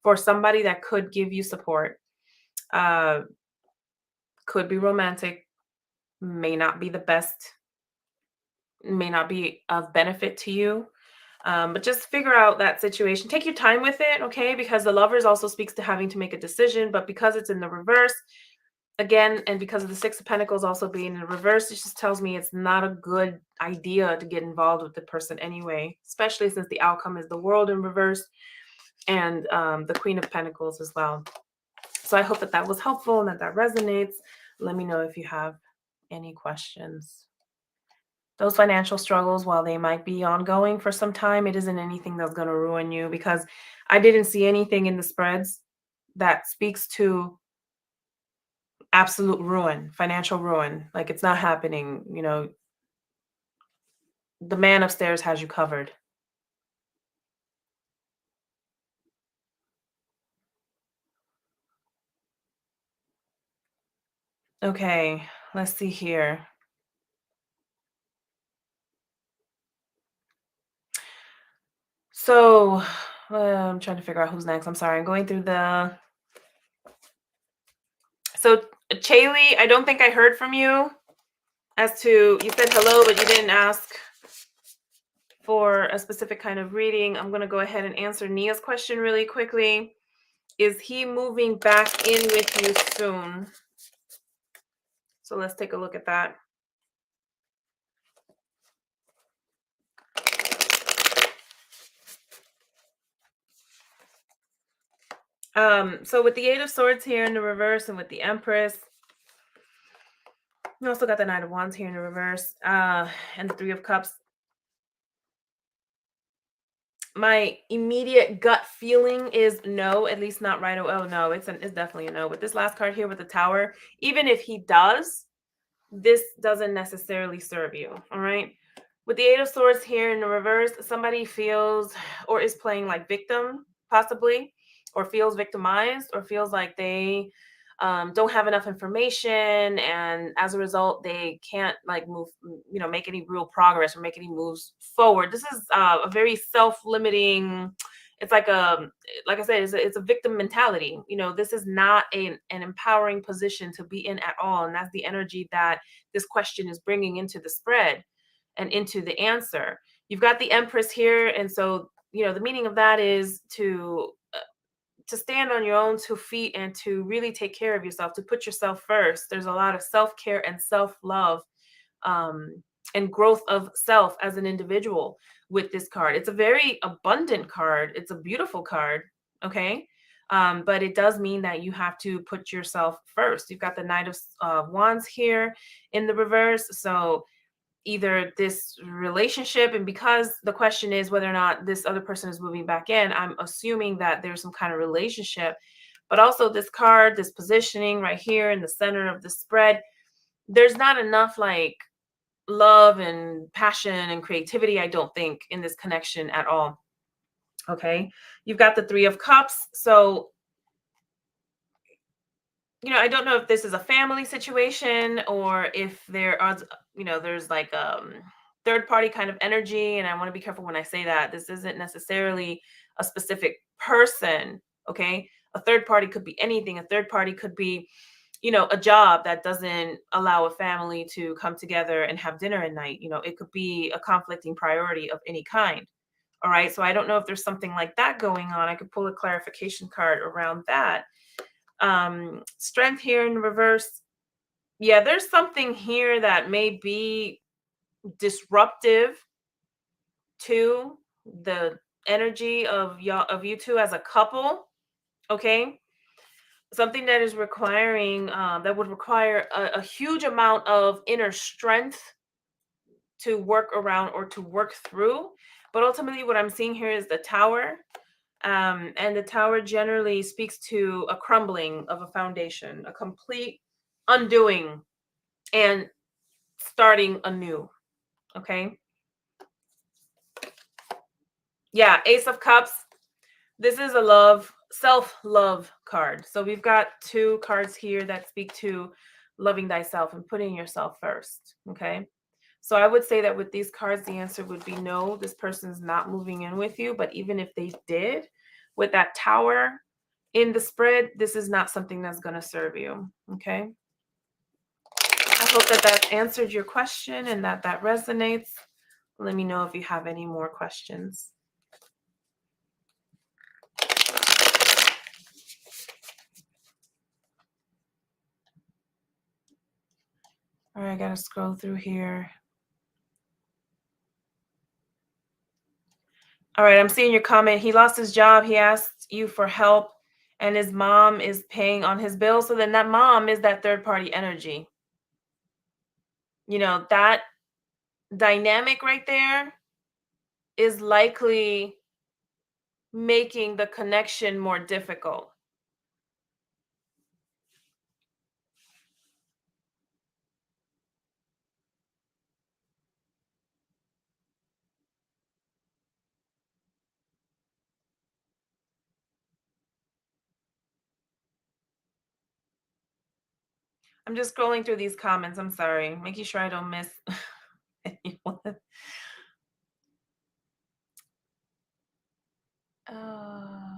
for somebody that could give you support. Uh, could be romantic, may not be the best, may not be of benefit to you. But just figure out that situation. Take your time with it, okay? Because the Lovers also speaks to having to make a decision, but because it's in the reverse, again, and because of the Six of Pentacles also being in reverse, it just tells me it's not a good idea to get involved with the person anyway, especially since the outcome is the World in reverse and the Queen of Pentacles as well. So I hope that that was helpful and that resonates. Let me know if you have any questions. Those financial struggles, while they might be ongoing for some time, it isn't anything that's going to ruin you, because I didn't see anything in the spreads that speaks to absolute ruin, financial ruin. Like it's not happening. The man upstairs has you covered. Okay, let's see here. So I'm trying to figure out who's next. I'm sorry. I'm going through the. So Chaylee, I don't think I heard from you as to, you said hello, but you didn't ask for a specific kind of reading. I'm going to go ahead and answer Nia's question really quickly. Is he moving back in with you soon? So let's take a look at that. So with the Eight of Swords here in the reverse and with the Empress, we also got the Knight of Wands here in the reverse, and the Three of Cups. My immediate gut feeling is no, at least not right away. Oh no, it's definitely a no. With this last card here with the Tower, even if he does, this doesn't necessarily serve you. All right. With the Eight of Swords here in the reverse, somebody feels or is playing like victim, possibly, or feels victimized, or feels like they don't have enough information, and as a result, they can't like move, make any real progress or make any moves forward. This is a very self-limiting. It's like I said, it's a victim mentality. This is not an empowering position to be in at all, and that's the energy that this question is bringing into the spread and into the answer. You've got the Empress here, and so the meaning of that is to stand on your own 2 feet and to really take care of yourself, to put yourself first. There's a lot of self-care and self-love, um, and growth of self as an individual with this card. It's a very abundant card. It's a beautiful card. Okay. But it does mean that you have to put yourself first. You've got the Knight of Wands here in the reverse. So either this relationship, and because the question is whether or not this other person is moving back in, I'm assuming that there's some kind of relationship. But also this card, this positioning right here in the center of the spread, there's not enough like love and passion and creativity, I don't think, in this connection at all. Okay. You've got the Three of Cups. So I don't know if this is a family situation or if there are, there's like third party kind of energy. And I want to be careful when I say that. This isn't necessarily a specific person. Okay. A third party could be anything. A third party could be, a job that doesn't allow a family to come together and have dinner at night. It could be a conflicting priority of any kind. All right. So I don't know if there's something like that going on. I could pull a clarification card around that. Strength here in reverse. Yeah, there's something here that may be disruptive to the energy of you two as a couple. Okay. Something that is requiring that would require a huge amount of inner strength to work around or to work through. But ultimately what I'm seeing here is the Tower. And the Tower generally speaks to a crumbling of a foundation, a complete undoing and starting anew. Okay. Yeah. Ace of Cups. This is a self-love card. So we've got 2 cards here that speak to loving thyself and putting yourself first. Okay. So I would say that with these cards, the answer would be no, this person's not moving in with you. But even if they did, with that Tower in the spread, this is not something that's going to serve you. Okay. I hope that answered your question and that resonates. Let me know if you have any more questions. All right, I got to scroll through here. All right, I'm seeing your comment. He lost his job. He asked you for help, and his mom is paying on his bill. So then that mom is that third party energy. That dynamic right there is likely making the connection more difficult. I'm just scrolling through these comments. I'm sorry, making sure I don't miss anyone. Uh,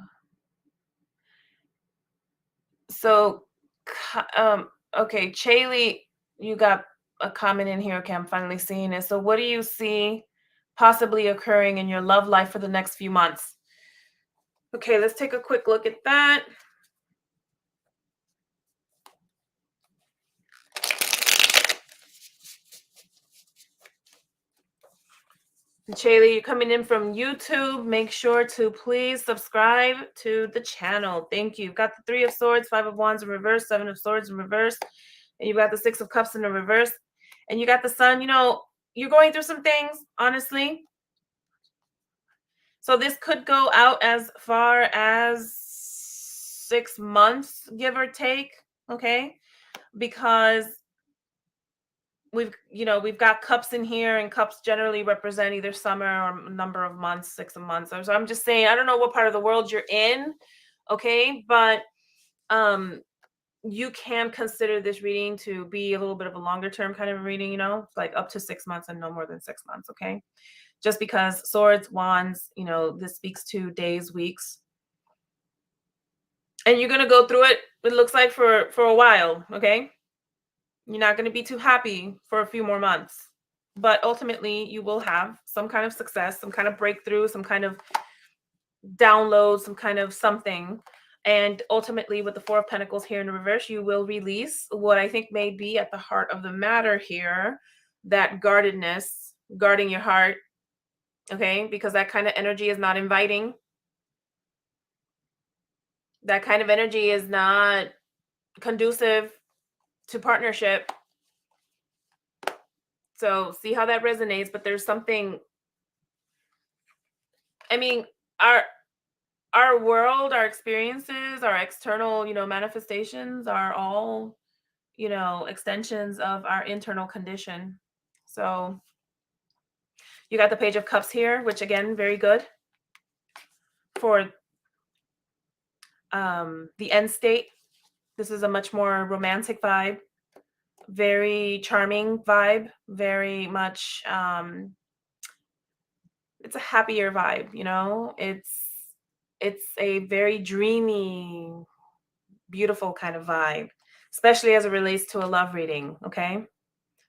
so, okay, Chaley, you got a comment in here. Okay, I'm finally seeing it. So, what do you see possibly occurring in your love life for the next few months? Okay, let's take a quick look at that. Chaley, you're coming in from YouTube. Make sure to please subscribe to the channel. Thank you. You've got the Three of Swords, Five of Wands in reverse, Seven of Swords in reverse, and you've got the Six of Cups in the reverse, and you got the Sun. You're going through some things, honestly. So this could go out as far as 6 months, give or take, okay? Because we've got cups in here, and cups generally represent either summer or number of months, 6 of months. So I'm just saying, I don't know what part of the world you're in, okay, but um you can consider this reading to be a little bit of a longer term kind of reading, like up to 6 months and no more than 6 months, okay? Just because swords, wands, this speaks to days, weeks, and you're gonna go through it. It looks like for a while, okay? You're not gonna be too happy for a few more months, but ultimately you will have some kind of success, some kind of breakthrough, some kind of download, some kind of something. And ultimately, with the Four of Pentacles here in reverse, you will release what I think may be at the heart of the matter here, that guardedness, guarding your heart, okay? Because that kind of energy is not inviting. That kind of energy is not conducive to partnership. So see how that resonates. But there's something, I mean, our world, our experiences, our external, manifestations are all, extensions of our internal condition. So you got the Page of Cups here, which again, very good for the end state. This is a much more romantic vibe, very charming vibe, very much it's a happier vibe, it's a very dreamy, beautiful kind of vibe, especially as it relates to a love reading, okay?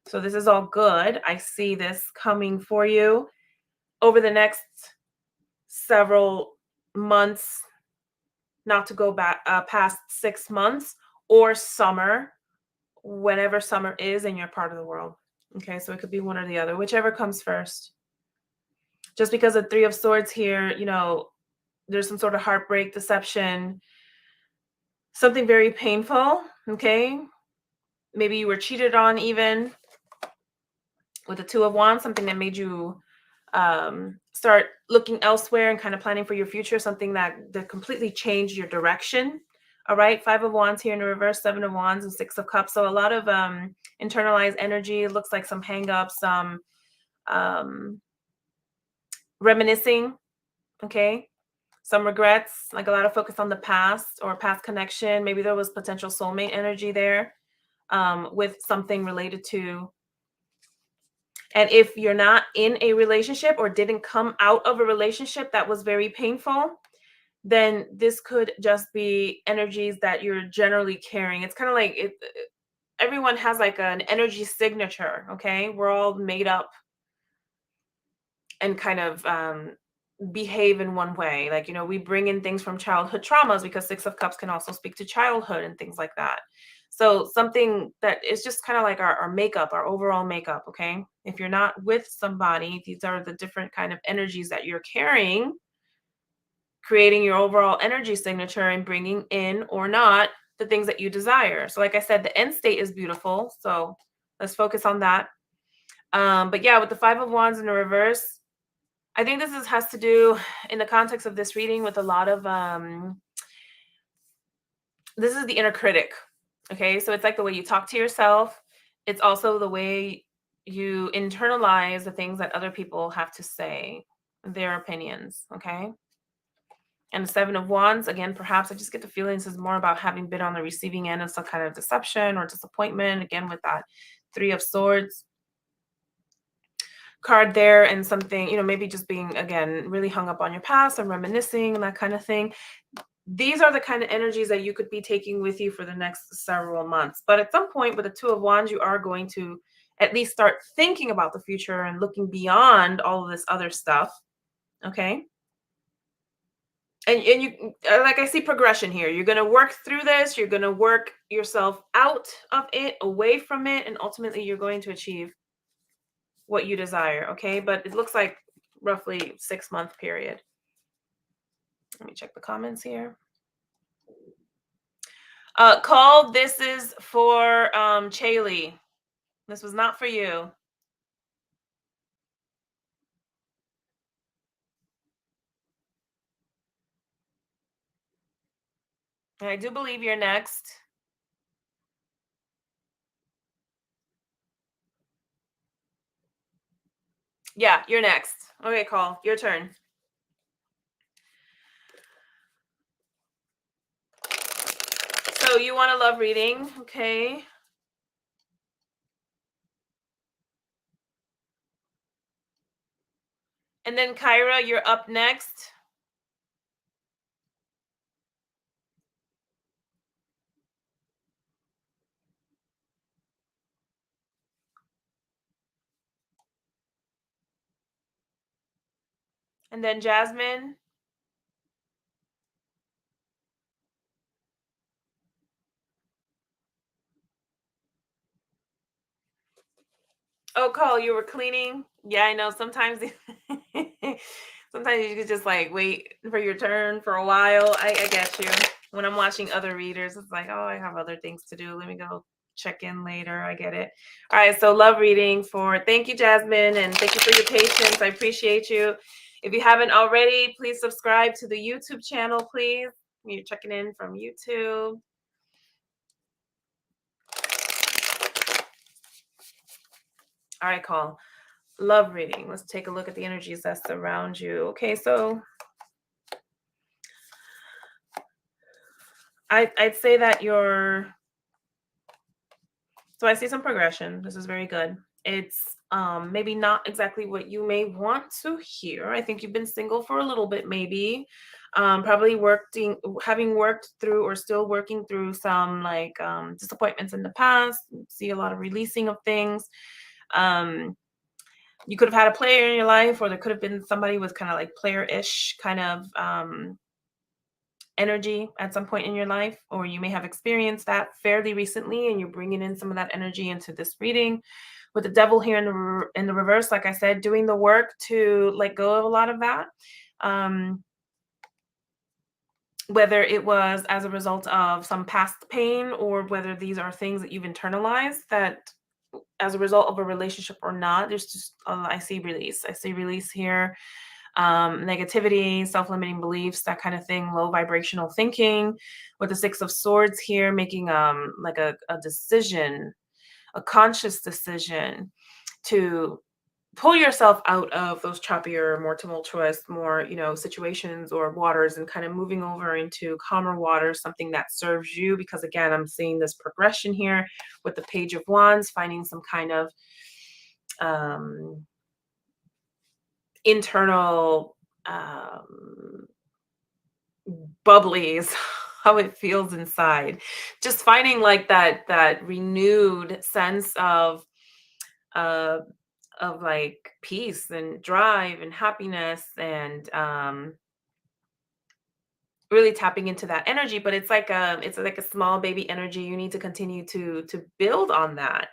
So this is all good. I see this coming for you over the next several months, not to go back past 6 months, or summer, whenever summer is in your part of the world. Okay, so it could be one or the other, whichever comes first. Just because of Three of Swords here, there's some sort of heartbreak, deception, something very painful, okay? Maybe you were cheated on even with the Two of Wands, something that made you start looking elsewhere and kind of planning for your future, something that completely changed your direction. All right, Five of Wands here in the reverse, Seven of Wands, and Six of Cups. So a lot of internalized energy. It looks like some hang-ups, some reminiscing, okay? Some regrets, like a lot of focus on the past or past connection. Maybe there was potential soulmate energy there with something related to. And if you're not in a relationship or didn't come out of a relationship that was very painful, then this could just be energies that you're generally carrying. It's kind of like everyone has like an energy signature, okay? We're all made up and kind of behave in one way. Like, we bring in things from childhood traumas, because Six of Cups can also speak to childhood and things like that. So something that is just kind of like our makeup, our overall makeup, okay? If you're not with somebody, these are the different kind of energies that you're carrying, creating your overall energy signature and bringing in or not the things that you desire. So like I said, the end state is beautiful. So let's focus on that. But yeah, with the Five of Wands in the reverse, I think has to do, in the context of this reading, with a lot of this is the inner critic. Okay, so it's like the way you talk to yourself. It's also the way you internalize the things that other people have to say, their opinions. Okay. And the Seven of Wands, again, perhaps I just get the feeling this is more about having been on the receiving end of some kind of deception or disappointment. Again, with that Three of Swords card there, and something, maybe just being, again, really hung up on your past and reminiscing and that kind of thing. These are the kind of energies that you could be taking with you for the next several months. But at some point with the Two of Wands, you are going to at least start thinking about the future and looking beyond all of this other stuff. Okay. And you, like, I see progression here. You're going to work through this. You're going to work yourself out of it, away from it, and ultimately you're going to achieve what you desire. Okay. But it looks like roughly 6-month period. Let me check the comments here. Call, this is for Chaley. This was not for you. I do believe you're next. Yeah, you're next. Okay, call. Your turn. So you want a love reading, okay? And then Kyra, you're up next. And then Jasmine. Oh, call, you were cleaning. Yeah, I know. Sometimes sometimes you could just like wait for your turn for a while. I get you. When I'm watching other readers, it's like, oh, I have other things to do. Let me go check in later. I get it. All right, so love reading for thank you, Jasmine, and thank you for your patience. I appreciate you. If you haven't already, please subscribe to the YouTube channel, please. You're checking in from YouTube. All right, call. Love reading. Let's take a look at the energies that surround you. Okay, so I'd say that so I see some progression. This is very good. It's maybe not exactly what you may want to hear. I think you've been single for a little bit, maybe. Probably having worked through or still working through some like disappointments in the past. See a lot of releasing of things. Um, you could have had a player in your life, or there could have been somebody with kind of like player-ish kind of energy at some point in your life, or you may have experienced that fairly recently, and you're bringing in some of that energy into this reading. With the devil here in the reverse, like I said, doing the work to let go of a lot of that. Um, whether it was as a result of some past pain, or whether these are things that you've internalized that as a result of a relationship or not, there's just I see release. I see release here. Negativity, self-limiting beliefs, that kind of thing, low vibrational thinking. With the Six of Swords here, making like a decision, a conscious decision to pull yourself out of those choppier, more tumultuous, more, situations or waters, and kind of moving over into calmer waters, something that serves you. Because again, I'm seeing this progression here with the Page of Wands, finding some kind of um internal bubblies, how it feels inside, just finding like that renewed sense uh of like peace and drive and happiness, and really tapping into that energy. But it's like a small baby energy. You need to continue to build on that,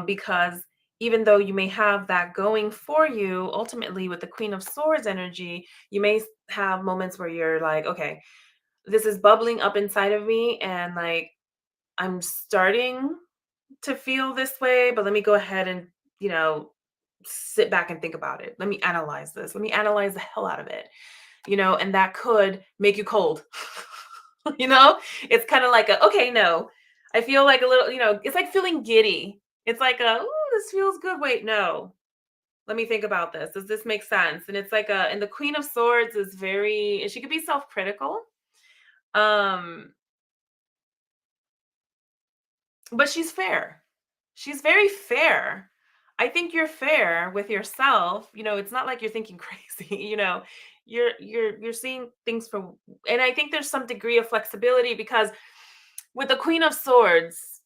because even though you may have that going for you, ultimately with the Queen of Swords energy, you may have moments where you're like, okay, this is bubbling up inside of me, and like I'm starting to feel this way, but let me go ahead and, you know, sit back and think about it. Let me analyze this. Let me analyze the hell out of it. And that could make you cold. you know, it's kind of like okay, no. I feel like a little, it's like feeling giddy. It's like this feels good. Wait, no. Let me think about this. Does this make sense? And it's like and the Queen of Swords is she could be self-critical. Um, but she's fair. She's very fair. I think you're fair with yourself. It's not like you're thinking crazy, you're seeing things from, and I think there's some degree of flexibility, because with the Queen of Swords,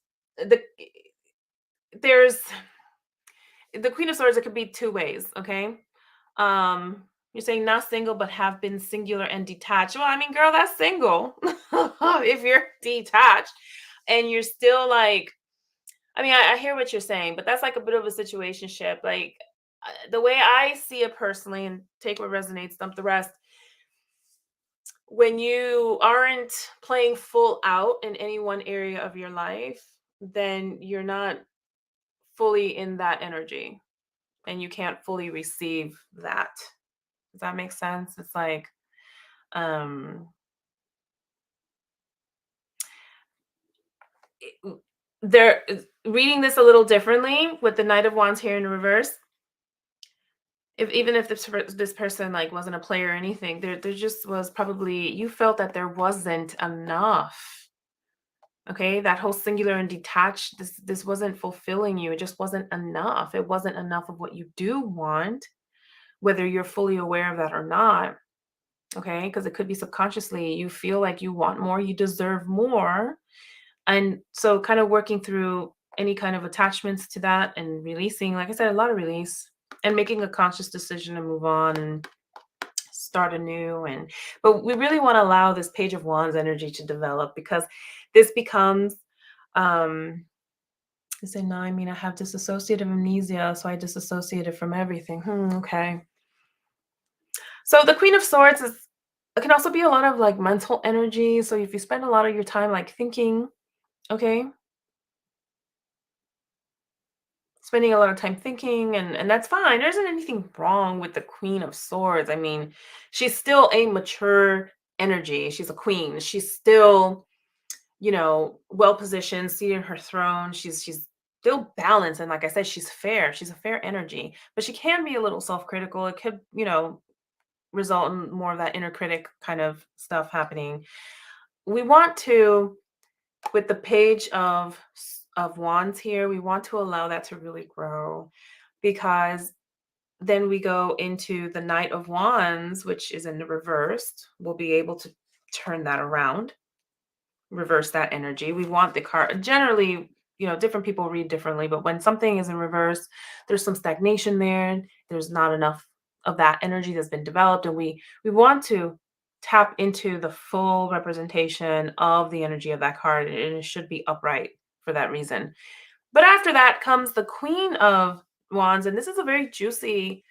there's the Queen of Swords, it could be two ways, okay? You're saying not single, but have been singular and detached. Well, I mean, girl, that's single. If you're detached and you're still like, I mean, I hear what you're saying, but that's like a bit of a situationship. Like the way I see it personally, and take what resonates, dump the rest. When you aren't playing full out in any one area of your life, then you're not fully in that energy, and you can't fully receive that. Does that make sense? It's like, um, they're reading this a little differently with the Knight of Wands here in reverse. If even if this person, like, wasn't a player or anything, there just was probably you felt that there wasn't enough, okay? That whole singular and detached, this wasn't fulfilling you, it just wasn't enough. It wasn't enough of what you do want, whether you're fully aware of that or not, okay? Because it could be subconsciously, you feel like you want more, you deserve more, and so kind of working through any kind of attachments to that and releasing, like I said, a lot of release and making a conscious decision to move on and start anew. And but we really want to allow this page of wands energy to develop, because this becomes um I say, no, I mean, I have dissociative amnesia, so I disassociated from everything. Okay. So the Queen of Swords is, it can also be a lot of like mental energy. So if you spend a lot of your time like thinking, okay, spending a lot of time thinking, and that's fine. There isn't anything wrong with the Queen of Swords. I mean, she's still a mature energy. She's a queen. She's still, well positioned, seated in her throne. She's still balanced, and like I said, she's fair. She's a fair energy, but she can be a little self-critical. It could, result in more of that inner critic kind of stuff happening. We want to, with the page of wands here, we want to allow that to really grow, because then we go into the Knight of Wands, which is in the reversed. We'll be able to turn that around, reverse that energy. We want the card. Generally, different people read differently, but when something is in reverse, there's some stagnation there. There's not enough of that energy that's been developed, and we want to tap into the full representation of the energy of that card, and it should be upright for that reason. But after that comes the Queen of Wands, and this is a very juicy,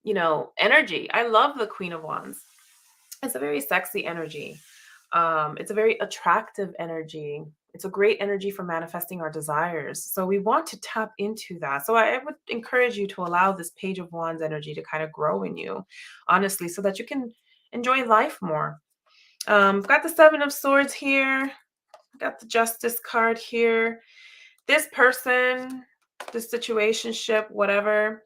energy. I love the Queen of Wands. It's a very sexy energy. It's a very attractive energy. It's a great energy for manifesting our desires. So we want to tap into that. So I would encourage you to allow this Page of Wands energy to kind of grow in you, honestly, so that you can enjoy life more. I've got the Seven of Swords here. Got the Justice card here. This person, this situationship, whatever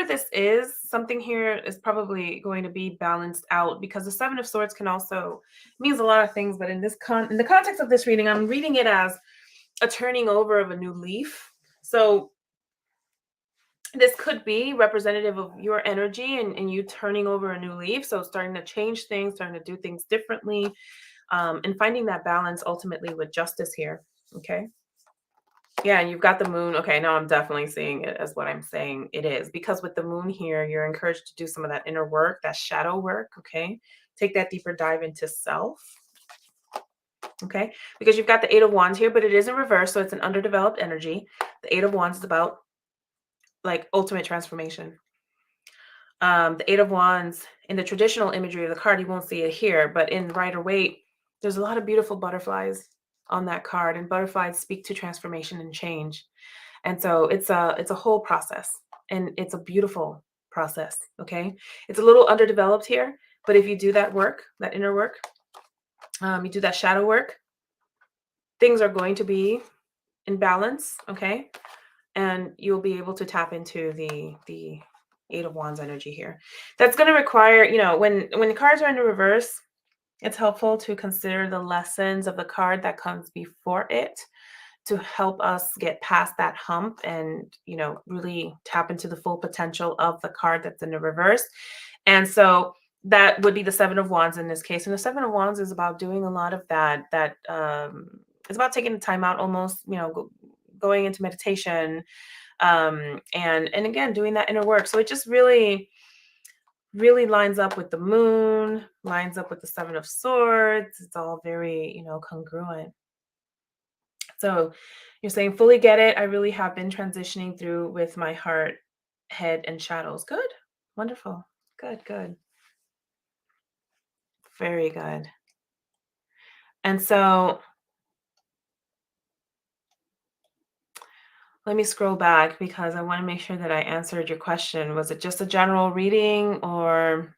this is, something here is probably going to be balanced out, because the Seven of Swords can also means a lot of things. But in in the context of this reading, I'm reading it as a turning over of a new leaf. So this could be representative of your energy, and you turning over a new leaf. So starting to change things, starting to do things differently, and finding that balance ultimately with justice here. Okay. Yeah, and you've got the moon. Okay, now I'm definitely seeing it as what I'm saying it is, because with the moon here, you're encouraged to do some of that inner work, that shadow work. Okay. Take that deeper dive into self. Okay. Because you've got the Eight of Wands here, but it is in reverse. So it's an underdeveloped energy. The Eight of Wands is about like ultimate transformation. The Eight of Wands, in the traditional imagery of the card, you won't see it here, but in Rider Waite, there's a lot of beautiful butterflies on that card, and butterflies speak to transformation and change. And so it's a whole process, and it's a beautiful process. Okay. It's a little underdeveloped here, but if you do that work, that inner work, you do that shadow work, things are going to be in balance. Okay. And you'll be able to tap into the Eight of Wands energy here. That's going to require, when the cards are in the reverse, it's helpful to consider the lessons of the card that comes before it, to help us get past that hump and, really tap into the full potential of the card that's in the reverse. And so that would be the Seven of Wands in this case. And the Seven of Wands is about doing a lot of that it's about taking the time out, almost, going into meditation, and again doing that inner work. So it just really lines up with the moon, lines up with the Seven of Swords. It's all very, congruent. So you're saying, fully get it. I really have been transitioning through with my heart, head, and shadows. Good. Wonderful. Good, good. Very good. And so let me scroll back, because I want to make sure that I answered your question. Was it just a general reading, or?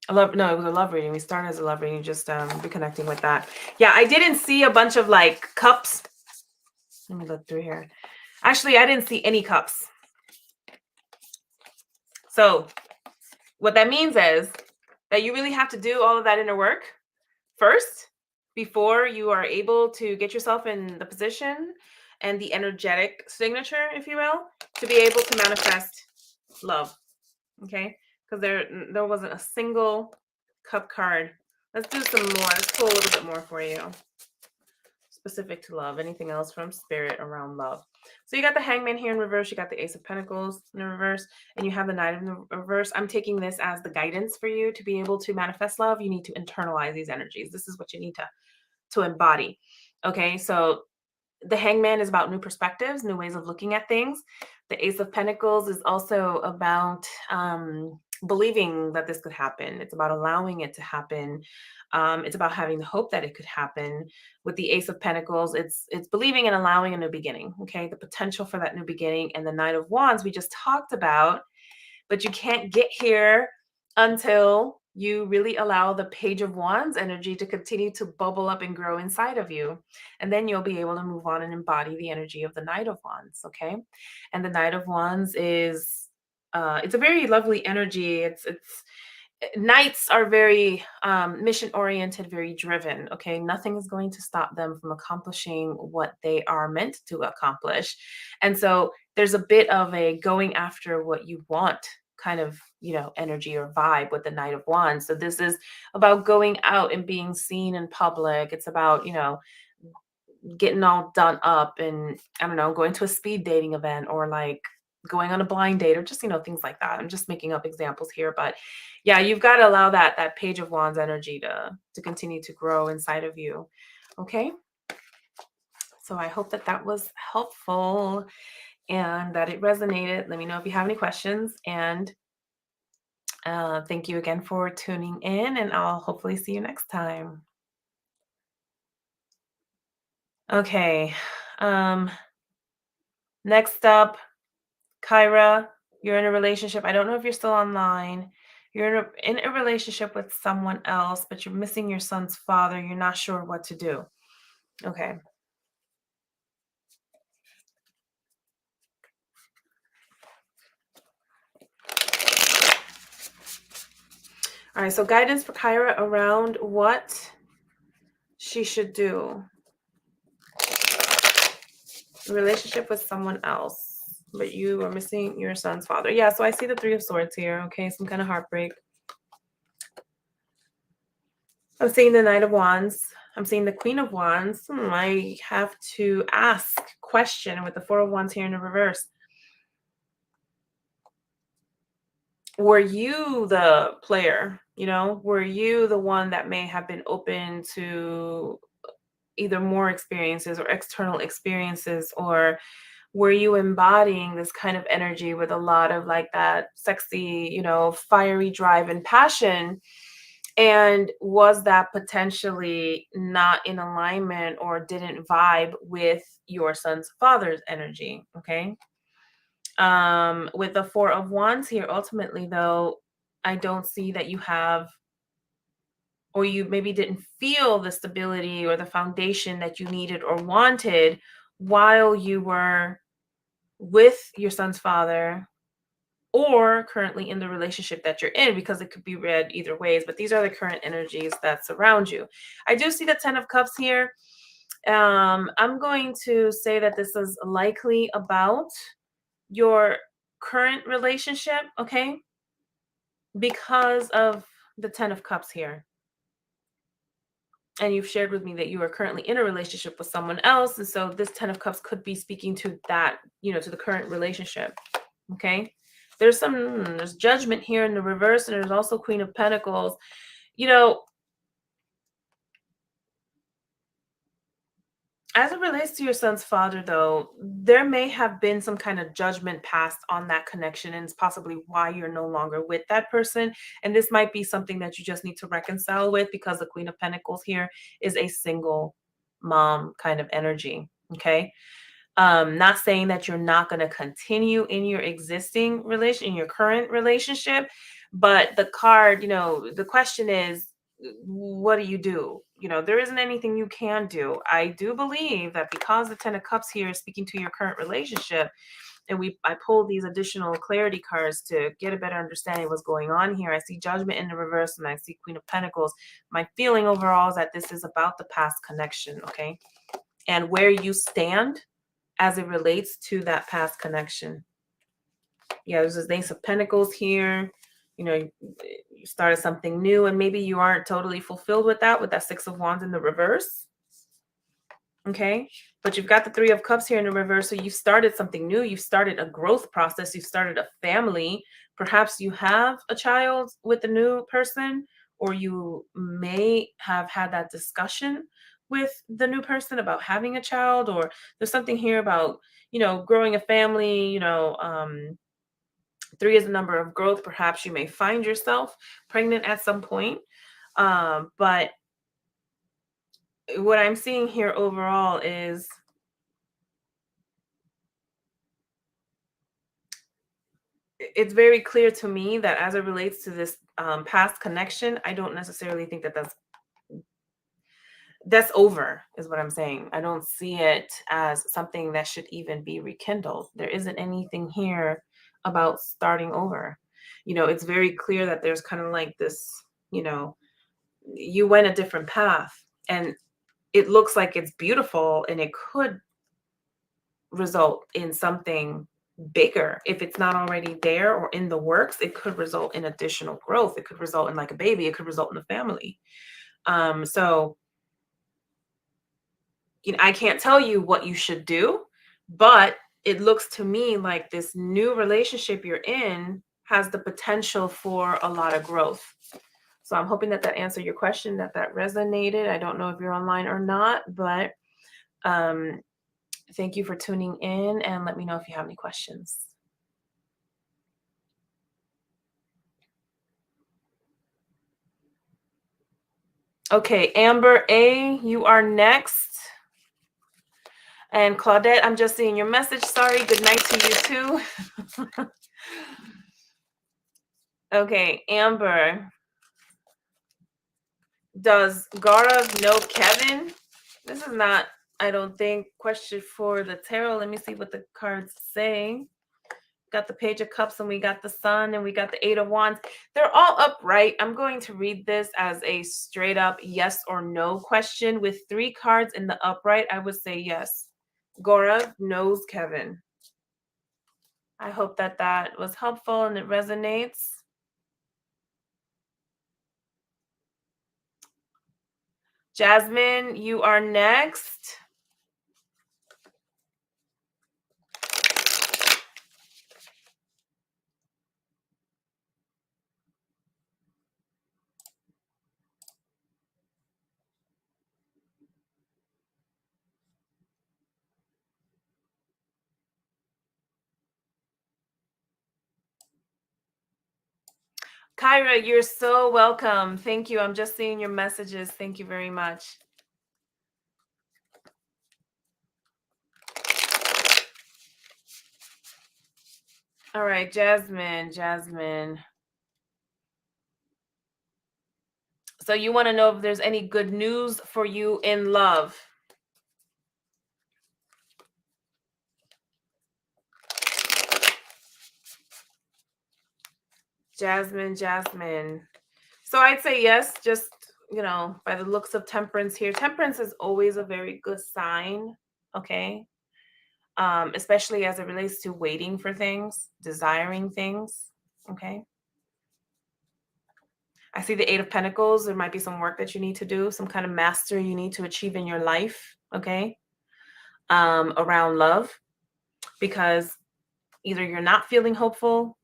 I love no, it was a love reading. We started as a love reading, just reconnecting with that. Yeah, I didn't see a bunch of like cups. Let me look through here. Actually, I didn't see any cups. So what that means is that you really have to do all of that inner work first before you are able to get yourself in the position and the energetic signature, if you will, to be able to manifest love. Okay, because there wasn't a single cup card. Let's do some more. Let's pull a little bit more for you, specific to love. Anything else from spirit around love? So you got the Hangman here in reverse, you got the Ace of Pentacles in reverse, and you have the Knight in the reverse. I'm taking this as the guidance for you to be able to manifest love. You need to internalize these energies. This is what you need to embody. Okay, so the Hangman is about new perspectives, new ways of looking at things. The Ace of Pentacles is also about believing that this could happen. It's about allowing it to happen. It's about having the hope that it could happen. With the Ace of Pentacles, it's believing and allowing a new beginning. Okay, the potential for that new beginning. And the Knight of Wands we just talked about, but you can't get here until you really allow the Page of Wands energy to continue to bubble up and grow inside of you. And then you'll be able to move on and embody the energy of the Knight of Wands. Okay. And the Knight of Wands is it's a very lovely energy. It's knights are very mission oriented, very driven. Okay, nothing is going to stop them from accomplishing what they are meant to accomplish. And so there's a bit of a going after what you want kind of, energy or vibe with the Knight of Wands. So this is about going out and being seen in public. It's about, getting all done up and, I don't know, going to a speed dating event, or like going on a blind date, or just, things like that. I'm just making up examples here, but yeah, you've got to allow that Page of Wands energy to continue to grow inside of you. Okay, so I hope that was helpful and that it resonated. Let me know if you have any questions, and thank you again for tuning in, and I'll hopefully see you next time. Okay, next up, Kyra, you're in a relationship. I don't know if you're still online. You're in a relationship with someone else, but you're missing your son's father. You're not sure what to do. Okay. All right. So guidance for Kyra around what she should do. A relationship with someone else, but you are missing your son's father. Yeah. So I see the Three of Swords here. Okay. Some kind of heartbreak. I'm seeing the Knight of Wands. I'm seeing the Queen of Wands. I have to ask question with the Four of Wands here in the reverse. Were you the player? Were you the one that may have been open to either more experiences or external experiences, or were you embodying this kind of energy with a lot of like that sexy, fiery drive and passion? And was that potentially not in alignment or didn't vibe with your son's father's energy? Okay. With the Four of Wands here, ultimately, though, I don't see that you have, or you maybe didn't feel the stability or the foundation that you needed or wanted while you were with your son's father, or currently in the relationship that you're in, because it could be read either ways, but these are the current energies that surround you. I do see the Ten of Cups here. I'm going to say that this is likely about your current relationship, okay? Because of the Ten of Cups here. And you've shared with me that you are currently in a relationship with someone else. And so this Ten of Cups could be speaking to that, to the current relationship, okay? There's Judgment here in the reverse, and there's also Queen of Pentacles. As it relates to your son's father, though, there may have been some kind of judgment passed on that connection, and it's possibly why you're no longer with that person. And this might be something that you just need to reconcile with, because the Queen of Pentacles here is a single mom kind of energy. Okay. Not saying that you're not going to continue in your existing relation, in your current relationship, But the card, the question is, what do you do? There isn't anything you can do. I do believe that because the Ten of Cups here is speaking to your current relationship, and I pulled these additional clarity cards to get a better understanding of what's going on here. I see Judgment in the reverse, and I see Queen of Pentacles. My feeling overall is that this is about the past connection, okay? And where you stand as it relates to that past connection. Yeah, there's this Ace of Pentacles here. You started something new, and maybe you aren't totally fulfilled with that Six of Wands in the reverse. Okay, but you've got the Three of Cups here in the reverse. So you've started something new. You've started a growth process. You've started a family. Perhaps you have a child with a new person, or you may have had that discussion with the new person about having a child, or there's something here about, growing a family. Three is the number of growth. Perhaps you may find yourself pregnant at some point. But what I'm seeing here overall is it's very clear to me that as it relates to this past connection, I don't necessarily think that that's over, is what I'm saying. I don't see it as something that should even be rekindled. There isn't anything here about starting over. It's very clear that there's kind of like this, you went a different path, and it looks like it's beautiful, and it could result in something bigger. If it's not already there or in the works, it could result in additional growth. It could result in like a baby. It could result in a family. So I can't tell you what you should do, but it looks to me like this new relationship you're in has the potential for a lot of growth. So I'm hoping that answered your question, that resonated. I don't know if you're online or not, but thank you for tuning in, and let me know if you have any questions. Okay, Amber A, you are next. And Claudette, I'm just seeing your message. Sorry, good night to you too. Okay, Amber. Does Gaurav know Kevin? This is not, I don't think, question for the tarot. Let me see what the cards say. Got the Page of Cups, and we got the Sun, and we got the Eight of Wands. They're all upright. I'm going to read this as a straight up yes or no question. With 3 cards in the upright, I would say yes. Gaurav knows Kevin. I hope that was helpful and it resonates. Jasmine, you are next. Kyra, you're so welcome. Thank you. I'm just seeing your messages. Thank you very much. All right, Jasmine. So you want to know if there's any good news for you in love. Jasmine. So I'd say yes, just, by the looks of Temperance here. Temperance is always a very good sign, okay? Especially as it relates to waiting for things, desiring things, okay? I see the Eight of Pentacles. There might be some work that you need to do, some kind of mastery you need to achieve in your life, okay? Around love, because either you're not feeling hopeful,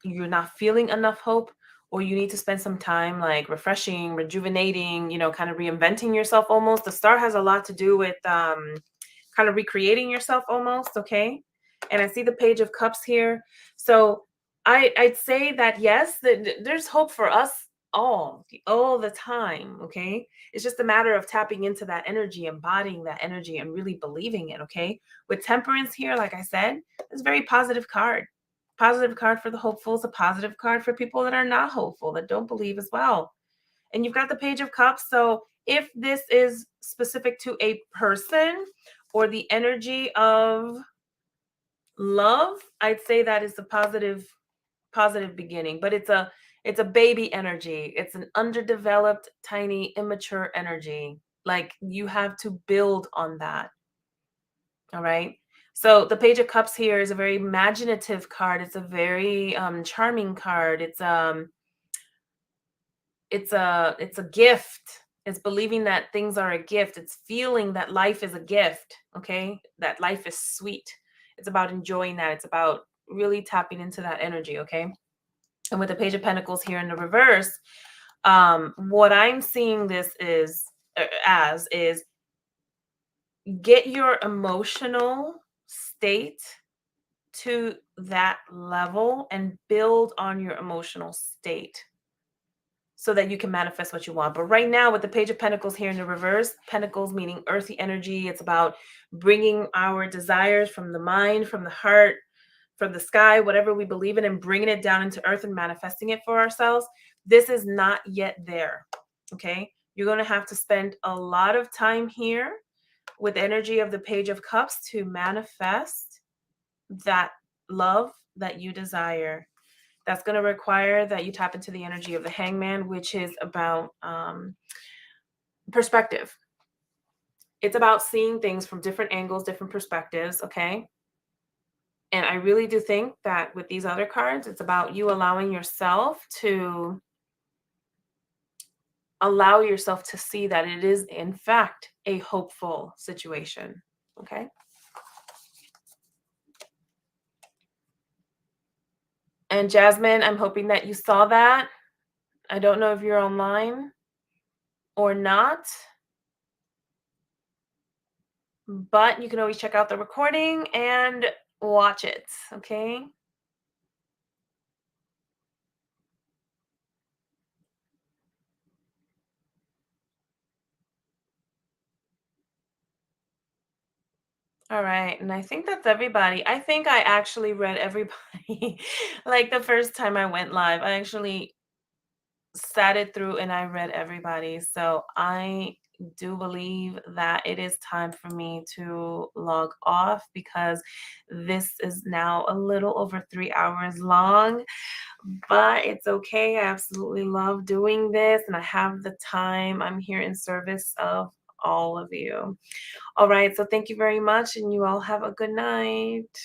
you're not feeling enough hope, or you need to spend some time like refreshing, rejuvenating, kind of reinventing yourself almost. The star has a lot to do with kind of recreating yourself almost, okay? And I see the Page of Cups here. So I'd say that yes, there's hope for us all the time, okay? It's just a matter of tapping into that energy, embodying that energy, and really believing it, okay? With Temperance here, like I said, it's a very positive card. Positive card for the hopefuls, a positive card for people that are not hopeful, that don't believe as well. And you've got the Page of Cups. So if this is specific to a person or the energy of love, I'd say that is a positive beginning, but it's a baby energy. It's an underdeveloped, tiny, immature energy. Like you have to build on that. All right. So the Page of Cups here is a very imaginative card. It's a very charming card. It's a gift. It's believing that things are a gift. It's feeling that life is a gift. Okay, that life is sweet. It's about enjoying that. It's about really tapping into that energy. Okay. And with the Page of Pentacles here in the reverse, what I'm seeing this is as is get your emotional state to that level and build on your emotional state so that you can manifest what you want. But right now, with the Page of Pentacles here in the reverse, Pentacles meaning earthy energy, it's about bringing our desires from the mind, from the heart, from the sky, whatever we believe in, and bringing it down into earth and manifesting it for ourselves. This is not yet there. Okay. You're going to have to spend a lot of time here with energy of the Page of Cups to manifest that love that you desire. That's going to require that you tap into the energy of the Hangman, which is about perspective. It's about seeing things from different angles, different perspectives. Okay. And I really do think that with these other cards, it's about you allowing yourself to see that it is, in fact, a hopeful situation. Okay. And Jasmine, I'm hoping that you saw that. I don't know if you're online or not, but you can always check out the recording and watch it. Okay. All right. And I think that's everybody. I think I actually read everybody. Like the first time I went live, I actually sat it through and I read everybody. So I do believe that it is time for me to log off because this is now a little over 3 hours long, but it's okay. I absolutely love doing this and I have the time. I'm here in service of all of you. All right. So thank you very much and you all have a good night.